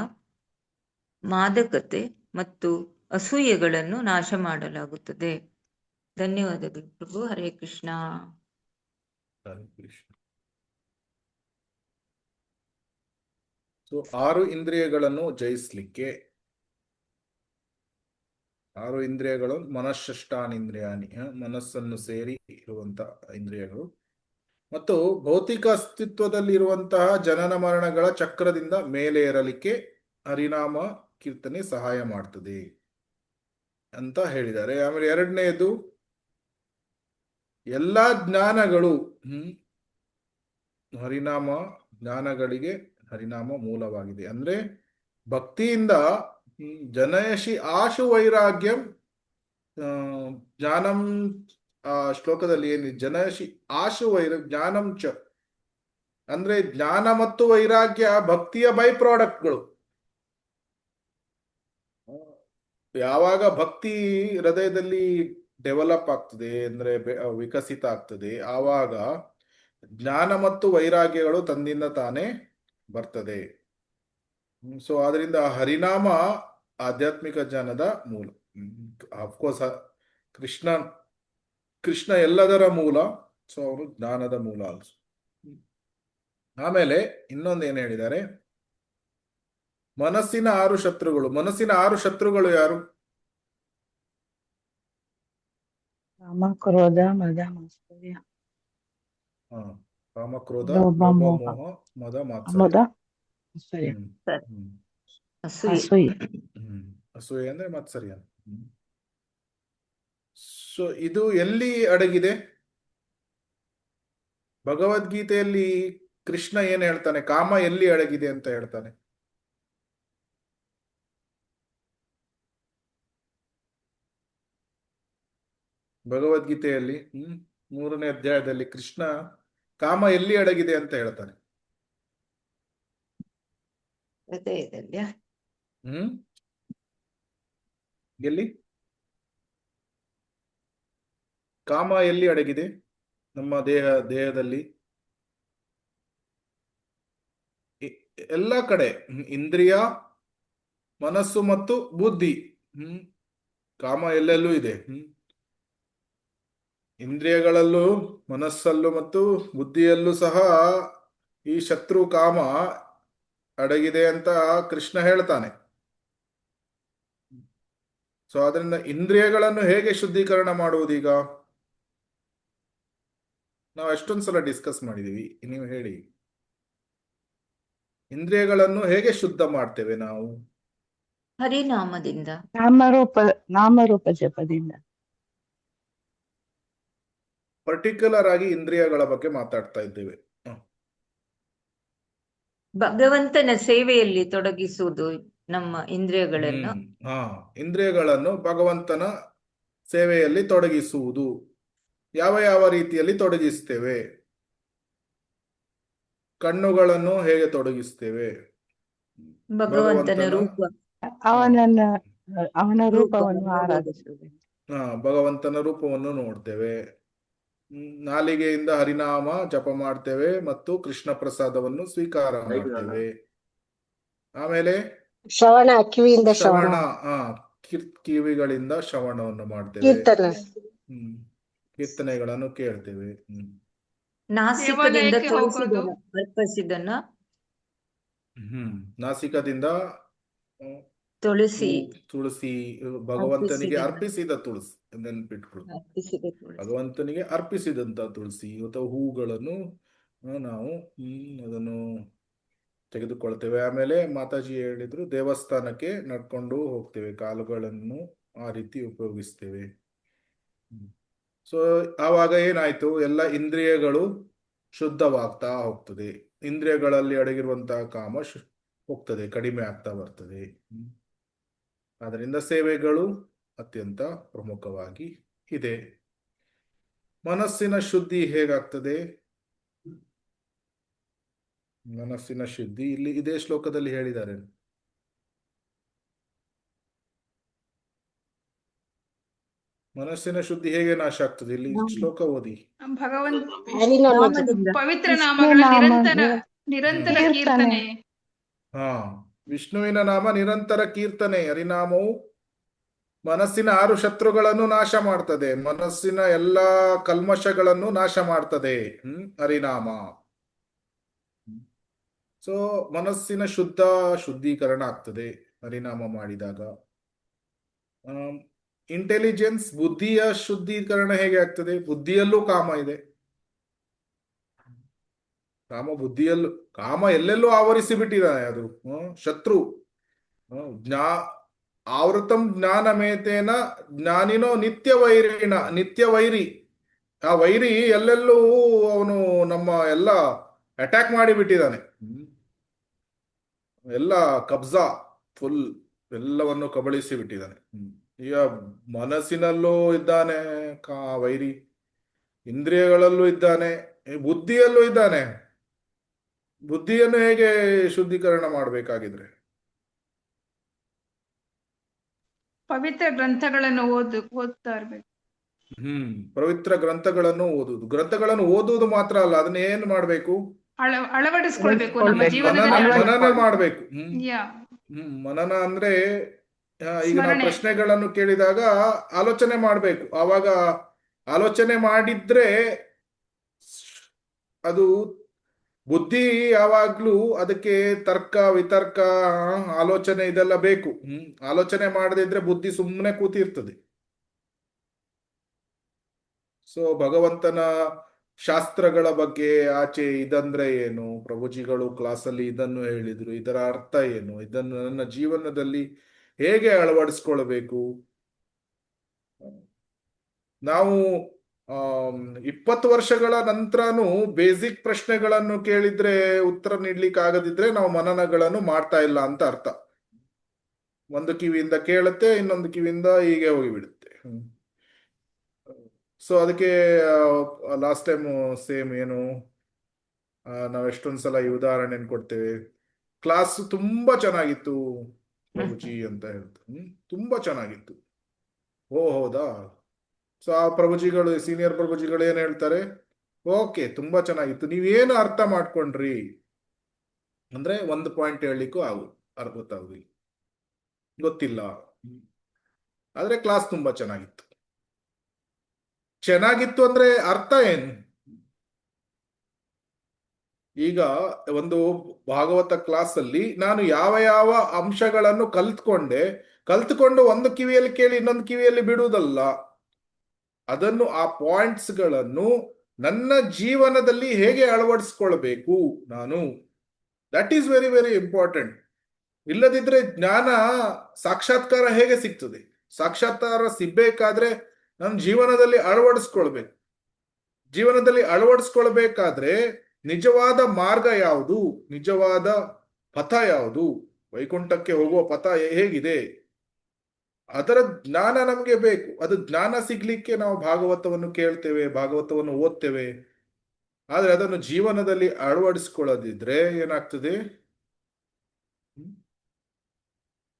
ಮಾದಕತೆ ಮತ್ತು ಅಸೂಯೆಗಳನ್ನು ನಾಶ ಮಾಡಲಾಗುತ್ತದೆ. ಧನ್ಯವಾದಗಳು ಪ್ರಭು. ಹರೇ ಕೃಷ್ಣ. ಹರೇ ಕೃಷ್ಣ. ಸೊ 6 ಇಂದ್ರಿಯಗಳನ್ನು ಜಯಿಸ್ಲಿಕ್ಕೆ, 6 ಇಂದ್ರಿಯಗಳು ಮನಃಷ್ಟಾನೇಂದ್ರಿಯಾಣಿ, ಮನಸ್ಸನ್ನು ಸೇರಿ ಇರುವಂತ ಇಂದ್ರಿಯಗಳು, ಮತ್ತು ಭೌತಿಕ ಅಸ್ತಿತ್ವದಲ್ಲಿ ಇರುವಂತಹ ಜನನ ಮರಣಗಳ ಚಕ್ರದಿಂದ ಮೇಲೆ ಏರಲಿಕ್ಕೆ ಹರಿನಾಮ ಕೀರ್ತನೆ ಸಹಾಯ ಮಾಡ್ತದೆ ಅಂತ ಹೇಳಿದ್ದಾರೆ. ಆಮೇಲೆ 2ನೇದು ಎಲ್ಲಾ ಜ್ಞಾನಗಳು, ಹರಿನಾಮ ಜ್ಞಾನಗಳಿಗೆ ಹರಿನಾಮ ಮೂಲವಾಗಿದೆ. ಅಂದ್ರೆ ಭಕ್ತಿಯಿಂದ ಜನಯಶಿ ಆಶು ವೈರಾಗ್ಯಂ ಜ್ಞಾನಂ, ಆ ಶ್ಲೋಕದಲ್ಲಿ ಏನು ಜನಯಶಿ ಆಶು ಜ್ಞಾನಂ ಚ ಅಂದ್ರೆ ಜ್ಞಾನ ಮತ್ತು ವೈರಾಗ್ಯ ಭಕ್ತಿಯ ಬೈ ಪ್ರಾಡಕ್ಟ್ಗಳು. ಯಾವಾಗ ಭಕ್ತಿ ಹೃದಯದಲ್ಲಿ ಡೆವಲಪ್ ಆಗ್ತದೆ ಅಂದ್ರೆ ವಿಕಸಿತ ಆಗ್ತದೆ, ಆವಾಗ ಜ್ಞಾನ ಮತ್ತು ವೈರಾಗ್ಯಗಳು ತನ್ನಿಂದ ತಾನೇ ಬರ್ತದೆ. ಸೊ ಆದ್ರಿಂದ ಹರಿನಾಮ ಆಧ್ಯಾತ್ಮಿಕ ಜ್ಞಾನದ ಮೂಲ. ಅಫ್ಕೋರ್ಸ್ ಕೃಷ್ಣ ಎಲ್ಲದರ ಮೂಲ, ಸೊ ಅವರು ಜ್ಞಾನದ ಮೂಲ ಆಲ್ಸೋ. ಆಮೇಲೆ ಇನ್ನೊಂದು ಏನು ಹೇಳಿದ್ದಾರೆ, ಮನಸ್ಸಿನ 6 ಶತ್ರುಗಳು. ಮನಸ್ಸಿನ 6 ಶತ್ರುಗಳು ಯಾರು? ಕಾಮ, ಕ್ರೋಧ, ಮದ, ಮಾತ್ಸರ್ಯ. ಕಾಮ, ಕ್ರೋಧ, ಲೋಭ, ಲೋಭ, ಮೋಹ, ಮೋಹ, ಮದ, ಮಾತ್ಸರ್ಯ. ಅಸೂಯೆ ಅಂದ್ರೆ ಮಾತ್ಸರ್ಯ. ಸೊ ಇದು ಎಲ್ಲಿ ಅಡಗಿದೆ? ಭಗವದ್ಗೀತೆಯಲ್ಲಿ ಕೃಷ್ಣ ಏನ್ ಹೇಳ್ತಾನೆ, ಕಾಮ ಎಲ್ಲಿ ಅಡಗಿದೆ ಅಂತ ಹೇಳ್ತಾನೆ? ಭಗವದ್ಗೀತೆಯಲ್ಲಿ 3ನೇ ಅಧ್ಯಾಯದಲ್ಲಿ ಕೃಷ್ಣ ಕಾಮ ಎಲ್ಲಿ ಅಡಗಿದೆ ಅಂತ ಹೇಳ್ತಾನೆ. ಹೃದಯದಲ್ಲಿಯಾ? ಹ್ಮ್ ಎಲ್ಲಿ ಕಾಮ ಎಲ್ಲಿ ಅಡಗಿದೆ? ನಮ್ಮ ದೇಹದಲ್ಲಿ ಎಲ್ಲ ಕಡೆ. ಇಂದ್ರಿಯ, ಮನಸ್ಸು ಮತ್ತು ಬುದ್ಧಿ. ಕಾಮ ಎಲ್ಲೆಲ್ಲೂ ಇದೆ. ಇಂದ್ರಿಯಗಳಲ್ಲೂ, ಮನಸ್ಸಲ್ಲೂ ಮತ್ತು ಬುದ್ಧಿಯಲ್ಲೂ ಸಹ ಈ ಶತ್ರು ಕಾಮ ಅಡಗಿದೆ ಅಂತ ಕೃಷ್ಣ ಹೇಳ್ತಾನೆ. ಸೊ ಅದರಿಂದ ಇಂದ್ರಿಯಗಳನ್ನು ಹೇಗೆ ಶುದ್ಧೀಕರಣ ಮಾಡುವುದೀಗ? ನಾವು ಎಷ್ಟೊಂದು ಸಲ ಡಿಸ್ಕಸ್ ಮಾಡಿದೀವಿ, ನೀವು ಹೇಳಿ. ಇಂದ್ರಿಯಗಳನ್ನು ಹೇಗೆ ಶುದ್ಧ ಮಾಡ್ತೇವೆ ನಾವು? ಹರಿನಾಮದಿಂದ. ನಾಮರೂಪ ಜಪದಿಂದ. ಪರ್ಟಿಕ್ಯುಲರ್ ಆಗಿ ಇಂದ್ರಿಯಗಳ ಬಗ್ಗೆ ಮಾತಾಡ್ತಾ ಇದ್ದೇವೆ. ಭಗವಂತನ ಸೇವೆಯಲ್ಲಿ ತೊಡಗಿಸುವುದು ನಮ್ಮ ಇಂದ್ರಿಯಗಳನ್ನು. ಇಂದ್ರಿಯಗಳನ್ನು ಭಗವಂತನ ಸೇವೆಯಲ್ಲಿ ತೊಡಗಿಸುವುದು. ಯಾವ ಯಾವ ರೀತಿಯಲ್ಲಿ ತೊಡಗಿಸ್ತೇವೆ? ಕಣ್ಣುಗಳನ್ನು ಹೇಗೆ ತೊಡಗಿಸ್ತೇವೆ? ಭಗವಂತನ ರೂಪ, ಅವನ ರೂಪವನ್ನು ಆರಾಧಿಸುವುದು. ಭಗವಂತನ ರೂಪವನ್ನು ನೋಡ್ತೇವೆ. ನಾಲಿಗೆಯಿಂದ ಹರಿನಾಮ ಜಪ ಮಾಡ್ತೇವೆ ಮತ್ತು ಕೃಷ್ಣ ಪ್ರಸಾದವನ್ನು ಸ್ವೀಕಾರ ಮಾಡ್ತೇವೆ. ಆಮೇಲೆ ಶ್ರವಣ, ಕಿವಿಗಳಿಂದ ಶ್ರವಣವನ್ನು ಮಾಡ್ತೇವೆ. ಕೀರ್ತನೆಗಳನ್ನು ಕೇಳ್ತೇವೆ. ನಾಸಿಕದಿಂದ ಅರ್ಪಿಸಿದನ್ನ, ನಾಸಿಕದಿಂದ ತುಳಸಿ, ಭಗವಂತನಿಗೆ ಅರ್ಪಿಸಿದ ತುಳಸಿ ನೆನ್ಪಿಟ್ಕೊಳ್ಳಿ. ಭಗವಂತನಿಗೆ ಅರ್ಪಿಸಿದಂತ ತುಳಸಿ ಅಥವಾ ಹೂಗಳನ್ನು ನಾವು ಅದನ್ನು ತೆಗೆದುಕೊಳ್ತೇವೆ. ಆಮೇಲೆ ಮಾತಾಜಿ ಹೇಳಿದ್ರು, ದೇವಸ್ಥಾನಕ್ಕೆ ನಡ್ಕೊಂಡು ಹೋಗ್ತೇವೆ, ಕಾಲುಗಳನ್ನು ಆ ರೀತಿ ಉಪಯೋಗಿಸ್ತೇವೆ. ಸೊ ಆವಾಗ ಏನಾಯ್ತು? ಎಲ್ಲ ಇಂದ್ರಿಯಗಳು ಶುದ್ಧವಾಗ್ತಾ ಹೋಗ್ತದೆ. ಇಂದ್ರಿಯಗಳಲ್ಲಿ ಅಡಗಿರುವಂತಹ ಕಾಮ ಹೋಗ್ತದೆ, ಕಡಿಮೆ ಆಗ್ತಾ ಬರ್ತದೆ. ಆದ್ದರಿಂದ ಸೇವೆಗಳು ಅತ್ಯಂತ ಪ್ರಮುಖವಾಗಿ ಇದೆ. ಮನಸ್ಸಿನ ಶುದ್ಧಿ ಹೇಗಾಗ್ತದೆ? ಮನಸ್ಸಿನ ಶುದ್ಧಿ ಇಲ್ಲಿ ಇದೇ ಶ್ಲೋಕದಲ್ಲಿ ಹೇಳಿದ್ದಾರೆ. ಮನಸ್ಸಿನ ಶುದ್ಧಿ ಹೇಗೆ ನಾಶ ಆಗ್ತದೆ? ಇಲ್ಲಿ ಶ್ಲೋಕ ಓದಿ. ಪವಿತ್ರ ನಾಮಗಳ ನಿರಂತರ ಕೀರ್ತನೆ. ವಿಷ್ಣುವಿನ ನಾಮ ನಿರಂತರ ಕೀರ್ತನೆ. ಹರಿನಾಮವು ಮನಸ್ಸಿನ 6 ಶತ್ರುಗಳನ್ನು ನಾಶ ಮಾಡ್ತದೆ, ಮನಸ್ಸಿನ ಎಲ್ಲಾ ಕಲ್ಮಶಗಳನ್ನು ನಾಶ ಮಾಡ್ತದೆ ಹರಿನಾಮ. ಸೊ ಮನಸ್ಸಿನ ಶುದ್ಧೀಕರಣ ಆಗ್ತದೆ ಹರಿನಾಮ ಮಾಡಿದಾಗ. ಇಂಟೆಲಿಜೆನ್ಸ್, ಬುದ್ಧಿಯ ಶುದ್ಧೀಕರಣ ಹೇಗೆ ಆಗ್ತದೆ? ಬುದ್ಧಿಯಲ್ಲೂ ಕಾಮ ಇದೆ. ಕಾಮ ಎಲ್ಲೆಲ್ಲೂ ಆವರಿಸಿ ಬಿಟ್ಟಿದ್ದಾನೆ. ಅದು ಶತ್ರು. ಆವೃತಂ ಜ್ಞಾನಮೇತೇನ ಜ್ಞಾನಿನೋ ನಿತ್ಯ ವೈರಿ. ಆ ವೈರಿ ಎಲ್ಲೆಲ್ಲೂ ಅವನು ನಮ್ಮ ಎಲ್ಲ ಅಟ್ಯಾಕ್ ಮಾಡಿ ಬಿಟ್ಟಿದ್ದಾನೆ. ಎಲ್ಲ ಕಬ್ಜಾ ಫುಲ್ ಎಲ್ಲವನ್ನು ಕಬಳಿಸಿ ಬಿಟ್ಟಿದ್ದಾನೆ. ಈಗ ಮನಸ್ಸಿನಲ್ಲೂ ಇದ್ದಾನೆ ವೈರಿ, ಇಂದ್ರಿಯಗಳಲ್ಲೂ ಇದ್ದಾನೆ, ಬುದ್ಧಿಯಲ್ಲೂ ಇದ್ದಾನೆ. ಬುದ್ಧಿಯನ್ನು ಹೇಗೆ ಶುದ್ಧೀಕರಣ ಮಾಡಬೇಕಾಗಿದ್ರೆ? ಪವಿತ್ರ ಗ್ರಂಥಗಳನ್ನು ಓದ್ತಾ ಇರ್ಬೇಕು. ಪವಿತ್ರ ಗ್ರಂಥಗಳನ್ನು ಓದುವುದು. ಗ್ರಂಥಗಳನ್ನು ಓದುವುದು ಮಾತ್ರ ಅಲ್ಲ, ಅದನ್ನ ಏನ್ ಮಾಡ್ಬೇಕು? ಅಳವಡಿಸ್ಕೊಳ್ಬೇಕು, ನಮ್ಮ ಜೀವನದಲ್ಲಿ ಮನನ ಮಾಡ್ಬೇಕು. ಮನನ ಅಂದ್ರೆ ಈಗ ನಾವು ಪ್ರಶ್ನೆಗಳನ್ನು ಕೇಳಿದಾಗ ಆಲೋಚನೆ ಮಾಡ್ಬೇಕು. ಆವಾಗ ಆಲೋಚನೆ ಮಾಡಿದ್ರೆ ಅದು ಬುದ್ಧಿ ಯಾವಾಗ್ಲೂ ಅದಕ್ಕೆ ತರ್ಕ ವಿತರ್ಕ ಆಲೋಚನೆ ಇದೆಲ್ಲ ಬೇಕು. ಆಲೋಚನೆ ಮಾಡದಿದ್ರೆ ಬುದ್ಧಿ ಸುಮ್ಮನೆ ಕೂತಿರ್ತದೆ. ಸೊ ಭಗವಂತನ ಶಾಸ್ತ್ರಗಳ ಬಗ್ಗೆ ಆಚೆ ಇದಂದ್ರೆ ಏನು, ಪ್ರಭುಜಿಗಳು ಕ್ಲಾಸಲ್ಲಿ ಇದನ್ನು ಹೇಳಿದ್ರು, ಇದರ ಅರ್ಥ ಏನು, ಇದನ್ನು ನನ್ನ ಜೀವನದಲ್ಲಿ ಹೇಗೆ ಅಳವಡಿಸ್ಕೊಳ್ಬೇಕು? ನಾವು 20 ವರ್ಷಗಳ ನಂತರನೂ ಬೇಸಿಕ್ ಪ್ರಶ್ನೆಗಳನ್ನು ಕೇಳಿದ್ರೆ ಉತ್ತರ ನೀಡ್ಲಿಕ್ಕೆ ಆಗದಿದ್ರೆ ನಾವು ಮನನಗಳನ್ನು ಮಾಡ್ತಾ ಇಲ್ಲ ಅಂತ ಅರ್ಥ. ಒಂದು ಕಿವಿಯಿಂದ ಕೇಳುತ್ತೆ, ಇನ್ನೊಂದು ಕಿವಿಯಿಂದ ಹೀಗೆ ಹೋಗಿಬಿಡುತ್ತೆ. ಸೊ ಅದಕ್ಕೆ ಲಾಸ್ಟ್ ಟೈಮ್ ಸೇಮ್ ಏನು ನಾವು ಎಷ್ಟೊಂದು ಸಲ ಈ ಉದಾಹರಣೆಯನ್ನು ಕೊಡ್ತೇವೆ. ಕ್ಲಾಸ್ ತುಂಬಾ ಚೆನ್ನಾಗಿತ್ತು ಪ್ರಭುಜಿ ಅಂತ ಹೇಳ್ತಾರೆ. ತುಂಬಾ ಚೆನ್ನಾಗಿತ್ತು. ಓ ಹೌದಾ. ಸೊ ಆ ಪ್ರಭುಜಿಗಳು, ಸೀನಿಯರ್ ಪ್ರಭುಜಿಗಳು ಏನ್ ಹೇಳ್ತಾರೆ, ಓಕೆ ತುಂಬಾ ಚೆನ್ನಾಗಿತ್ತು, ನೀವೇನು ಅರ್ಥ ಮಾಡ್ಕೊಂಡ್ರಿ ಅಂದ್ರೆ ಒಂದು ಪಾಯಿಂಟ್ ಹೇಳಲಿಕ್ಕೂ ಗೊತ್ತಾಗುದಿಲ್ಲ, ಗೊತ್ತಿಲ್ಲ. ಆದ್ರೆ ಕ್ಲಾಸ್ ತುಂಬಾ ಚೆನ್ನಾಗಿತ್ತು. ಚೆನ್ನಾಗಿತ್ತು ಅಂದ್ರೆ ಅರ್ಥ ಏನು? ಈಗ ಒಂದು ಭಾಗವತ ಕ್ಲಾಸ್ ಅಲ್ಲಿ ನಾನು ಯಾವ ಯಾವ ಅಂಶಗಳನ್ನು ಕಲ್ತ್ಕೊಂಡು ಒಂದು ಕಿವಿಯಲ್ಲಿ ಕೇಳಿ ಇನ್ನೊಂದು ಕಿವಿಯಲ್ಲಿ ಬಿಡುವುದಲ್ಲ, ಅದನ್ನು ಆ ಪಾಯಿಂಟ್ಸ್ ಗಳನ್ನು ನನ್ನ ಜೀವನದಲ್ಲಿ ಹೇಗೆ ಅಳವಡಿಸ್ಕೊಳ್ಬೇಕು ನಾನು, that is very very important. ಇಲ್ಲದಿದ್ರೆ ಜ್ಞಾನ ಸಾಕ್ಷಾತ್ಕಾರ ಹೇಗೆ ಸಿಗ್ತದೆ? ಸಾಕ್ಷಾತ್ಕಾರ ಸಿಗ್ಬೇಕಾದ್ರೆ ನನ್ನ ಜೀವನದಲ್ಲಿ ಅಳವಡಿಸ್ಕೊಳ್ಬೇಕು. ಜೀವನದಲ್ಲಿ ಅಳವಡಿಸ್ಕೊಳ್ಬೇಕಾದ್ರೆ ನಿಜವಾದ ಮಾರ್ಗ ಯಾವುದು, ನಿಜವಾದ ಪಥ ಯಾವುದು, ವೈಕುಂಠಕ್ಕೆ ಹೋಗುವ ಪಥ ಹೇಗಿದೆ, ಅದರ ಜ್ಞಾನ ನಮಗೆ ಬೇಕು. ಅದು ಜ್ಞಾನ ಸಿಗ್ಲಿಕ್ಕೆ ನಾವು ಭಾಗವತವನ್ನು ಕೇಳ್ತೇವೆ, ಭಾಗವತವನ್ನು ಓದ್ತೇವೆ. ಆದ್ರೆ ಅದನ್ನು ಜೀವನದಲ್ಲಿ ಅಳವಡಿಸ್ಕೊಳ್ಳದಿದ್ರೆ ಏನಾಗ್ತದೆ?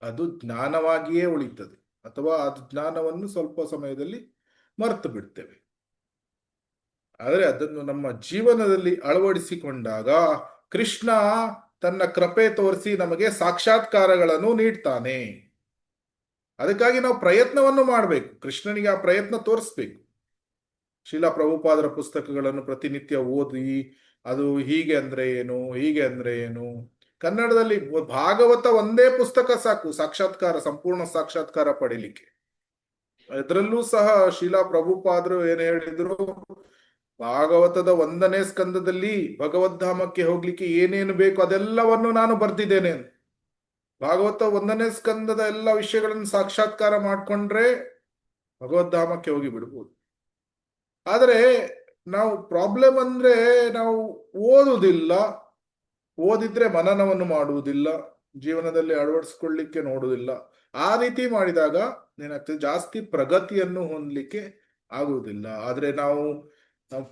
ಅದು ಜ್ಞಾನವಾಗಿಯೇ ಉಳಿತದೆ, ಅಥವಾ ಅದು ಜ್ಞಾನವನ್ನು ಸ್ವಲ್ಪ ಸಮಯದಲ್ಲಿ ಮರೆತು ಬಿಡ್ತೇವೆ. ಆದರೆ ಅದನ್ನು ನಮ್ಮ ಜೀವನದಲ್ಲಿ ಅಳವಡಿಸಿಕೊಂಡಾಗ ಕೃಷ್ಣ ತನ್ನ ಕೃಪೆ ತೋರಿಸಿ ನಮಗೆ ಸಾಕ್ಷಾತ್ಕಾರಗಳನ್ನು ನೀಡ್ತಾನೆ. ಅದಕ್ಕಾಗಿ ನಾವು ಪ್ರಯತ್ನವನ್ನು ಮಾಡಬೇಕು, ಕೃಷ್ಣನಿಗೆ ಆ ಪ್ರಯತ್ನ ತೋರಿಸ್ಬೇಕು. ಶ್ರೀಲ ಪ್ರಭುಪಾದರ ಪುಸ್ತಕಗಳನ್ನು ಪ್ರತಿನಿತ್ಯ ಓದಿ ಅದು ಹೀಗೆ ಅಂದ್ರೆ ಏನು, ಹೀಗೆ ಅಂದ್ರೆ ಏನು. ಕನ್ನಡದಲ್ಲಿ ಭಾಗವತ ಒಂದೇ ಪುಸ್ತಕ ಸಾಕು ಸಾಕ್ಷಾತ್ಕಾರ, ಸಂಪೂರ್ಣ ಸಾಕ್ಷಾತ್ಕಾರ ಪಡಿಲಿಕ್ಕೆ. ಇದರಲ್ಲೂ ಸಹ ಶ್ರೀಲ ಪ್ರಭುಪಾದರು ಏನ್ ಹೇಳಿದ್ರು, ಭಾಗವತದ 1ನೇ ಸ್ಕಂದದಲ್ಲಿ ಭಗವದ್ಧಾಮಕ್ಕೆ ಹೋಗ್ಲಿಕ್ಕೆ ಏನೇನು ಬೇಕು ಅದೆಲ್ಲವನ್ನು ನಾನು ಬರ್ದಿದ್ದೇನೆ. ಭಾಗವತ 1ನೇ ಸ್ಕಂದದ ಎಲ್ಲ ವಿಷಯಗಳನ್ನು ಸಾಕ್ಷಾತ್ಕಾರ ಮಾಡ್ಕೊಂಡ್ರೆ ಭಗವದ್ಧಾಮಕ್ಕೆ ಹೋಗಿ ಬಿಡ್ಬೋದು. ಆದರೆ ನಾವು ಪ್ರಾಬ್ಲಮ್ ಅಂದ್ರೆ ನಾವು ಓದುವುದಿಲ್ಲ, ಓದಿದ್ರೆ ಮನನವನ್ನು ಮಾಡುವುದಿಲ್ಲ, ಜೀವನದಲ್ಲಿ ಅಳವಡಿಸ್ಕೊಳ್ಳಿಕ್ಕೆ ನೋಡುವುದಿಲ್ಲ. ಆ ರೀತಿ ಮಾಡಿದಾಗ ಏನಾಗ್ತದೆ, ಜಾಸ್ತಿ ಪ್ರಗತಿಯನ್ನು ಹೊಂದಲಿಕ್ಕೆ ಆಗುವುದಿಲ್ಲ. ಆದ್ರೆ ನಾವು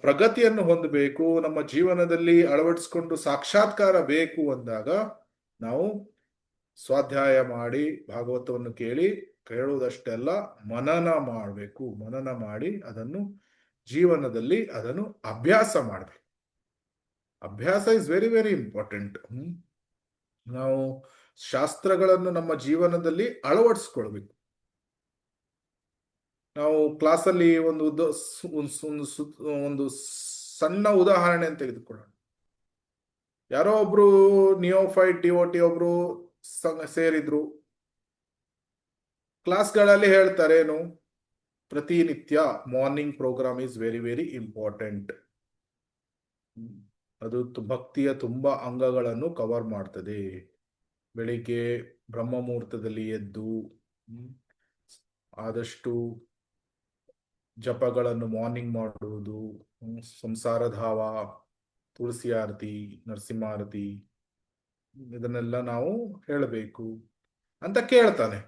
ಪ್ರಗತಿಯನ್ನು ಹೊಂದಬೇಕು, ನಮ್ಮ ಜೀವನದಲ್ಲಿ ಅಳವಡಿಸ್ಕೊಂಡು ಸಾಕ್ಷಾತ್ಕಾರ ಬೇಕು ಅಂದಾಗ ನಾವು ಸ್ವಾಧ್ಯಾಯ ಮಾಡಿ ಭಾಗವತವನ್ನು ಕೇಳುವುದಷ್ಟೇ ಅಲ್ಲ, ಮನನ ಮಾಡಬೇಕು. ಮನನ ಮಾಡಿ ಅದನ್ನು ಜೀವನದಲ್ಲಿ ಅದನ್ನು ಅಭ್ಯಾಸ ಮಾಡಬೇಕು. ಅಭ್ಯಾಸ ಇಸ್ ವೆರಿ ವೆರಿ ಇಂಪಾರ್ಟೆಂಟ್. ನಾವು ಶಾಸ್ತ್ರಗಳನ್ನು ನಮ್ಮ ಜೀವನದಲ್ಲಿ ಅಳವಡಿಸ್ಕೊಳ್ಬೇಕು. ನಾವು ಕ್ಲಾಸಲ್ಲಿ ಒಂದು ಸಣ್ಣ ಉದಾಹರಣೆ ತೆಗೆದುಕೊಳ್ಳೋಣ. ಯಾರೋ ಒಬ್ರು ನಿಯೋಫೈಟ್ ಡಿವೋಟಿ ಒಬ್ರು ಸೇರಿದ್ರು. ಕ್ಲಾಸ್ಗಳಲ್ಲಿ ಹೇಳ್ತಾರೆ ಏನು, ಪ್ರತಿನಿತ್ಯ morning program is very very important. ಅದು ಭಕ್ತಿಯ ತುಂಬಾ ಅಂಗಗಳನ್ನು ಕವರ್ ಮಾಡ್ತದೆ. ಬೆಳಿಗ್ಗೆ ಬ್ರಹ್ಮ ಮುಹೂರ್ತದಲ್ಲಿ ಎದ್ದು ಆದಷ್ಟು ಜಪಗಳನ್ನು ಮಾರ್ನಿಂಗ್ ಮಾಡುವುದು, ಸಂಸಾರಧಾವ, ತುಳಸಿ ಆರತಿ, ನರಸಿಂಹಾರತಿ, ಇದನ್ನೆಲ್ಲ ನಾವು ಹೇಳಬೇಕು ಅಂತ ಕೇಳ್ತಾನೆ.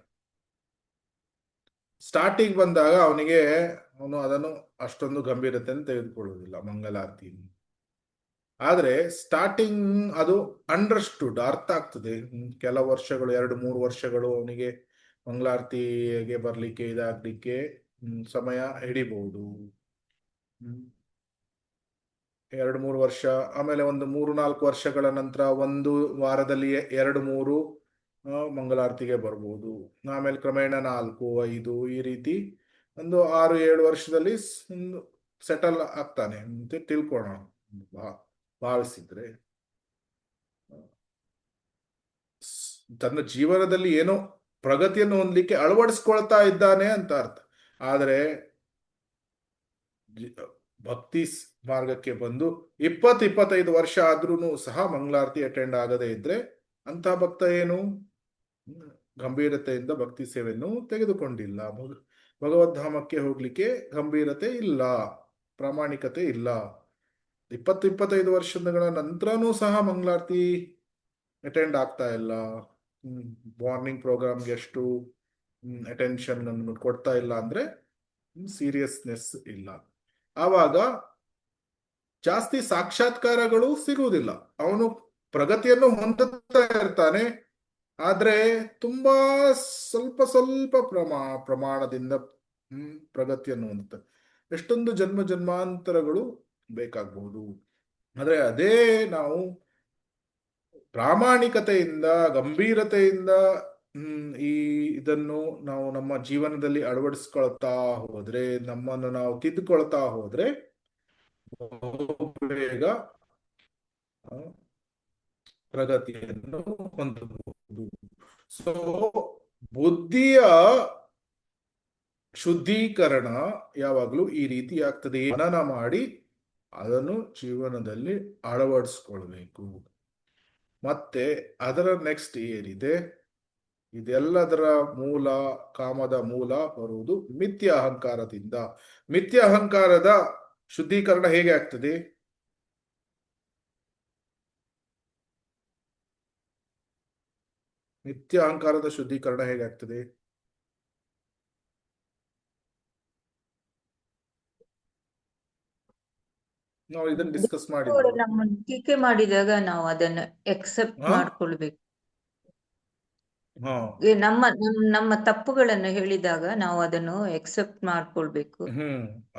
ಸ್ಟಾರ್ಟಿಂಗ್ ಬಂದಾಗ ಅವನು ಅದನ್ನು ಅಷ್ಟೊಂದು ಗಂಭೀರತೆಯನ್ನು ತೆಗೆದುಕೊಳ್ಳುವುದಿಲ್ಲ, ಮಂಗಲಾರತಿ. ಆದ್ರೆ ಸ್ಟಾರ್ಟಿಂಗ್ ಅದು ಅಂಡರ್ಸ್ಟುಡ್, ಅರ್ಥ ಆಗ್ತದೆ. ಕೆಲವು ವರ್ಷಗಳು, 2-3 ವರ್ಷಗಳು ಅವನಿಗೆ ಮಂಗಳಾರತಿಗೆ ಬರ್ಲಿಕ್ಕೆ ಇದಾಗ್ಲಿಕ್ಕೆ ಸಮಯ ಹಿಡಿಬಹುದು. 2-3 ವರ್ಷ, ಆಮೇಲೆ ಒಂದು 3-4 ವರ್ಷಗಳ ನಂತರ ಒಂದು ವಾರದಲ್ಲಿ 2-3 ಮಂಗಳಾರತಿಗೆ ಬರ್ಬೋದು. ಆಮೇಲೆ ಕ್ರಮೇಣ 4-5 ಈ ರೀತಿ ಒಂದು 6-7 ವರ್ಷದಲ್ಲಿ ಸೆಟಲ್ ಆಗ್ತಾನೆ ಅಂತ ತಿಳ್ಕೊಳ್ಳೋಣ ಭಾವಿಸಿದ್ರೆ. ತನ್ನ ಜೀವನದಲ್ಲಿ ಏನೋ ಪ್ರಗತಿಯನ್ನು ಹೊಂದಲಿಕ್ಕೆ ಅಳವಡಿಸ್ಕೊಳ್ತಾ ಇದ್ದಾನೆ ಅಂತ ಅರ್ಥ. ಆದರೆ ಭಕ್ತಿ ಮಾರ್ಗಕ್ಕೆ ಬಂದು 20-25 ವರ್ಷ ಆದ್ರೂ ಸಹ ಮಂಗಳಾರತಿ ಅಟೆಂಡ್ ಆಗದೇ ಇದ್ರೆ ಅಂತ ಭಕ್ತ ಏನು ಗಂಭೀರತೆಯಿಂದ ಭಕ್ತಿ ಸೇವೆಯನ್ನು ತೆಗೆದುಕೊಂಡಿಲ್ಲ. ಭಗವದ್ಧಾಮಕ್ಕೆ ಹೋಗ್ಲಿಕ್ಕೆ ಗಂಭೀರತೆ ಇಲ್ಲ, ಪ್ರಾಮಾಣಿಕತೆ ಇಲ್ಲ. 20-25 ವರ್ಷಗಳ ನಂತರನೂ ಸಹ ಮಂಗಳಾರತಿ ಅಟೆಂಡ್ ಆಗ್ತಾ ಇಲ್ಲ, ಮಾರ್ನಿಂಗ್ ಪ್ರೋಗ್ರಾಮ್ಗೆ ಎಷ್ಟು ಅಟೆನ್ಷನ್ ಕೊಡ್ತಾ ಇಲ್ಲ ಅಂದ್ರೆ ಸೀರಿಯಸ್ನೆಸ್ ಇಲ್ಲ. ಆವಾಗ ಜಾಸ್ತಿ ಸಾಕ್ಷಾತ್ಕಾರಗಳು ಸಿಗುವುದಿಲ್ಲ. ಅವನು ಪ್ರಗತಿಯನ್ನು ಹೊಂದುತ್ತಾ ಇರ್ತಾನೆ, ಆದ್ರೆ ತುಂಬಾ ಸ್ವಲ್ಪ ಸ್ವಲ್ಪ ಪ್ರಮಾಣದಿಂದ ಪ್ರಗತಿಯನ್ನು ಹೊಂದುತ್ತಾರೆ. ಎಷ್ಟೊಂದು ಜನ್ಮ ಜನ್ಮಾಂತರಗಳು ಬೇಕಾಗಬಹುದು. ಆದ್ರೆ ಅದೇ ನಾವು ಪ್ರಾಮಾಣಿಕತೆಯಿಂದ, ಗಂಭೀರತೆಯಿಂದ ಇದನ್ನು ನಾವು ನಮ್ಮ ಜೀವನದಲ್ಲಿ ಅಳವಡಿಸ್ಕೊಳ್ತಾ ಹೋದ್ರೆ, ನಮ್ಮನ್ನು ನಾವು ತಿದ್ದುಕೊಳ್ತಾ ಹೋದ್ರೆ ಬೇಗ ಪ್ರಗತಿಯನ್ನು ಹೊಂದಬಹುದು. ಸೊ ಬುದ್ಧಿಯ ಶುದ್ಧೀಕರಣ ಯಾವಾಗಲೂ ಈ ರೀತಿ ಆಗ್ತದೆ. ಮನನ ಮಾಡಿ ಅದನ್ನು ಜೀವನದಲ್ಲಿ ಅಳವಡಿಸ್ಕೊಳ್ಬೇಕು. ಮತ್ತೆ ಅದರ ನೆಕ್ಸ್ಟ್ ಏನಿದೆ, ಇದೆಲ್ಲದರ ಮೂಲ, ಕಾಮದ ಮೂಲ ಬರುವುದು ಮಿಥ್ಯ ಅಹಂಕಾರದಿಂದ. ಮಿಥ್ಯ ಅಹಂಕಾರದ ಶುದ್ಧೀಕರಣ ಹೇಗೆ ಆಗ್ತದೆ? ಮಿಥ್ಯ ಅಹಂಕಾರದ ಶುದ್ಧೀಕರಣ ಹೇಗಾಗ್ತದೆ? ನಾವು ಇದನ್ನು ಡಿಸ್ಕಸ್ ಮಾಡಿದ್ವಿ. ನಮ್ಮನ್ನು ಟೀಕೆ ಮಾಡಿದಾಗ ನಾವು ಅದನ್ನು ಎಕ್ಸೆಪ್ಟ್ ಮಾಡ್ಕೊಳ್ಬೇಕು. ನಮ್ಮ ತಪ್ಪುಗಳನ್ನು ಹೇಳಿದಾಗ ನಾವು ಅದನ್ನು ಎಕ್ಸೆಪ್ಟ್ ಮಾಡ್ಕೊಳ್ಬೇಕು.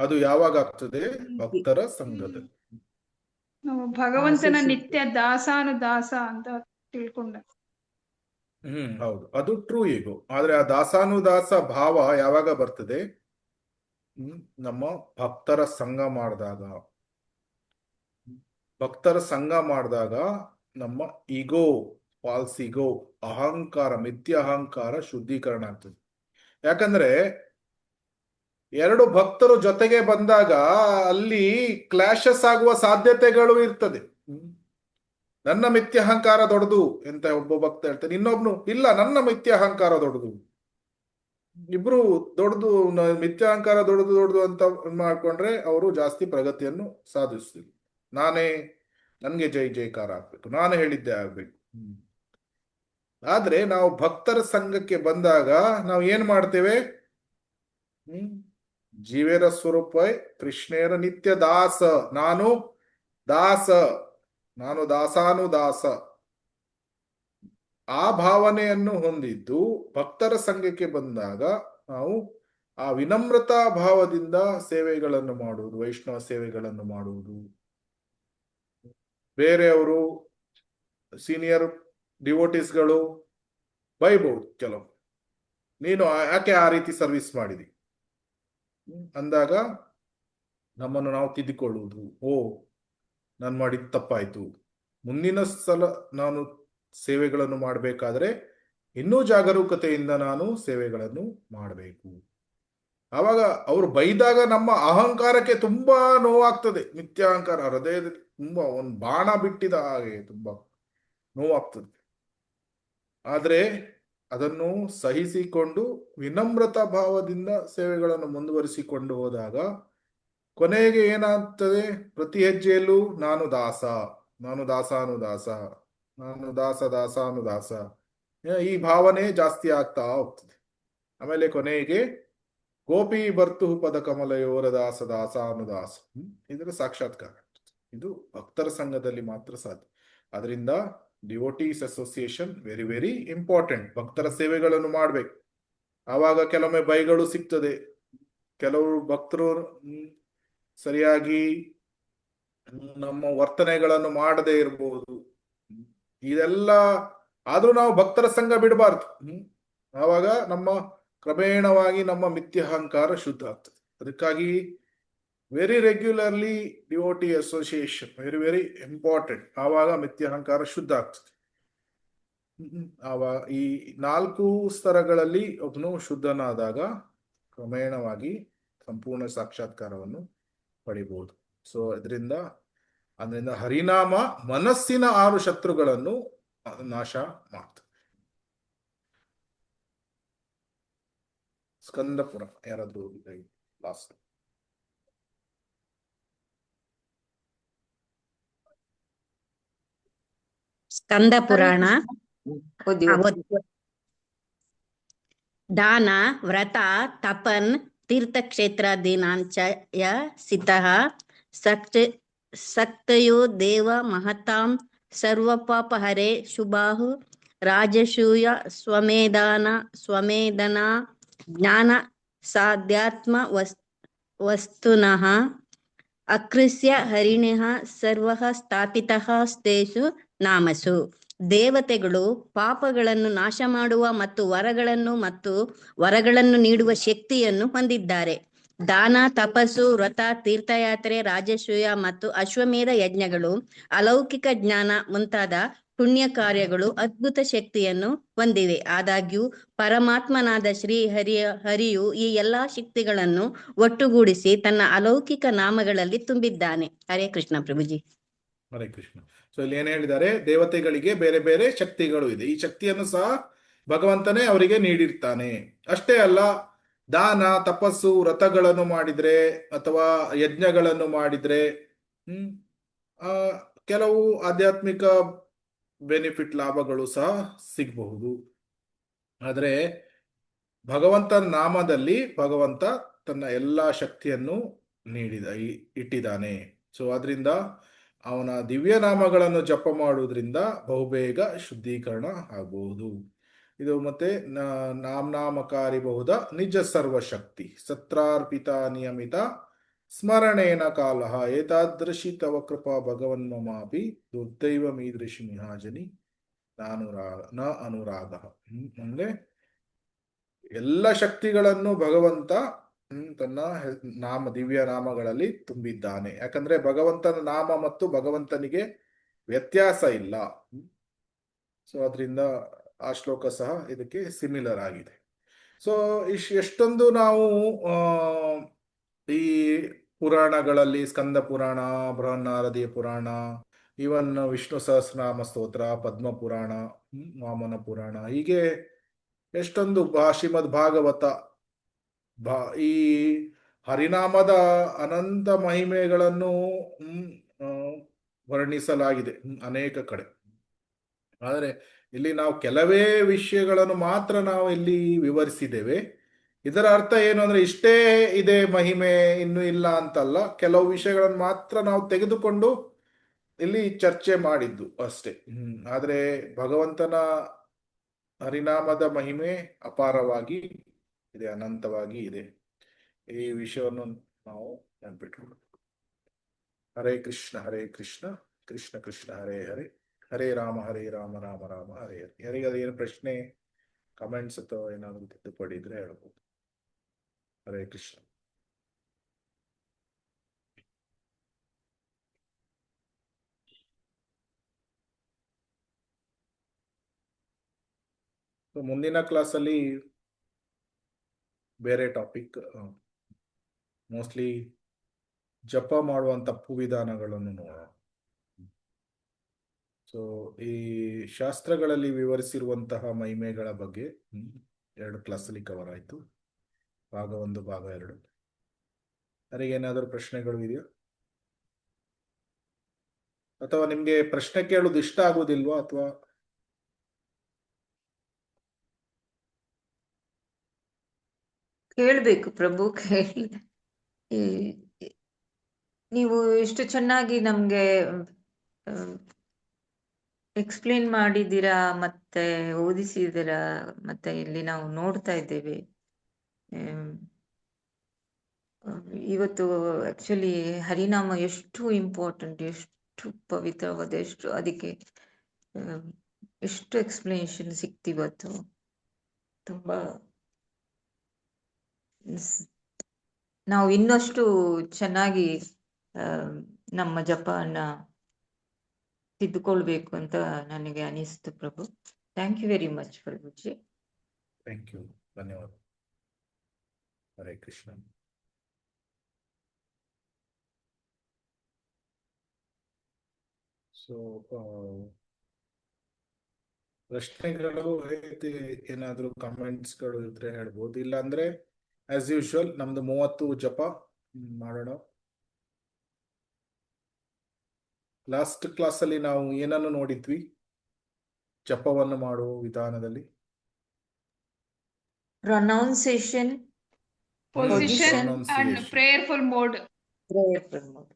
ಅದು ಯಾವಾಗ ಆಗ್ತದೆ? ಭಕ್ತರ ಸಂಘದಲ್ಲಿ. ನಾವು ಭಗವಂತನ ನಿತ್ಯ ದಾಸಾನುದಾಸ ಅಂತ ತಿಳ್ಕೊಂಡ. ಹೌದು, ಅದು ಟ್ರೂ ಈಗೋ. ಆದ್ರೆ ಆ ದಾಸಾನುದಾಸ ಭಾವ ಯಾವಾಗ ಬರ್ತದೆ? ನಮ್ಮ ಭಕ್ತರ ಸಂಘ ಮಾಡಿದಾಗ. ಭಕ್ತರ ಸಂಘ ಮಾಡಿದಾಗ ನಮ್ಮ ಈಗೋ, ಫಾಲ್ಸ್ ಈಗೋ, ಅಹಂಕಾರ, ಮಿಥ್ಯ ಅಹಂಕಾರ ಶುದ್ಧೀಕರಣ ಆಗ್ತದೆ. ಯಾಕಂದ್ರೆ ಎರಡು ಭಕ್ತರು ಜೊತೆಗೆ ಬಂದಾಗ ಅಲ್ಲಿ ಕ್ಲಾಶಸ್ ಆಗುವ ಸಾಧ್ಯತೆಗಳು ಇರ್ತದೆ. ನನ್ನ ಮಿಥ್ಯ ಅಹಂಕಾರ ದೊಡ್ಡದು ಅಂತ ಒಬ್ಬ ಭಕ್ತ ಹೇಳ್ತಾನೆ, ಇನ್ನೊಬ್ನು ಇಲ್ಲ ನನ್ನ ಮಿಥ್ಯ ಅಹಂಕಾರ ದೊಡ್ಡದು. ಇಬ್ರು ದೊಡ್ಡದು, ಮಿಥ್ಯ ಅಹಂಕಾರ ದೊಡ್ಡದು ಅಂತ ಮಾಡ್ಕೊಂಡ್ರೆ ಅವರು ಜಾಸ್ತಿ ಪ್ರಗತಿಯನ್ನು ಸಾಧಿಸ್ತೀವಿ. ನನ್ಗೆ ಜೈ ಜೈಕಾರ ಆಗ್ಬೇಕು, ನಾನು ಹೇಳಿದ್ದೆ ಆಗ್ಬೇಕು. ಆದ್ರೆ ನಾವು ಭಕ್ತರ ಸಂಘಕ್ಕೆ ಬಂದಾಗ ನಾವು ಏನ್ ಮಾಡ್ತೇವೆ? ಜೀವೇರ ಸ್ವರೂಪ ಕೃಷ್ಣೇರ ನಿತ್ಯ ದಾಸ, ನಾನು ದಾಸಾನುದಾಸ. ಆ ಭಾವನೆಯನ್ನು ಹೊಂದಿದ್ದು ಭಕ್ತರ ಸಂಘಕ್ಕೆ ಬಂದಾಗ ನಾವು ಆ ವಿನಮ್ರತಾ ಭಾವದಿಂದ ಸೇವೆಗಳನ್ನು ಮಾಡುವುದು, ವೈಷ್ಣವ ಸೇವೆಗಳನ್ನು ಮಾಡುವುದು. ಬೇರೆಯವರು ಸೀನಿಯರ್ ಡಿವೋಟಿಸ್ಗಳು ಬೈಬಹುದು, ಕೆಲವು ನೀನು ಯಾಕೆ ಆ ರೀತಿ ಸರ್ವಿಸ್ ಮಾಡಿದಿ ಅಂದಾಗ ನಮ್ಮನ್ನು ನಾವು ತಿದ್ದಿಕೊಳ್ಳುವುದು. ನಾನು ಮಾಡಿದ ತಪ್ಪಾಯ್ತು, ಮುಂದಿನ ಸಲ ನಾನು ಸೇವೆಗಳನ್ನು ಮಾಡಬೇಕಾದ್ರೆ ಇನ್ನೂ ಜಾಗರೂಕತೆಯಿಂದ ನಾನು ಸೇವೆಗಳನ್ನು ಮಾಡಬೇಕು. ಆವಾಗ ಅವರು ಬೈದಾಗ ನಮ್ಮ ಅಹಂಕಾರಕ್ಕೆ ತುಂಬಾ ನೋವಾಗ್ತದೆ. ಮಿಥ್ಯ ಅಹಂಕಾರ ಹೃದಯದಲ್ಲಿ ತುಂಬಾ ಒಂದು ಬಾಣ ಬಿಟ್ಟಿದ ಹಾಗೆ ತುಂಬಾ ನೋವಾಗ್ತದೆ. ಆದ್ರೆ ಅದನ್ನು ಸಹಿಸಿಕೊಂಡು ವಿನಮ್ರತಾ ಭಾವದಿಂದ ಸೇವೆಗಳನ್ನು ಮುಂದುವರಿಸಿಕೊಂಡು ಹೋದಾಗ ಕೊನೆಗೆ ಏನಾಗ್ತದೆ? ಪ್ರತಿ ಹೆಜ್ಜೆಯಲ್ಲೂ ನಾನು ದಾಸಾನುದಾಸ, ನಾನು ದಾಸಾನುದಾಸ, ಈ ಭಾವನೆ ಜಾಸ್ತಿ ಆಗ್ತಾ ಹೋಗ್ತದೆ. ಆಮೇಲೆ ಕೊನೆಗೆ ಗೋಪಿ ಬರ್ತು ಪದ ಕಮಲಯೋರ ದಾಸಾನುದಾಸ, ಇದರ ಸಾಕ್ಷಾತ್ಕಾರ. ಇದು ಭಕ್ತರ ಸಂಘದಲ್ಲಿ ಮಾತ್ರ ಸಾಧ್ಯ. ಅದರಿಂದ devotees association very very important. ಭಕ್ತರ ಸೇವೆಗಳನ್ನು ಮಾಡ್ಬೇಕು. ಆವಾಗ ಕೆಲವೊಮ್ಮೆ ಬೈಗಳು ಸಿಗ್ತದೆ, ಕೆಲವರು ಭಕ್ತರು ಸರಿಯಾಗಿ ನಮ್ಮ ವರ್ತನೆಗಳನ್ನು ಮಾಡದೇ ಇರಬಹುದು. ಇದೆಲ್ಲ ಆದ್ರೂ ನಾವು ಭಕ್ತರ ಸಂಘ ಬಿಡಬಾರ್ದು. ಆವಾಗ ನಮ್ಮ ಕ್ರಮೇಣವಾಗಿ ನಮ್ಮ ಮಿಥ್ಯ ಅಹಂಕಾರ ಶುದ್ಧ ಆಗ್ತದೆ. ಅದಕ್ಕಾಗಿ very regularly devotee association very very important. ಆವಾಗ ಮಿಥ್ಯ ಅಹಂಕಾರ ಶುದ್ಧ ಆಗ್ತದೆ. ಆವಾಗ ಈ 4 ಸ್ತರಗಳಲ್ಲಿ ಒಬ್ಬನು ಶುದ್ಧನಾದಾಗ ಕ್ರಮೇಣವಾಗಿ ಸಂಪೂರ್ಣ ಸಾಕ್ಷಾತ್ಕಾರವನ್ನು ಪಡಿಬಹುದು. ಸೊ ಅದರಿಂದ ಹರಿನಾಮ ಮನಸ್ಸಿನ 6 ಶತ್ರುಗಳನ್ನು ನಾಶ ಮಾಡ್ತದೆ. ಸ್ಕಂದಪುರ ಯಾರಾದ್ರೂ ಲಾಸ್ಟ್ ಸ್ಕಂದ ಪುರಾಣ. ಓದಿ. ದಾನ, ವ್ರತ, ತಪನ್, ತೀರ್ಥಕ್ಷೇತ್ರಾದೀನಾಂಚ ಯ ಸಿತಃ ಸಕ್ತಯೋ ದೇವ ಮಹತಾಂ ಸರ್ವಪಾಪಹರೆ ಶುಭಾಹು ರಾಜಸೂಯ ಸ್ವಮೇಧನ ಜ್ಞಾನ ಸಾಧ್ಯಾತ್ಮ ವಸ್ತುನಃ ಅಕೃಸ್ಯ ಹರಿಣಃ ಸರ್ವಃ ಸ್ಥಾಪಿತಃ ತೇಷು ನಾಮಸು. ದೇವತೆಗಳು ಪಾಪಗಳನ್ನು ನಾಶ ಮಾಡುವ ಮತ್ತು ವರಗಳನ್ನು ನೀಡುವ ಶಕ್ತಿಯನ್ನು ಹೊಂದಿದ್ದಾರೆ. ದಾನ, ತಪಸ್ಸು, ವ್ರತ, ತೀರ್ಥಯಾತ್ರೆ, ರಾಜಸೂಯ ಮತ್ತು ಅಶ್ವಮೇಧ ಯಜ್ಞಗಳು, ಅಲೌಕಿಕ ಜ್ಞಾನ ಮುಂತಾದ ಪುಣ್ಯ ಕಾರ್ಯಗಳು ಅದ್ಭುತ ಶಕ್ತಿಯನ್ನು ಹೊಂದಿವೆ. ಆದಾಗ್ಯೂ ಪರಮಾತ್ಮನಾದ ಶ್ರೀ ಹರಿಯು ಈ ಎಲ್ಲಾ ಶಕ್ತಿಗಳನ್ನು ಒಟ್ಟುಗೂಡಿಸಿ ತನ್ನ ಅಲೌಕಿಕ ನಾಮಗಳಲ್ಲಿ ತುಂಬಿದ್ದಾನೆ. ಹರೇ ಕೃಷ್ಣ ಪ್ರಭುಜಿ. ಹರೇ ಕೃಷ್ಣ. ಸೊ ಇಲ್ಲಿ ಏನ್ ಹೇಳಿದ್ದಾರೆ, ದೇವತೆಗಳಿಗೆ ಬೇರೆ ಬೇರೆ ಶಕ್ತಿಗಳು ಇದೆ. ಈ ಶಕ್ತಿಯನ್ನು ಸಹ ಭಗವಂತನೇ ಅವರಿಗೆ ನೀಡಿರ್ತಾನೆ. ಅಷ್ಟೇ ಅಲ್ಲ, ದಾನ, ತಪಸ್ಸು, ವ್ರತಗಳನ್ನು ಮಾಡಿದ್ರೆ ಅಥವಾ ಯಜ್ಞಗಳನ್ನು ಮಾಡಿದ್ರೆ ಕೆಲವು ಆಧ್ಯಾತ್ಮಿಕ ಬೆನಿಫಿಟ್, ಲಾಭಗಳು ಸಹ ಸಿಗಬಹುದು. ಆದರೆ ಭಗವಂತನ ನಾಮದಲ್ಲಿ ಭಗವಂತ ತನ್ನ ಎಲ್ಲಾ ಶಕ್ತಿಯನ್ನು ಇಟ್ಟಿದ್ದಾನೆ. ಸೊ ಅದರಿಂದ ಅವನ ದಿವ್ಯ ನಾಮಗಳನ್ನು ಜಪ ಮಾಡುವುದರಿಂದ ಬಹುಬೇಗ ಶುದ್ಧೀಕರಣ ಆಗಬಹುದು. ಇದು ಮತ್ತೆ ನಾಮಕಾರಿ ಬಹುದ ನಿಜ ಸರ್ವಶಕ್ತಿ ಸತ್ರಾರ್ಪಿತ ನಿಯಮಿತ ಸ್ಮರಣೇನ ಕಾಲಃ ಏತಾದೃಶಿ ತವ ಕೃಪಾ ಭಗವನ್ಮಮಾಪಿ ದುರ್ದೈವ ಮೀದೃಶಿ ನಿಹಾಜನಿ ನ ಅನುರಾಗ. ಅಂದ್ರೆ ಎಲ್ಲ ಶಕ್ತಿಗಳನ್ನು ಭಗವಂತ ತನ್ನ ದಿವ್ಯ ನಾಮಗಳಲ್ಲಿ ತುಂಬಿದ್ದಾನೆ. ಯಾಕಂದ್ರೆ ಭಗವಂತನ ನಾಮ ಮತ್ತು ಭಗವಂತನಿಗೆ ವ್ಯತ್ಯಾಸ ಇಲ್ಲ. ಸೊ ಅದರಿಂದ ಆ ಶ್ಲೋಕ ಸಹ ಇದಕ್ಕೆ ಸಿಮಿಲರ್ ಆಗಿದೆ. ಸೊ ಎಷ್ಟೊಂದು ನಾವು ಈ ಪುರಾಣಗಳಲ್ಲಿ ಸ್ಕಂದ ಪುರಾಣ, ಬೃಹನ್ನಾರದಿಯ ಪುರಾಣ, ಈವನ್ ವಿಷ್ಣು ಸಹಸ್ರನಾಮ ಸ್ತೋತ್ರ, ಪದ್ಮ ಪುರಾಣ, ವಾಮನ ಪುರಾಣ, ಹೀಗೆ ಎಷ್ಟೊಂದು ಶ್ರೀಮದ್ ಭಾಗವತ, ಈ ಹರಿನಾಮದ ಅನಂತ ಮಹಿಮೆಗಳನ್ನು ವರ್ಣಿಸಲಾಗಿದೆ ಅನೇಕ ಕಡೆ. ಆದರೆ ಇಲ್ಲಿ ನಾವು ಕೆಲವೇ ವಿಷಯಗಳನ್ನು ಮಾತ್ರ ನಾವು ಇಲ್ಲಿ ವಿವರಿಸಿದ್ದೇವೆ. ಇದರ ಅರ್ಥ ಏನು ಅಂದ್ರೆ ಇಷ್ಟೇ ಇದೆ ಮಹಿಮೆ, ಇನ್ನೂ ಇಲ್ಲ ಅಂತಲ್ಲ. ಕೆಲವು ವಿಷಯಗಳನ್ನು ಮಾತ್ರ ನಾವು ತೆಗೆದುಕೊಂಡು ಇಲ್ಲಿ ಚರ್ಚೆ ಮಾಡಿದ್ದು ಅಷ್ಟೇ. ಆದರೆ ಭಗವಂತನ ಹರಿನಾಮದ ಮಹಿಮೆ ಅಪಾರವಾಗಿ ಇದೆ, ಅನಂತವಾಗಿ ಇದೆ. ಈ ವಿಷಯವನ್ನು ನಾವು ನೆನಪಿಟ್ಕೊಂಡು. ಹರೇ ಕೃಷ್ಣ ಕೃಷ್ಣ ಕೃಷ್ಣ ಹರೇ ಹರೇ, ಹರೇ ರಾಮ ರಾಮ ರಾಮ ಹರೇ ಹರೇ. ಯಾರಿಗಾದ್ರೂ ಏನು ಪ್ರಶ್ನೆ, ಕಮೆಂಟ್ಸ್ ಅಥವಾ ಏನಾದರೂ ತಿದ್ದುಪಡಿ ಇದ್ರೆ ಹೇಳ್ಬೋದು. ಹರೇ ಕೃಷ್ಣ. ಮುಂದಿನ ಕ್ಲಾಸಲ್ಲಿ ಬೇರೆ ಟಾಪಿಕ್, ಮೋಸ್ಟ್ಲಿ ಜಪ ಮಾಡುವ ತಪ್ಪು ವಿಧಾನಗಳನ್ನು ನೋಡೋಣ. ಸೊ ಈ ಶಾಸ್ತ್ರಗಳಲ್ಲಿ ವಿವರಿಸಿರುವಂತಹ ಮಹಿಮೆಗಳ ಬಗ್ಗೆ 2 ಕ್ಲಾಸಲ್ಲಿ ಕವರ್ ಆಯಿತು. ಭಾಗ 1, ಭಾಗ 2. ಯಾರಿಗೇನಾದರೂ ಪ್ರಶ್ನೆಗಳು ಇದೆಯಾ? ಅಥವಾ ನಿಮ್ಗೆ ಪ್ರಶ್ನೆ ಕೇಳೋದು ಇಷ್ಟ ಆಗೋದಿಲ್ವಾ? ಅಥವಾ ಕೇಳ್ಬೇಕು ಪ್ರಭು, ನೀವು ಇಷ್ಟು ಚೆನ್ನಾಗಿ ನಮ್ಗೆ ಎಕ್ಸ್ಪ್ಲೇನ್ ಮಾಡಿದ್ದೀರಾ, ಮತ್ತೆ ಓದಿಸಿದ್ದೀರಾ, ಮತ್ತೆ ಇಲ್ಲಿ ನಾವು ನೋಡ್ತಾ ಇದ್ದೇವೆ. ಇವತ್ತು ಆಕ್ಚುಲಿ ಹರಿನಾಮ ಎಷ್ಟು ಇಂಪಾರ್ಟೆಂಟ್, ಎಷ್ಟು ಪವಿತ್ರವಾದ, ಎಷ್ಟು ಅದಕ್ಕೆ ಎಷ್ಟು ಎಕ್ಸ್ಪ್ಲನೇಷನ್ ಸಿಕ್ತಿವತ್ತು. ತುಂಬಾ ನಾವು ಇನ್ನಷ್ಟು ಚೆನ್ನಾಗಿ ನಮ್ಮ ಜಪವನ್ನ ತಿದ್ದುಕೊಳ್ಬೇಕು ಅಂತ ನನಗೆ ಅನಿಸ್ತು Prabhu. Thank you very much Prabhuji. Thank you, ಧನ್ಯವಾದ. ಹರೇ ಕೃಷ್ಣ. ಸೊ ಪ್ರಶ್ನೆಗಳು ಏನಾದರೂ ಕಮೆಂಟ್ಸ್ಗಳು ಇದ್ರೆ ಹೇಳ್ಬೋದು. ಇಲ್ಲ ಅಂದ್ರೆ ಆಸ್ ಯೂಶುವಲ್ ನಮ್ದು 30 ಜಪ ಮಾಡೋಣ. ಲಾಸ್ಟ್ ಕ್ಲಾಸಲ್ಲಿ ನಾವು ಏನನ್ನು ನೋಡಿದ್ವಿ ಜಪವನ್ನು ಮಾಡುವ ವಿಧಾನದಲ್ಲಿ? Pronunciation, position and Pronunciation. Prayerful mode. Prayerful mode.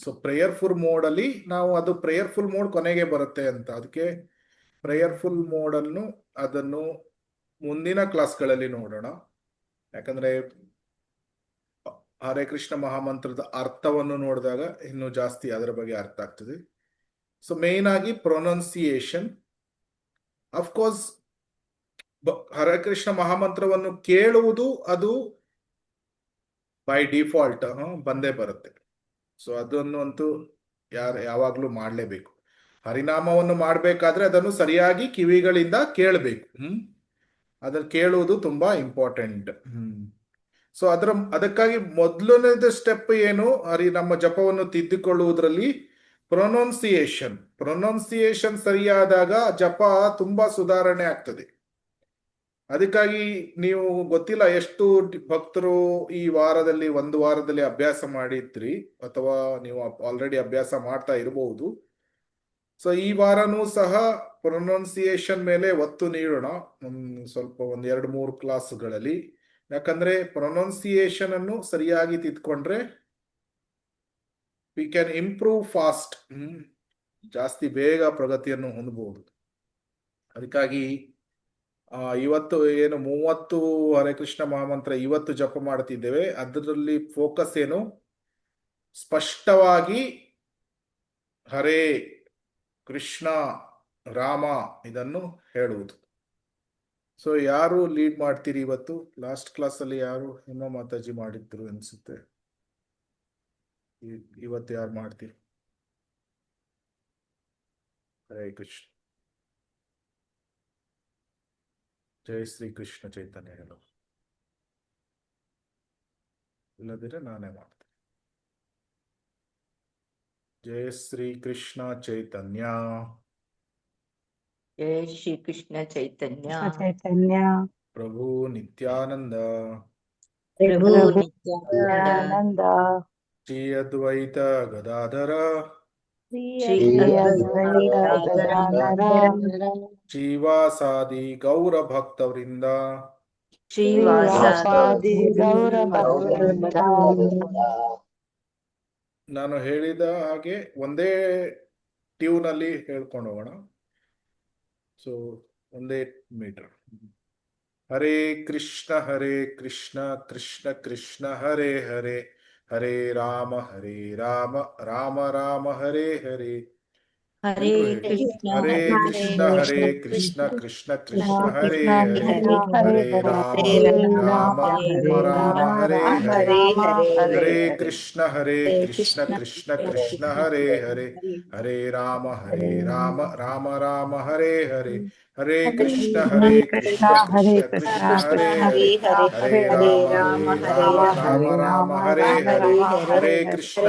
So prayerful mode ಅಲ್ಲಿ ನಾವು ಅದು ಪ್ರೇಯರ್ಫುಲ್ ಮೋಡ್ ಕೊನೆಗೆ ಬರುತ್ತೆ ಅಂತ, ಅದಕ್ಕೆ ಪ್ರೇಯರ್ಫುಲ್ ಮೋಡ್ ಅನ್ನು ಅದನ್ನು ಮುಂದಿನ ಕ್ಲಾಸ್ಗಳಲ್ಲಿ ನೋಡೋಣ. ಯಾಕಂದ್ರೆ ಹರೇ ಕೃಷ್ಣ ಮಹಾಮಂತ್ರದ ಅರ್ಥವನ್ನು ನೋಡಿದಾಗ ಇನ್ನೂ ಜಾಸ್ತಿ ಅದರ ಬಗ್ಗೆ ಅರ್ಥ ಆಗ್ತದೆ. ಸೊ ಮೇನ್ ಆಗಿ ಪ್ರೊನೌನ್ಸಿಯೇಷನ್, ಅಫ್ಕೋರ್ಸ್ ಹರೇ ಕೃಷ್ಣ ಮಹಾಮಂತ್ರವನ್ನು ಕೇಳುವುದು ಅದು ಬೈ ಡಿಫಾಲ್ಟ್ ಬಂದೇ ಬರುತ್ತೆ. ಸೊ ಅದನ್ನು ಅಂತೂ ಯಾವಾಗಲೂ ಮಾಡಲೇಬೇಕು. ಹರಿನಾಮವನ್ನು ಮಾಡಬೇಕಾದ್ರೆ ಅದನ್ನು ಸರಿಯಾಗಿ ಕಿವಿಗಳಿಂದ ಕೇಳಬೇಕು. ಅದನ್ನು ಕೇಳುವುದು ತುಂಬಾ ಇಂಪಾರ್ಟೆಂಟ್. ಸೊ ಅದಕ್ಕಾಗಿ ಮೊದಲನೇದ ಸ್ಟೆಪ್ ಏನು, ನಮ್ಮ ಜಪವನ್ನು ತಿದ್ದಿಕೊಳ್ಳುವುದರಲ್ಲಿ ಪ್ರೊನೌನ್ಸಿಯೇಷನ್ ಸರಿಯಾದಾಗ ಜಪ ತುಂಬಾ ಸುಧಾರಣೆ ಆಗ್ತದೆ. ಅದಕ್ಕಾಗಿ ನೀವು ಗೊತ್ತಿಲ್ಲ ಎಷ್ಟು ಭಕ್ತರು ಈ ವಾರದಲ್ಲಿ ಒಂದು ವಾರದಲ್ಲಿ ಅಭ್ಯಾಸ ಮಾಡಿದ್ರಿ, ಅಥವಾ ನೀವು ಆಲ್ರೆಡಿ ಅಭ್ಯಾಸ ಮಾಡ್ತಾ ಇರಬಹುದು. ಸೊ ಈ ವಾರನೂ ಸಹ ಪ್ರೊನೌನ್ಸಿಯೇಷನ್ ಮೇಲೆ ಒತ್ತು ನೀಡೋಣ, ಸ್ವಲ್ಪ 1-2-3 ಕ್ಲಾಸ್ಗಳಲ್ಲಿ. ಯಾಕಂದ್ರೆ ಪ್ರೊನೌನ್ಸಿಯೇಷನ್ ಅನ್ನು ಸರಿಯಾಗಿ ತಿದ್ಕೊಂಡ್ರೆ ವಿ ಕ್ಯಾನ್ ಇಂಪ್ರೂವ್ ಫಾಸ್ಟ್, ಜಾಸ್ತಿ ಬೇಗ ಪ್ರಗತಿಯನ್ನು ಹೊಂದಬಹುದು. ಅದಕ್ಕಾಗಿ ಇವತ್ತು ಏನು 30 ಹರೇ ಕೃಷ್ಣ ಮಹಾಮಂತ್ರ ಇವತ್ತು ಜಪ ಮಾಡ್ತಿದ್ದೇವೆ, ಅದರಲ್ಲಿ ಫೋಕಸ್ ಏನು, ಸ್ಪಷ್ಟವಾಗಿ ಹರೇ ಕೃಷ್ಣ ರಾಮ ಇದನ್ನು ಹೇಳುವುದು. ಸೊ ಯಾರು ಲೀಡ್ ಮಾಡ್ತೀರಿ ಇವತ್ತು? ಲಾಸ್ಟ್ ಕ್ಲಾಸ್ ಅಲ್ಲಿ ಯಾರು ಏನೋ ಮಾತಾಜಿ ಮಾಡಿದ್ರು ಅನ್ಸುತ್ತೆ, ಇವತ್ತು ಯಾರು ಮಾಡ್ತೀರಿ? ಹರೇ ಕೃಷ್ಣ. ಜೈ ಶ್ರೀ ಕೃಷ್ಣ ಚೈತನ್ಯ ಹೇಳು, ಇಲ್ಲದಿದ್ರೆ ನಾನೇ ಮಾಡ್ತೀನಿ. ಜೈ ಶ್ರೀ ಕೃಷ್ಣ ಚೈತನ್ಯ. ಜೈ ಶ್ರೀ ಕೃಷ್ಣ ಚೈತನ್ಯ. ಚೈತನ್ಯ ಪ್ರಭು ನಿತ್ಯಾನಂದ. ಪ್ರಭು ಪ್ರಭು ನಿತ್ಯಾನಂದ. ಆನಂದ. ಶ್ರೀ ಅದ್ವೈತ ಗದಾಧರ. ಶ್ರೀ ಅದ್ವೈತ ಗದಾಧರ. ಶ್ರೀವಾಸಾದಿ ಗೌರ ಭಕ್ತವೃಂದ. ಶ್ರೀವಾಸಾದಿ ಗೌರ ಭಕ್ತವೃಂದ. ನಾನು ಹೇಳಿದ ಹಾಗೆ ಒಂದೇ ಟ್ಯೂನ್ ಅಲ್ಲಿ ಹೇಳ್ಕೊಂಡು ಹೋಗೋಣ. ಸೊ ಒಂದೇ ಮೀಟರ್. ಹರೇ ಕೃಷ್ಣ ಕೃಷ್ಣ ಕೃಷ್ಣ ಹರೇ ಹರೇ, ಹರೇ ರಾಮ ರಾಮ ರಾಮ ಹರೇ ಹರೇ. ಹರೇ ಕೃಷ್ಣ ಹರೇ ಕೃಷ್ಣ ಕೃಷ್ಣ ಕೃಷ್ಣ ಹರೇ ಹರೇ, ಹರೇ ರಾಮ ರಾಮ ಹರೇ ಹರೇ. ಹರೇ ಕೃಷ್ಣ ಕೃಷ್ಣ ಕೃಷ್ಣ ಹರೇ ಹರೇ, ಹರೇ ರಾಮ ರಾಮ ರಾಮ ಹರೇ ಹರೇ. ಹರೇ ಕೃಷ್ಣ ಕೃಷ್ಣ ಕೃಷ್ಣ ಹರೇ ಹರೇ, ಹರೇ ರಾಮ ರಾಮ ರಾಮ ಹರೇ ಹರೇ. ಹರೇ ಕೃಷ್ಣ